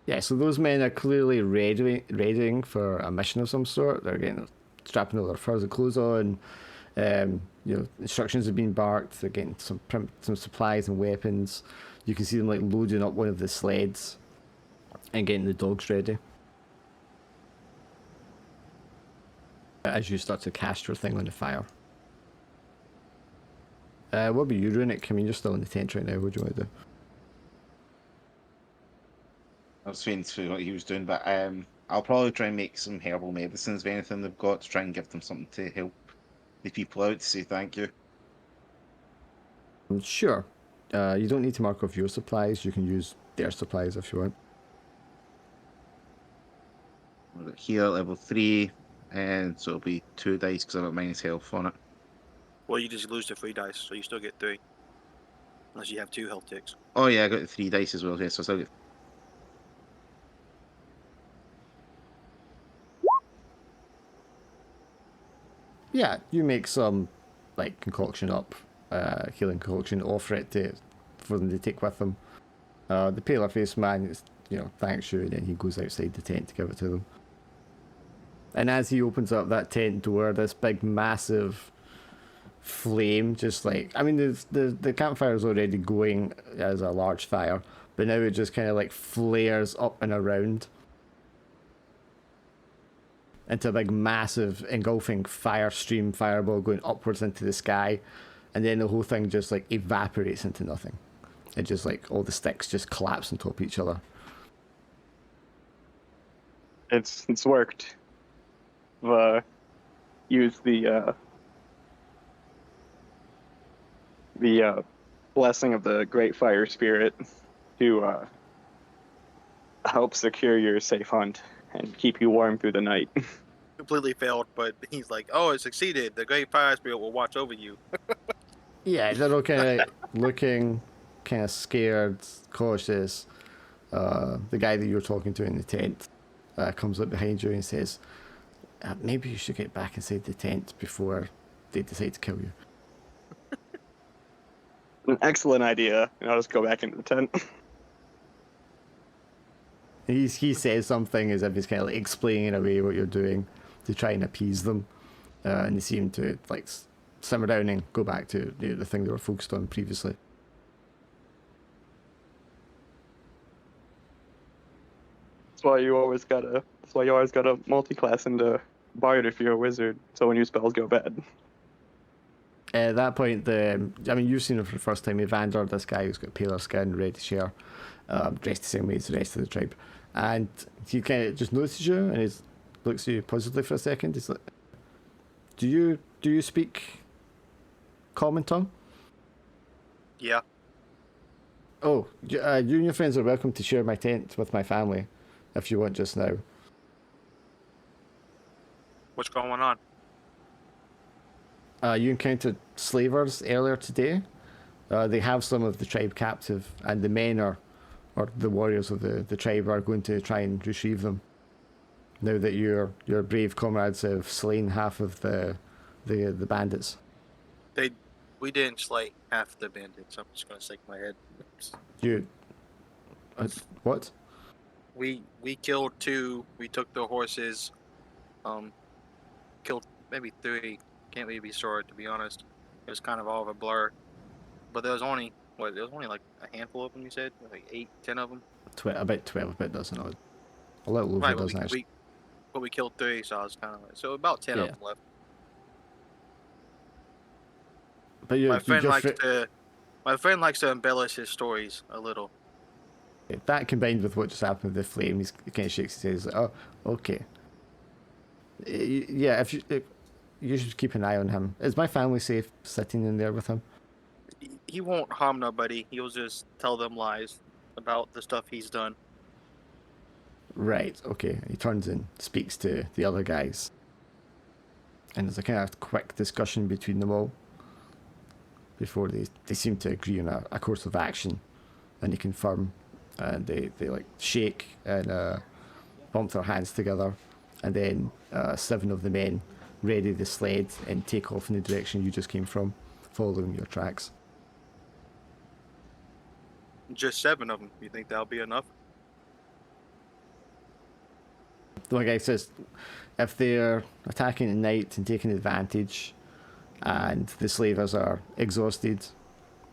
Yeah, so those men are clearly readying for a mission of some sort. They're getting strapping all their furs and clothes on. You know, instructions have been barked. They're getting some supplies and weapons. You can see them like loading up one of the sleds and getting the dogs ready. As you start to cast your thing on the fire. What about you, Runic? I mean, you're still in the tent right now. What do you want to do? I was waiting to what he was doing, but I'll probably try and make some herbal medicines of anything they've got to try and give them something to help the people out to say thank you. Sure. You don't need to mark off your supplies. You can use their supplies if you want. We've got here level 3, and so it'll be 2 dice because I've got minus health on it. Well, you just lose the 3 dice, so you still get 3, unless you have 2 health ticks. Oh yeah, I got the 3 dice as well. Yeah, so I still get. Yeah, you make some like concoction up, healing concoction, offer it for them to take with them. The paler faced man is, thanks you, and then he goes outside the tent to give it to them. And as he opens up that tent door, this big massive flame just like, I mean, the campfire is already going as a large fire, but now it just kind of like flares up and around into a big massive engulfing fire stream fireball going upwards into the sky, and then the whole thing just like evaporates into nothing. It just like all the sticks just collapse on top of each other. It's worked. Use the blessing of the Great Fire Spirit to help secure your safe hunt and keep you warm through the night. Completely failed, but he's like, "Oh, it succeeded. The Great Fire Spirit will watch over you." Yeah, they're all kind of looking kind of scared, cautious. The guy that you're talking to in the tent comes up behind you and says, maybe you should get back inside the tent before they decide to kill you. An excellent idea. And I'll just go back into the tent. He says something as if he's kind of like explaining away what you're doing to try and appease them, and they seem to like simmer down and go back to the thing they were focused on previously. That's why you always gotta multi-class into Bard if you're a wizard, so when your spells go bad. At that point, you've seen him for the first time. Evander, this guy who's got paler skin, red hair, dressed the same way as the rest of the tribe, and he kind of just notices you and he looks at you puzzledly for a second. He's like, "Do you speak common tongue?" Yeah. Oh, you and your friends are welcome to share my tent with my family, if you want just now. What's going on? You encountered slavers earlier today. They have some of the tribe captive, and the men or the warriors of the tribe are going to try and retrieve them. Now that your brave comrades have slain half of the bandits. We didn't slay half the bandits. I'm just gonna shake my head. You, what? We killed 2. We took the horses. Killed maybe 3. Can't really be sure, to be honest. It was kind of all of a blur. But there was only like a handful of them. You said like 8, 10 of them. About 12, about a dozen odd. A little over Right, a dozen actually. but we killed 3, so I was kind of like, so about 10 of Yeah. them left. But My friend likes to embellish his stories a little. that combined with what just happened with the flame, he kind of shakes his head. Like, oh, okay. Yeah, if you should keep an eye on him. Is my family safe sitting in there with him? He won't harm nobody. He'll just tell them lies about the stuff he's done. Right, okay. He turns and speaks to the other guys. And there's a kind of quick discussion between them all before they seem to agree on a course of action. And they confirm, and they like shake and bump their hands together. And then 7 of the men ready the sled and take off in the direction you just came from, following your tracks. Just 7 of them. You think that'll be enough? The one guy says, if they're attacking at night and taking advantage, and the slavers are exhausted,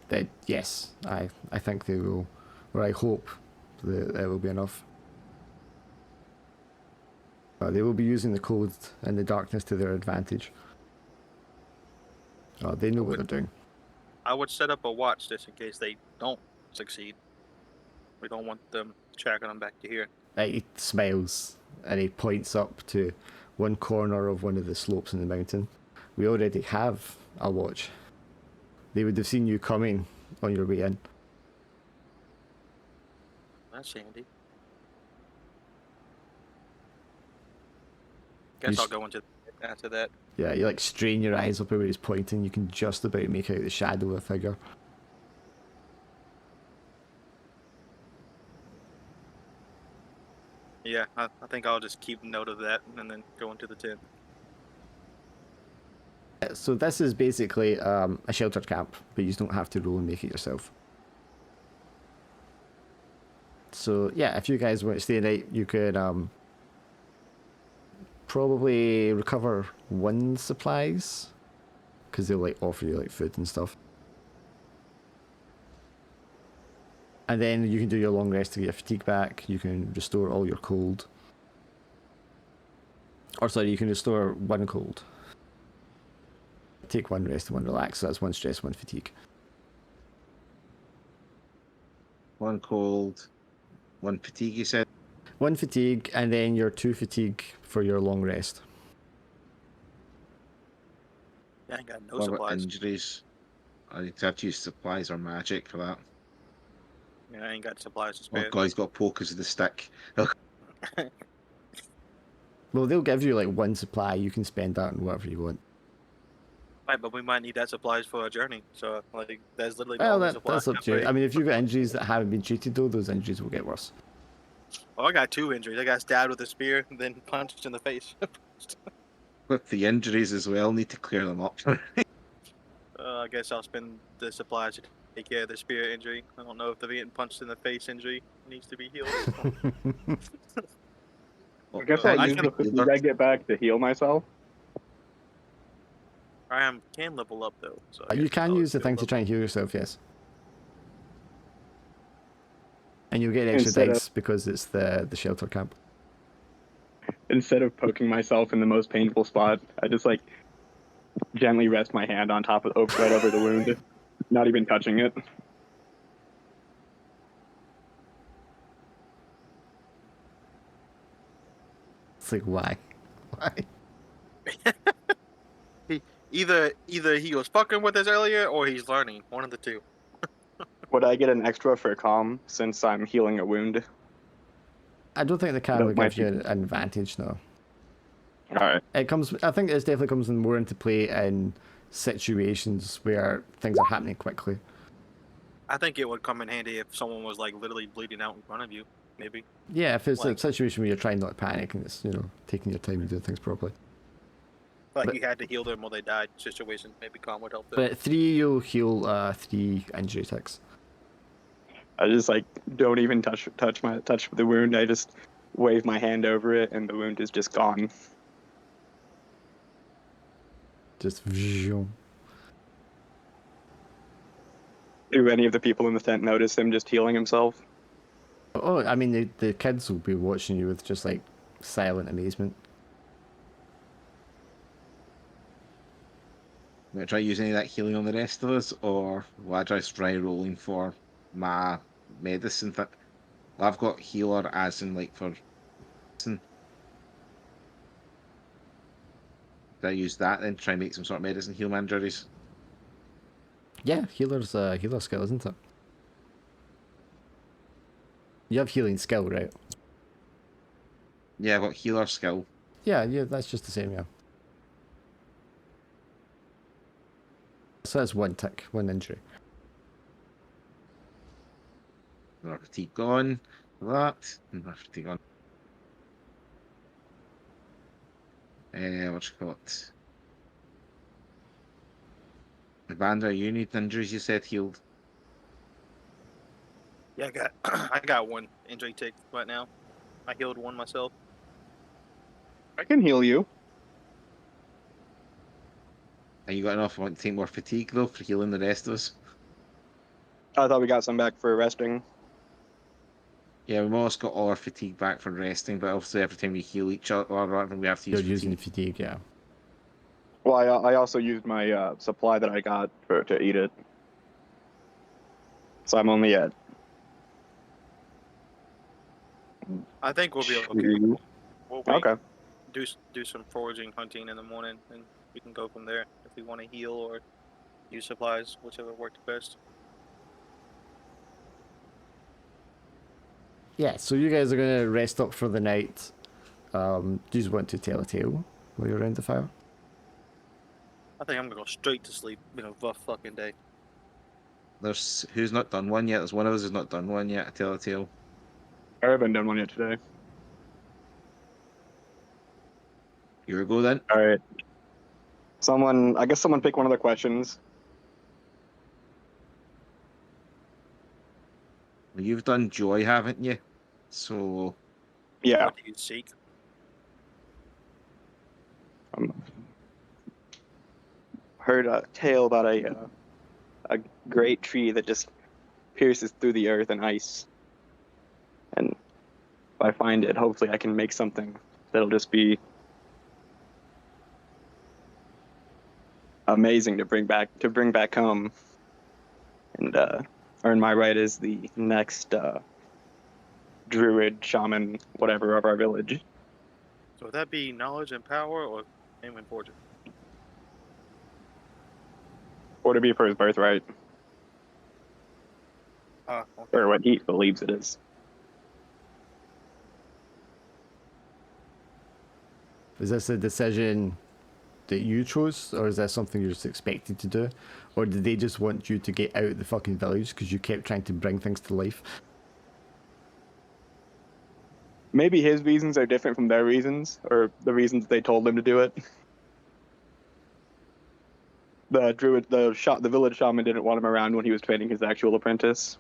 then yes, I think they will, or I hope that it will be enough. They will be using the cold and the darkness to their advantage. They know what they're doing. I would set up a watch just in case they don't succeed. We don't want them tracking them back to here. He smiles and he points up to one corner of one of the slopes in the mountain. We already have a watch. They would have seen you coming on your way in. That's handy. Guess I'll go into after that. Yeah, you like strain your eyes up where he's pointing. You can just about make out the shadow of a figure. Yeah, I think I'll just keep note of that and then go into the tent. So this is basically a sheltered camp, but you don't have to roll and make it yourself. So yeah, if you guys want to stay a night, you could probably recover 1 supplies, because they'll like offer you like food and stuff. And then you can do your long rest to get your fatigue back. You can restore all your cold. Or sorry, you can restore 1 cold. Take 1 rest and 1 relax, so that's 1 stress, 1 fatigue. 1 cold, 1 fatigue, you said? 1 fatigue, and then your 2 fatigue for your long rest. Yeah, I ain't got no What about supplies. injuries? I have to use supplies or magic for that. Yeah, I ain't got supplies to Oh spare. god, he's got pokers with the stick. Well, they'll give you like 1 supply. You can spend that on whatever you want. Right, but we might need that supplies for our journey. So like, there's literally Well, no supplies. that's up to you. I mean, if you've got injuries that haven't been treated, though, those injuries will get worse. Oh, I got 2 injuries. I got stabbed with a spear and then punched in the face. With the injuries as well, need to clear them up. I guess I'll spend the supplies to take care of the spear injury. I don't know if the getting punched in the face injury needs to be healed. I guess I'll I use can- the fatigue I get back to heal myself. I can level up though. So I You guess can I'll use the build thing to up. try and heal yourself, yes. And you'll get extra Instead of- dice because it's the shelter camp. Instead of poking myself in the most painful spot, I just like gently rest my hand on top of right over the wound, not even touching it. It's like, why? Why? Either he was fucking with us earlier or he's learning. One of the two. Would I get an extra for calm since I'm healing a wound? I don't think the camp That will might give you be- an advantage, no. All right. It comes. I think it definitely comes in more into play in situations where things are happening quickly. I think it would come in handy if someone was like literally bleeding out in front of you. Maybe. Yeah, if it's Like- a situation where you're trying not to panic and it's taking your time and doing things properly. Like But- you had to heal them or they died situation. Maybe calm would help them. But 3, you'll heal 3 injury ticks. I just like don't even touch the wound. I just wave my hand over it, and the wound is just gone. Just vzoom. Do any of the people in the tent notice him just healing himself? Oh, I mean, the kids will be watching you with just like silent amazement. Will I try using any of that healing on the rest of us, or will I try rolling for my medicine? Well, I've got healer as in like for medicine. Did I use that then to try and make some sort of medicine heal my injuries? Yeah, healer's a healer skill, isn't it? You have healing skill, right? Yeah, I've got healer skill. Yeah, that's just the same, yeah. So that's 1 tick, 1 injury. My fatigue gone. That. My fatigue gone. What's it called? Evander, you need injuries you said healed. Yeah, I got I got 1 injury tick right now. I healed 1 myself. I can heal you. And you got enough want to take more fatigue though for healing the rest of us? I thought we got some back for resting. Yeah, we've almost got all our fatigue back from resting, but obviously every time we heal each other, we have to You're use using fatigue. fatigue, yeah. Well, I also used my supply that I got to eat it, so I'm only at. I think we'll be okay. two. We'll Okay. do some foraging, hunting in the morning, and we can go from there if we want to heal or use supplies, whichever works best. Yeah, so you guys are going to rest up for the night. Do you just want to tell a tale while you're around the fire? I think I'm gonna go straight to sleep. Rough fucking day. There's who's not done one yet. There's one of us who's not done one yet. I tell a tale. I haven't done one yet today. Here we go then. All right. I guess someone pick one of the questions. Well, you've done joy, haven't you? So Yeah. What do you seek? Heard a tale about a great tree that just pierces through the earth and ice. And if I find it, hopefully I can make something that'll just be amazing to bring back home, and earn my right as the next druid, shaman, whatever of our village. So would that be knowledge and power or fame and fortune? Or to be for his birthright, Okay. or what he believes it is. Is this a decision that you chose, or is that something you're just expected to do? Or did they just want you to get out of the fucking village because you kept trying to bring things to life? Maybe his reasons are different from their reasons, or the reasons they told him to do it. The druid, the village shaman didn't want him around when he was training his actual apprentice.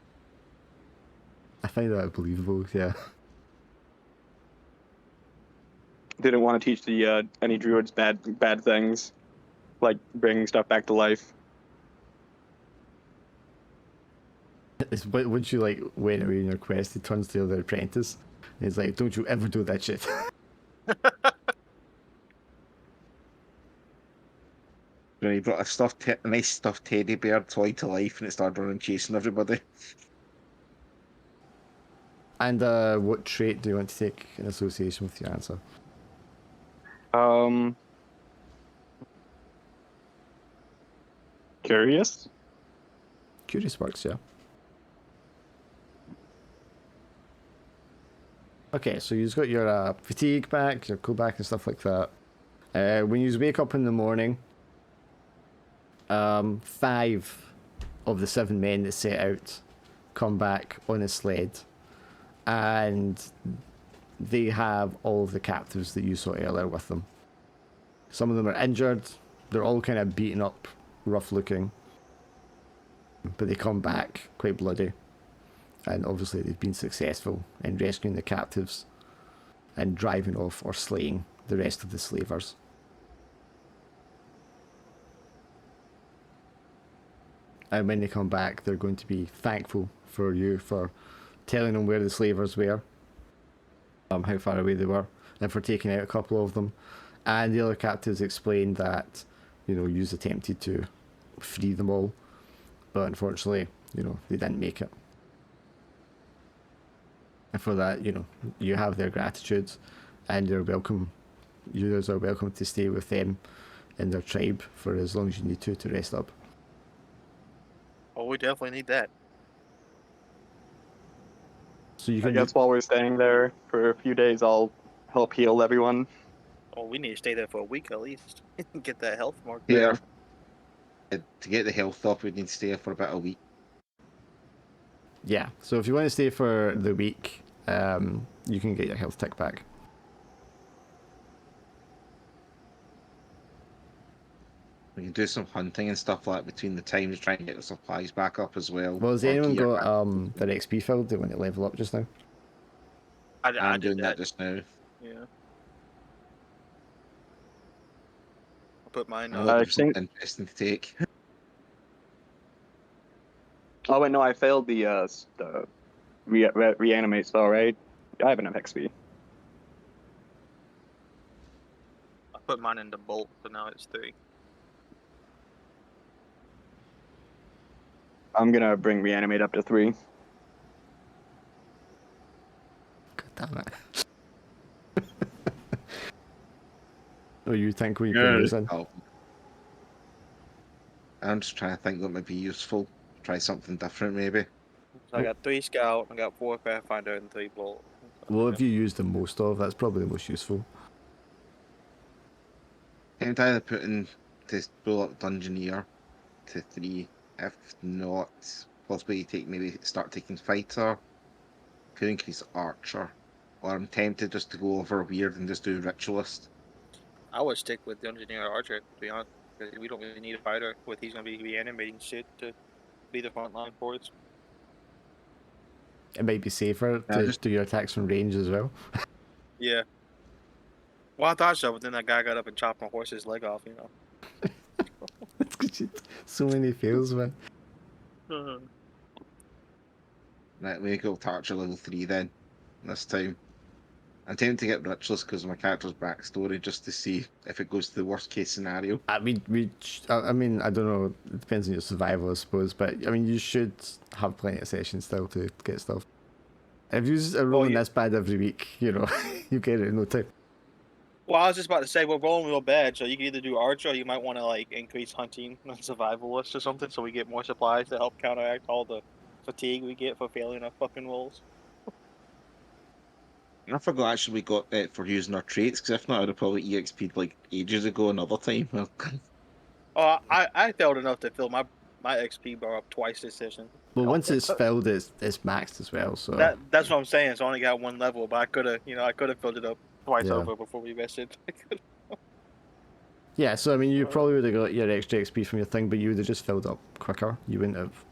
I find that believable, yeah. Didn't want to teach the any druids bad things, like bringing stuff back to life. It's once you like went away on your quest, he turns to the other apprentice and he's like, "Don't you ever do that shit." when he brought a nice stuffed teddy bear toy to life, and it started running chasing everybody. And what trait do you want to take in association with your answer? Curious. Curious works, yeah. Okay, so you've got your fatigue back, your cool back and stuff like that. When you wake up in the morning, 5 of the 7 men that set out come back on a sled, and they have all of the captives that you saw earlier with them. Some of them are injured, they're all kind of beaten up, rough looking, but they come back quite bloody. And obviously they've been successful in rescuing the captives and driving off or slaying the rest of the slavers. And when they come back, they're going to be thankful for you for telling them where the slavers were, how far away they were, and for taking out a couple of them. And the other captives explained that, you attempted to free them all, but unfortunately, they didn't make it. And for that, you have their gratitude, and you're welcome. You guys are welcome to stay with them in their tribe for as long as you need to rest up. Oh, we definitely need that. So you I can guess while we're staying there for a few days, I'll help heal everyone. Oh, we need to stay there for a week at least. Get that health mark. Yeah. To get the health up, we'd need to stay there for about a week. yeah. So if you want to stay for the week, you can get your health tick back. We can do some hunting and stuff like that between the times, trying to get the supplies back up as well. Well, has or anyone gear got back. their XP filled? They want to level up just now. I I'm did doing that just now. Yeah. I put mine I'm up. looking I for something think. interesting to take. Oh wait, no, I failed the reanimate spell, right? I have enough XP. I put mine in the bolt, so now it's 3. I'm gonna bring reanimate up to 3. God damn it. Oh, you think we put yours in? Oh. I'm just trying to think what might be useful. Try something different, maybe. So I got 3 scout, I got 4 pathfinder, and 3 bolt. What have you used the most of? That's probably the most useful. I'm either putting to roll up Dungeoneer to 3. If not, possibly start taking Fighter. Could increase Archer. Or I'm tempted just to go over Weird and just do Ritualist. I would stick with the engineer archer, to be honest. 'Cause we don't really need a fighter with he's gonna be reanimating shit to be the front line for us. It might be safer Yeah, to just- do your attacks from range as well. Yeah. Well, I thought so, but then that guy got up and chopped my horse's leg off. It's 'cause so many fails, man. Right, we go Tarcher level 3 then, this time. I'm tempted to get Richless because of my character's backstory, just to see if it goes to the worst case scenario. I mean, I don't know. It depends on your survival, I suppose. But I mean, you should have plenty of sessions still to get stuff. If you're rolling yeah. this bad every week, you know, you get it in no time. Well, I was just about to say we're rolling real bad, so you can either do Archer, or you might want to like increase hunting and survivalist or something, so we get more supplies to help counteract all the fatigue we get for failing our fucking rolls. And I forgot actually we got that for using our traits, because if not, I would have probably EXP'd like ages ago another time. Oh, I failed enough to fill my XP bar up twice this session. Well, once it's filled, it's maxed as well. So That's what I'm saying. It's only got one level, but I could have filled it up twice Yeah. over before we rested. yeah. So I mean, you probably would have got your extra XP from your thing, but you would have just filled up quicker. You wouldn't have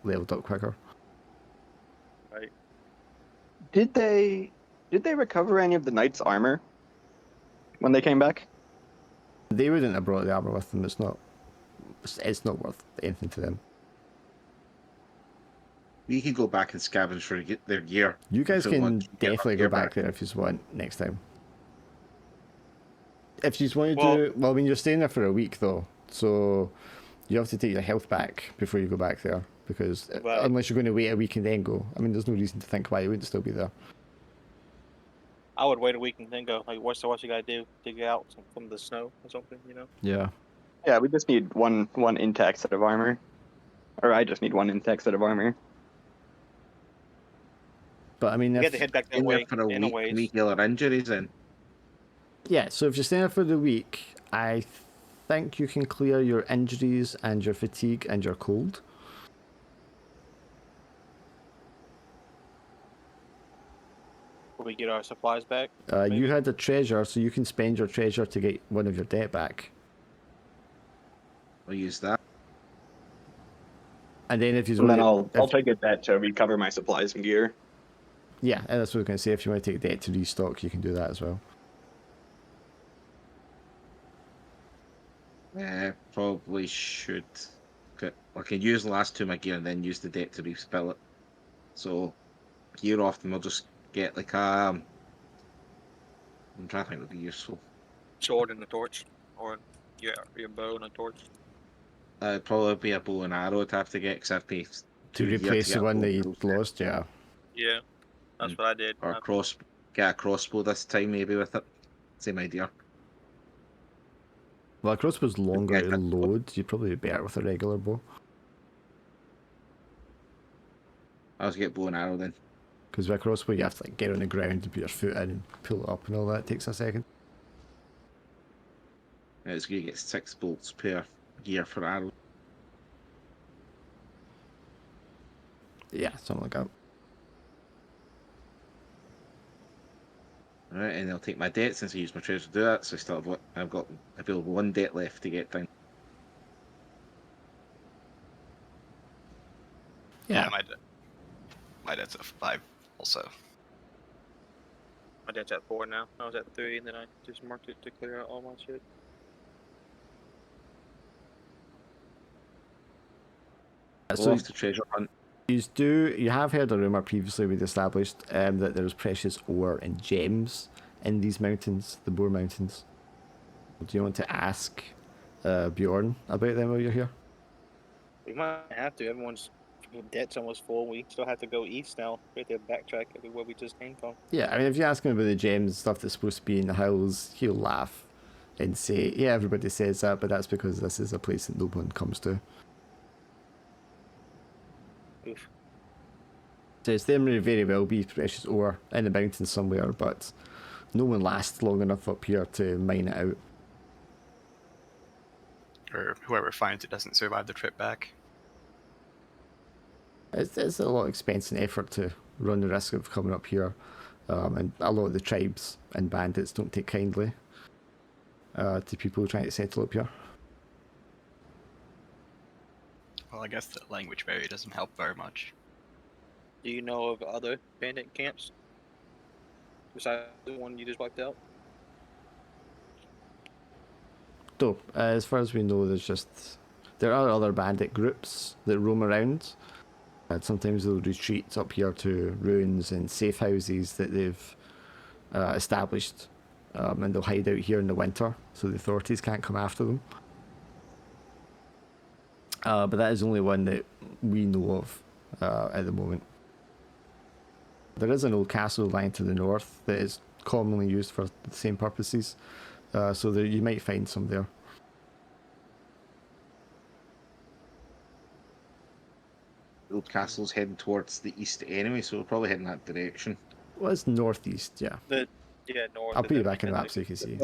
leveled up quicker. Right. Did they recover any of the knight's armor when they came back? They wouldn't have brought the armor with them. It's not worth anything to them. We could go back and scavenge for their gear. You guys if we can want to get our definitely gear go back there if you want next time. If you want to do, well, I mean, you're staying there for a week though, so you have to take your health back before you go back there, because Right. unless you're going to wait a week and then go, I mean, there's no reason to think why you wouldn't still be there. I would wait a week and then go. Like, what you gotta do? Dig out from the snow or something, Yeah. Yeah, we just need one intact set of armor. Or I just need one intact set of armor. But I mean, We if, have to head back that in there way. for a week, can we Anyways, heal our injuries in? yeah, so if you're staying there for the week, I think you can clear your injuries and your fatigue and your cold. will we get our supplies back? You Maybe. had a treasure, so you can spend your treasure to get one of your debt back. We'll use that. And then if you And then want I'll take it that to recover my supplies and gear. yeah, and that's what I was going to say. If you want to take debt to restock, you can do that as well. Probably should. Okay, I can use the last two of my gear and then use the debt to respill it. So, gear off, then we'll just get like I'm trying to think what would be useful. Sword and a torch, or your bow and a torch. Probably be a bow and arrow I'd have to get, because I've paid To 2 gear replace get the a one bow that and you arrow set. lost, yeah. Yeah, that's what I did. Or get a crossbow this time maybe with it. Same idea. Well, a crossbow's longer Yeah, to that's- load. You'd probably be better with a regular bow. I'll just get bow and arrow then. Because with a crossbow, you have to like get on the ground and put your foot in and pull it up and all that. It takes a second. It's going to get 6 bolts per gear for arrow. Yeah, something like that. Alright, and I'll take my debt since I used my treasure to do that, so I've got available 1 debt left to get down. Yeah. My debt's at 5 also. My dad's at 4 now. I was at 3, and then I just marked it to clear out all my shit. So Lost the treasure hunt. you have heard a rumour previously we'd established that there's precious ore and gems in these mountains, the Boar Mountains. Do you want to ask Bjorn about them while you're here? We might have to. Everyone's debt's almost full. We still have to go east now. We have to backtrack everywhere we just came from. Yeah, I mean, if you ask him about the gems, stuff that's supposed to be in the hills, he'll laugh and say, yeah, everybody says that, but that's because this is a place that no one comes to. Oof. Says there may very well be precious ore in the mountains somewhere, but no one lasts long enough up here to mine it out. Or whoever finds it doesn't survive the trip back. It's a lot of expense and effort to run the risk of coming up here, and a lot of the tribes and bandits don't take kindly to people trying to settle up here. Well, I guess the language barrier doesn't help very much. Do you know of other bandit camps besides the one you just wiped out? So, as far as we know, there are other bandit groups that roam around. And sometimes they'll retreat up here to ruins and safe houses that they've established, and they'll hide out here in the winter, so the authorities can't come after them. But that is the only one that we know of at the moment. There is an old castle lying to the north that is commonly used for the same purposes, so there, you might find some there. The old castle's heading towards the east anyway, so we'll probably head in that direction. Well, it's northeast, yeah. Yeah, north. I'll and put you then back in the we map so you can see.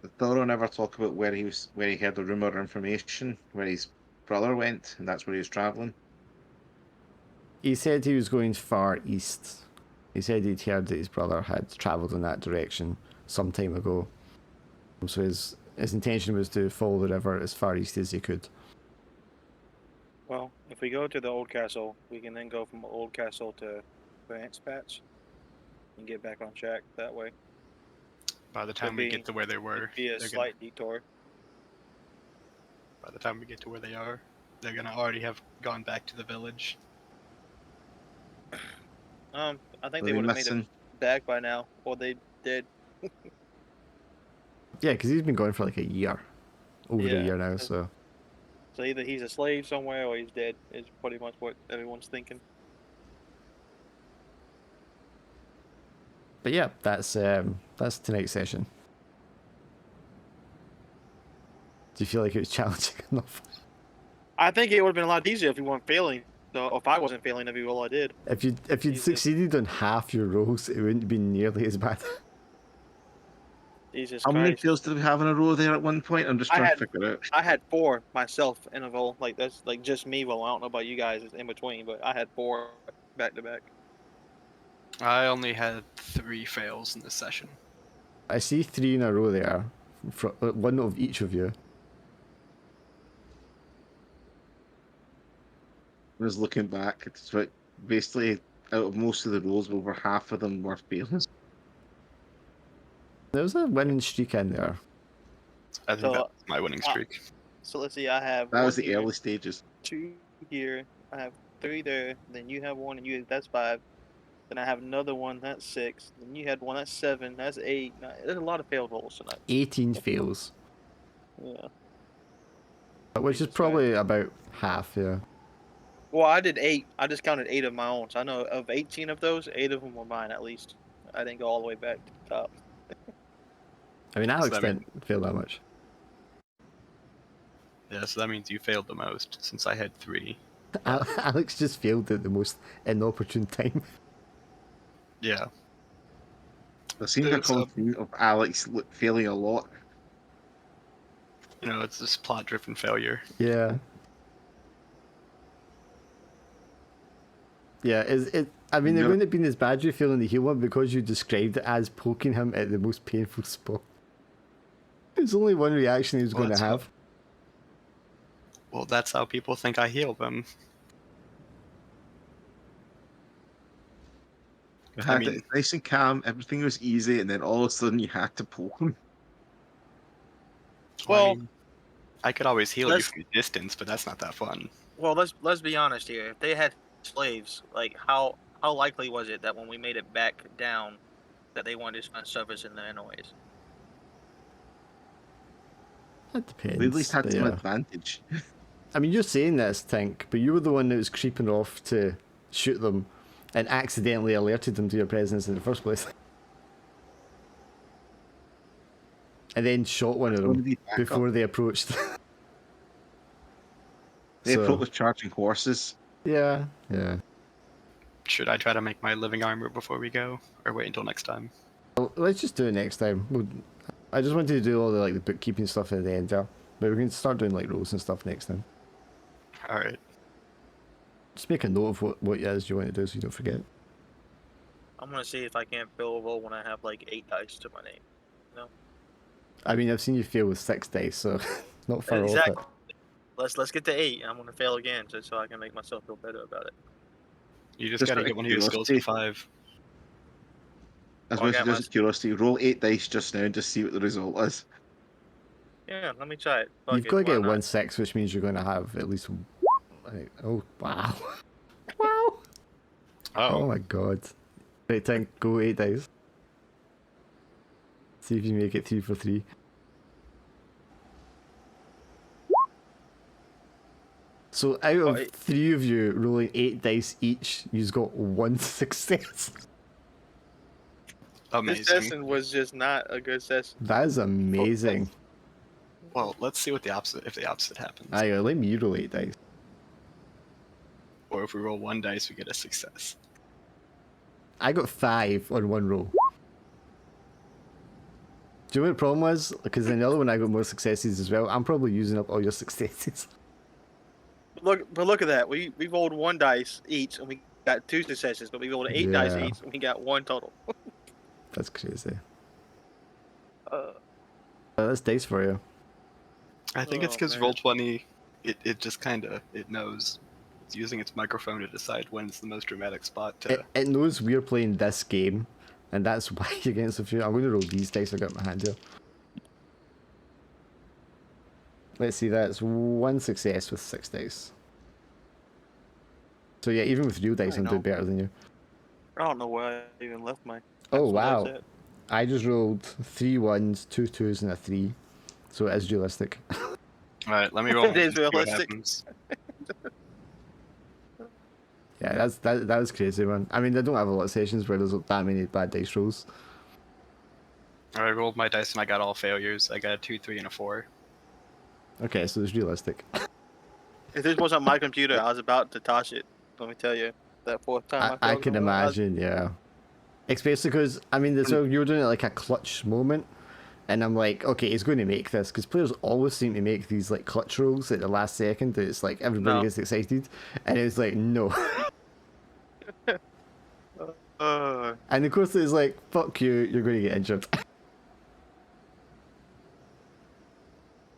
Did Thorro never talk about where he heard the rumor or information, where his brother went, and that's where he was traveling? He said he was going far east. He said he'd heard that his brother had travelled in that direction some time ago. So his intention was to follow the river as far east as he could. Well, if we go to the old castle, we can then go from old castle to Vance Patch and get back on track that way. By the time we get to where they were, It'd be a slight detour. By the time we get to where they are, they're gonna already have gone back to the village. I think Were they would have made missing? it back by now, or they did. Yeah, because he's been going for like a year. Over a Yeah. year now, so. So either he's a slave somewhere or he's dead. Is pretty much what everyone's thinking. But yeah, that's tonight's session. Do you feel like it was challenging enough? I think it would have been a lot easier if we weren't failing. So if I wasn't failing every roll I did. If you'd Jesus. succeeded on half your rolls, it wouldn't be nearly as bad. Jesus How many Christ. fails did we have in a row there at one point? I'm just I trying had- to figure it out. I had 4 myself in a roll. Like that's like just me roll. I don't know about you guys in between, but I had 4 back to back. I only had 3 fails in this session. I see 3 in a row there, one of each of you. I was looking back, it's like basically out of most of the rolls, over half of them were fails. There was a winning streak in there. I think So, that's my winning streak. So let's see. I have That 1 was the here, early stages. 2 here. I have 3 there. Then you have 1, and that's 5. Then I have another one. That's 6. Then you had 1. That's 7. That's 8. There's a lot of failed rolls tonight. 18 fails, Yeah. which is Jesus probably about half, yeah. Well, I did 8. I just counted 8 of my own. So I know of 18 of those, 8 of them were mine at least. I didn't go all the way back to the top. I mean, Alex that mean- didn't fail that much. Yeah, so that means you failed the most, since I had 3. Alex just failed at the most inopportune time. Yeah. There seems a There's common theme of Alex failing a lot. You know, it's this plot-driven failure. Yeah. Yeah, I mean, it No. wouldn't have been as bad you feeling the heal one because you described it as poking him at the most painful spot. There's only one reaction he was Well, going to that's how- have. Well, that's how people think I heal them. You I had mean- it nice and calm, everything was easy, and then all of a sudden you had to poke him. Well, I mean, I could always heal you let's- from a distance, but that's not that fun. Well, let's be honest here. If they had slaves, like how likely was it that when we made it back down, that they wanted to find service in the anyways? That depends. They at least had but some yeah. advantage. I mean, you're saying this, Tink, but you were the one that was creeping off to shoot them and accidentally alerted them to your presence in the first place. And then shot one of them Somebody back up. before they approached. They So- approached with charging horses. Yeah, yeah. Should I try to make my living armor before we go, or wait until next time? Well, let's just do it next time. I just wanted to do all the bookkeeping stuff at the end there, but we can start doing like rolls and stuff next time. All right. Just make a note of what it is you want to do so you don't forget. I'm gonna see if I can't fill a roll when I have like 8 dice to my name. I mean, I've seen you fail with 6 dice, so not far off Exactly. it. Let's get to 8. I'm gonna fail again, so I can make myself feel better about it. You just Just gotta out get of one of your skills to curiosity. 5. As Well, I much as got my- just curiosity, roll 8 dice just now and just see what the result is. Yeah, let me try it. Fuck You've it, got to why get not? 1 6, which means you're going to have at least. Like, oh, wow. Wow. Oh, Oh my god. Right, Tink, go 8 dice. See if you make it 3 for 3. So out of Right. 3 of you rolling 8 dice each, you've got 1 success. This amazing. session was just not a good session. That is amazing. Well, let's see what the opposite if the opposite happens. Aye, let me roll 8 dice. Or if we roll 1 dice, we get a success. I got 5 on 1 roll. Do you know what the problem was? Because in the other one I got more successes as well. I'm probably using up all your successes. But look at that. We rolled 1 dice each, and we got 2 successes. But we rolled 8 dice Yeah. each, and we got 1 total. That's crazy. Uh, That's dice for you. I think it's Oh, because man. Roll20, it just kinda, it knows. It's using its microphone to decide when it's the most dramatic spot to... It knows we're playing this game, and that's why you're getting so few. I'm going to roll these dice I got in my hand here. Let's see, that's 1 success with 6 dice. So yeah, even with real dice, I I'm doing know. better than you. I don't know where I even left my. Oh pencil dice wow! at. I just rolled 3 1s, 2 2s, and a 3, so it is realistic. Alright, let me roll It is and see what realistic. happens. Yeah, that was crazy, man. I mean, they don't have a lot of sessions where there's that many bad dice rolls. I rolled my dice and I got all failures. I got a 2, 3, and a 4. Okay, so it's realistic. If this wasn't my computer, I was about to toss it. Let me tell you, that 4th time I failed can in a row, imagine, yeah. Especially because, I mean, so you were doing it like a clutch moment, and I'm like, okay, he's going to make this, because players always seem to make these like clutch rolls at the last second, that it's like everybody No. gets excited, and it's like, no. And of course it's like, fuck you, you're going to get injured.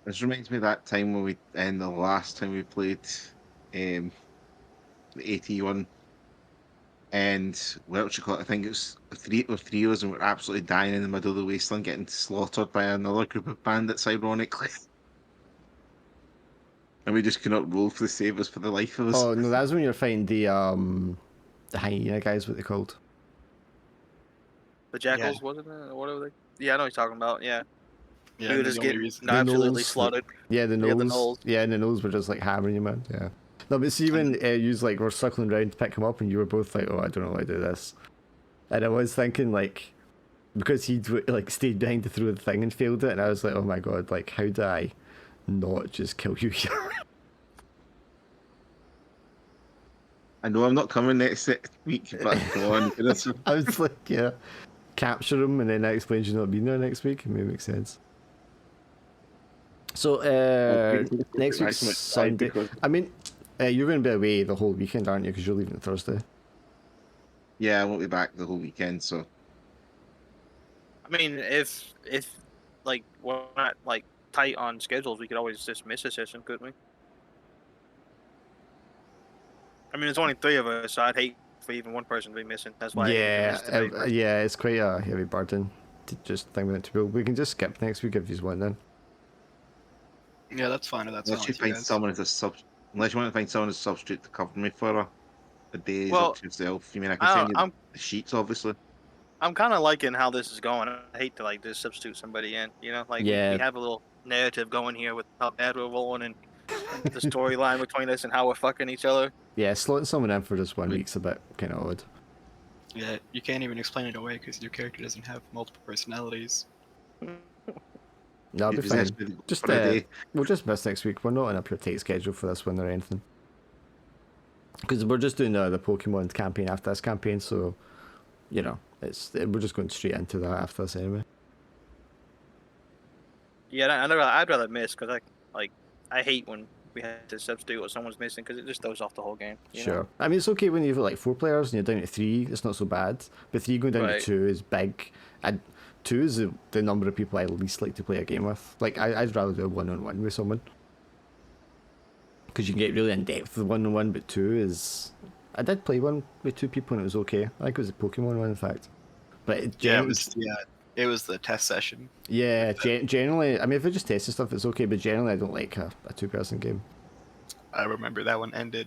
This reminds me of that time when we, and the last time we played the AT one, and what you call it, I think it was three of us, and we're absolutely dying in the middle of the wasteland, getting slaughtered by another group of bandits, ironically. And we just cannot roll for the savers for the life of us. Oh, no, that's when you're fighting the hyena guys, what they called. The jackals, wasn't it? Or whatever they. Yeah, I know what you're talking about. Yeah, Yeah, we were and just the only getting reason... The absolutely gnolls, slaughtered. Yeah, the Yeah, the gnolls. gnolls. Yeah, and the gnolls were just like hammering you, man. Yeah. No, but see, when you like were circling around to pick him up, and you were both like, "Oh, I don't know how to do this," and I was thinking like, because he'd like stayed behind to throw the thing and failed it, and I was like, "Oh my god, like how do I not just kill you here?" I know I'm not coming next week, but go on. I was like, yeah, capture him, and then that explains you not being there next week. It may make sense. So next week's Sunday. I mean, you're going to be away the whole weekend, aren't you? Because you're leaving Thursday. Yeah, I won't be back the whole weekend, so I mean, if like we're not like tight on schedules, we could always just miss a session, couldn't we? I mean, there's only 3 of us, so I'd hate for even one person to be missing. That's why I hate to miss today. Yeah, it's quite a heavy burden to just think about it to build. We can just skip next week if you want then. Yeah, that's fine. That's unless you fine. find someone as a unless you want to find someone as a substitute to cover me for a day, is Well, up to yourself. You mean I can send you the sheets, obviously. I'm kind of liking how this is going. I hate to like just substitute somebody in. You know, like we have a little narrative going here with how bad we're rolling and the storyline between us and how we're fucking each other. Yeah, slotting someone in for just 1 week's a bit kind of odd. Yeah, you can't even explain it away because your character doesn't have multiple personalities. No, I'll be It was fine. actually Just for a day. we'll just miss next week. We're not on a pretty tight schedule for this one or anything. Because we're just doing the Pokemon campaign after this campaign, so you know, we're just going straight into that after this anyway. Yeah, I'd rather miss because I hate when we have to substitute or someone's missing because it just throws off the whole game. You Sure. know? I mean, it's okay when you've got like 4 players and you're down to 3. It's not so bad. But 3 going down to 2 is big. And 2 is the number of people I least like to play a game with. Like, I'd rather do a one-on-one with someone. Because you can get really in-depth with one-on-one, but 2 is... I did play one with 2 people and it was okay. I think it was a Pokemon one, in fact. But it was the test session. yeah, generally, I mean, if we're just testing stuff, it's okay, but generally I don't like a 2-person game. I remember that one ended.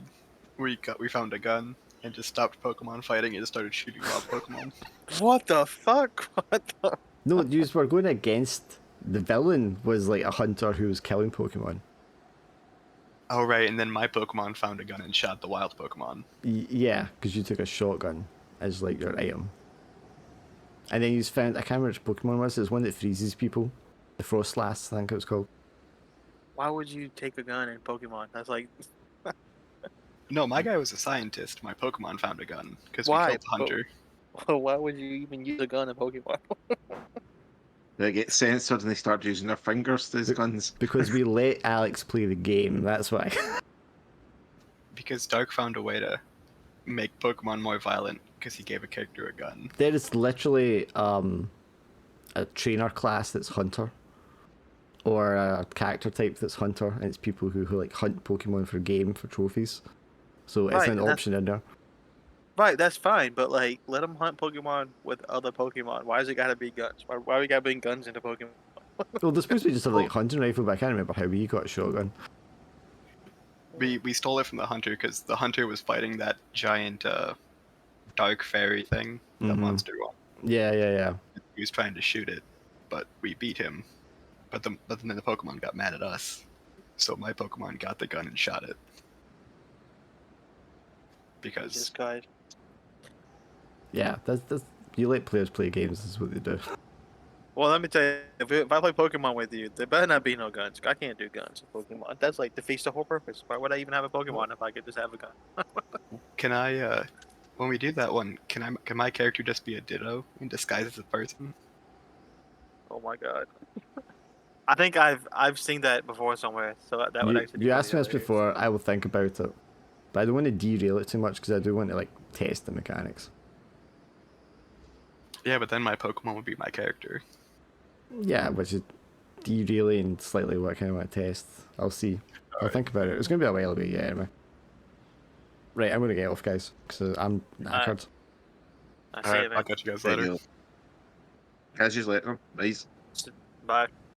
We found a gun and just stopped Pokemon fighting and just started shooting wild Pokemon. What the fuck? What the? No, you were going against... The villain was like a hunter who was killing Pokemon. Oh right, and then my Pokemon found a gun and shot the wild Pokemon. Yeah, because you took a shotgun as like your item. And then you found, I can't remember which Pokemon it was, it's one that freezes people. The Frostlass, I think it was called. Why would you take a gun in Pokemon? That's like, No, my guy was a scientist. My Pokemon found a gun because we Why? killed the hunter. why would you even use a gun in Pokemon? They get censored and they start using their fingers as guns. Because we let Alex play the game, that's why. Because Dark found a way to make Pokemon more violent because he gave a character a gun. There is literally a trainer class that's Hunter. Or a character type that's Hunter, and it's people who like hunt Pokemon for game, for trophies. So it's Right, an and that's- option in there. Right, that's fine, but like, let them hunt Pokemon with other Pokemon. Why does it gotta be guns? Why we gotta bring guns into Pokemon? Well, they're supposed to just have like hunting rifle, but I can't remember how we got a shotgun. We stole it from the hunter because the hunter was fighting that giant dark fairy thing, the Mhm. monster one. Yeah. He was trying to shoot it, but we beat him. But then the Pokemon got mad at us, so my Pokemon got the gun and shot it. This Because guy. Yeah, that's you let players play games, is what they do. Well, let me tell you, if I play Pokemon with you, there better not be no guns. I can't do guns in Pokemon. That's like defeats the whole purpose. Why would I even have a Pokemon if I could just have a gun? can I, when we do that one, can my character just be a Ditto in disguise as a person? Oh my god. I think I've seen that before somewhere, so that would actually be You pretty asked me this hilarious. before, I will think about it. But I don't want to derail it too much because I do want to like test the mechanics. Yeah, but then my Pokemon would be my character. Yeah, which is derailing slightly what I kind of want to test. I'll see. I'll Alright. think about it. It's going to be a while away, yeah, anyway. Right, I'm going to get off, guys, because I'm knackered. I see Alright, it, man. I'll catch you guys There later. you go. Catch you later. Bye. Bye.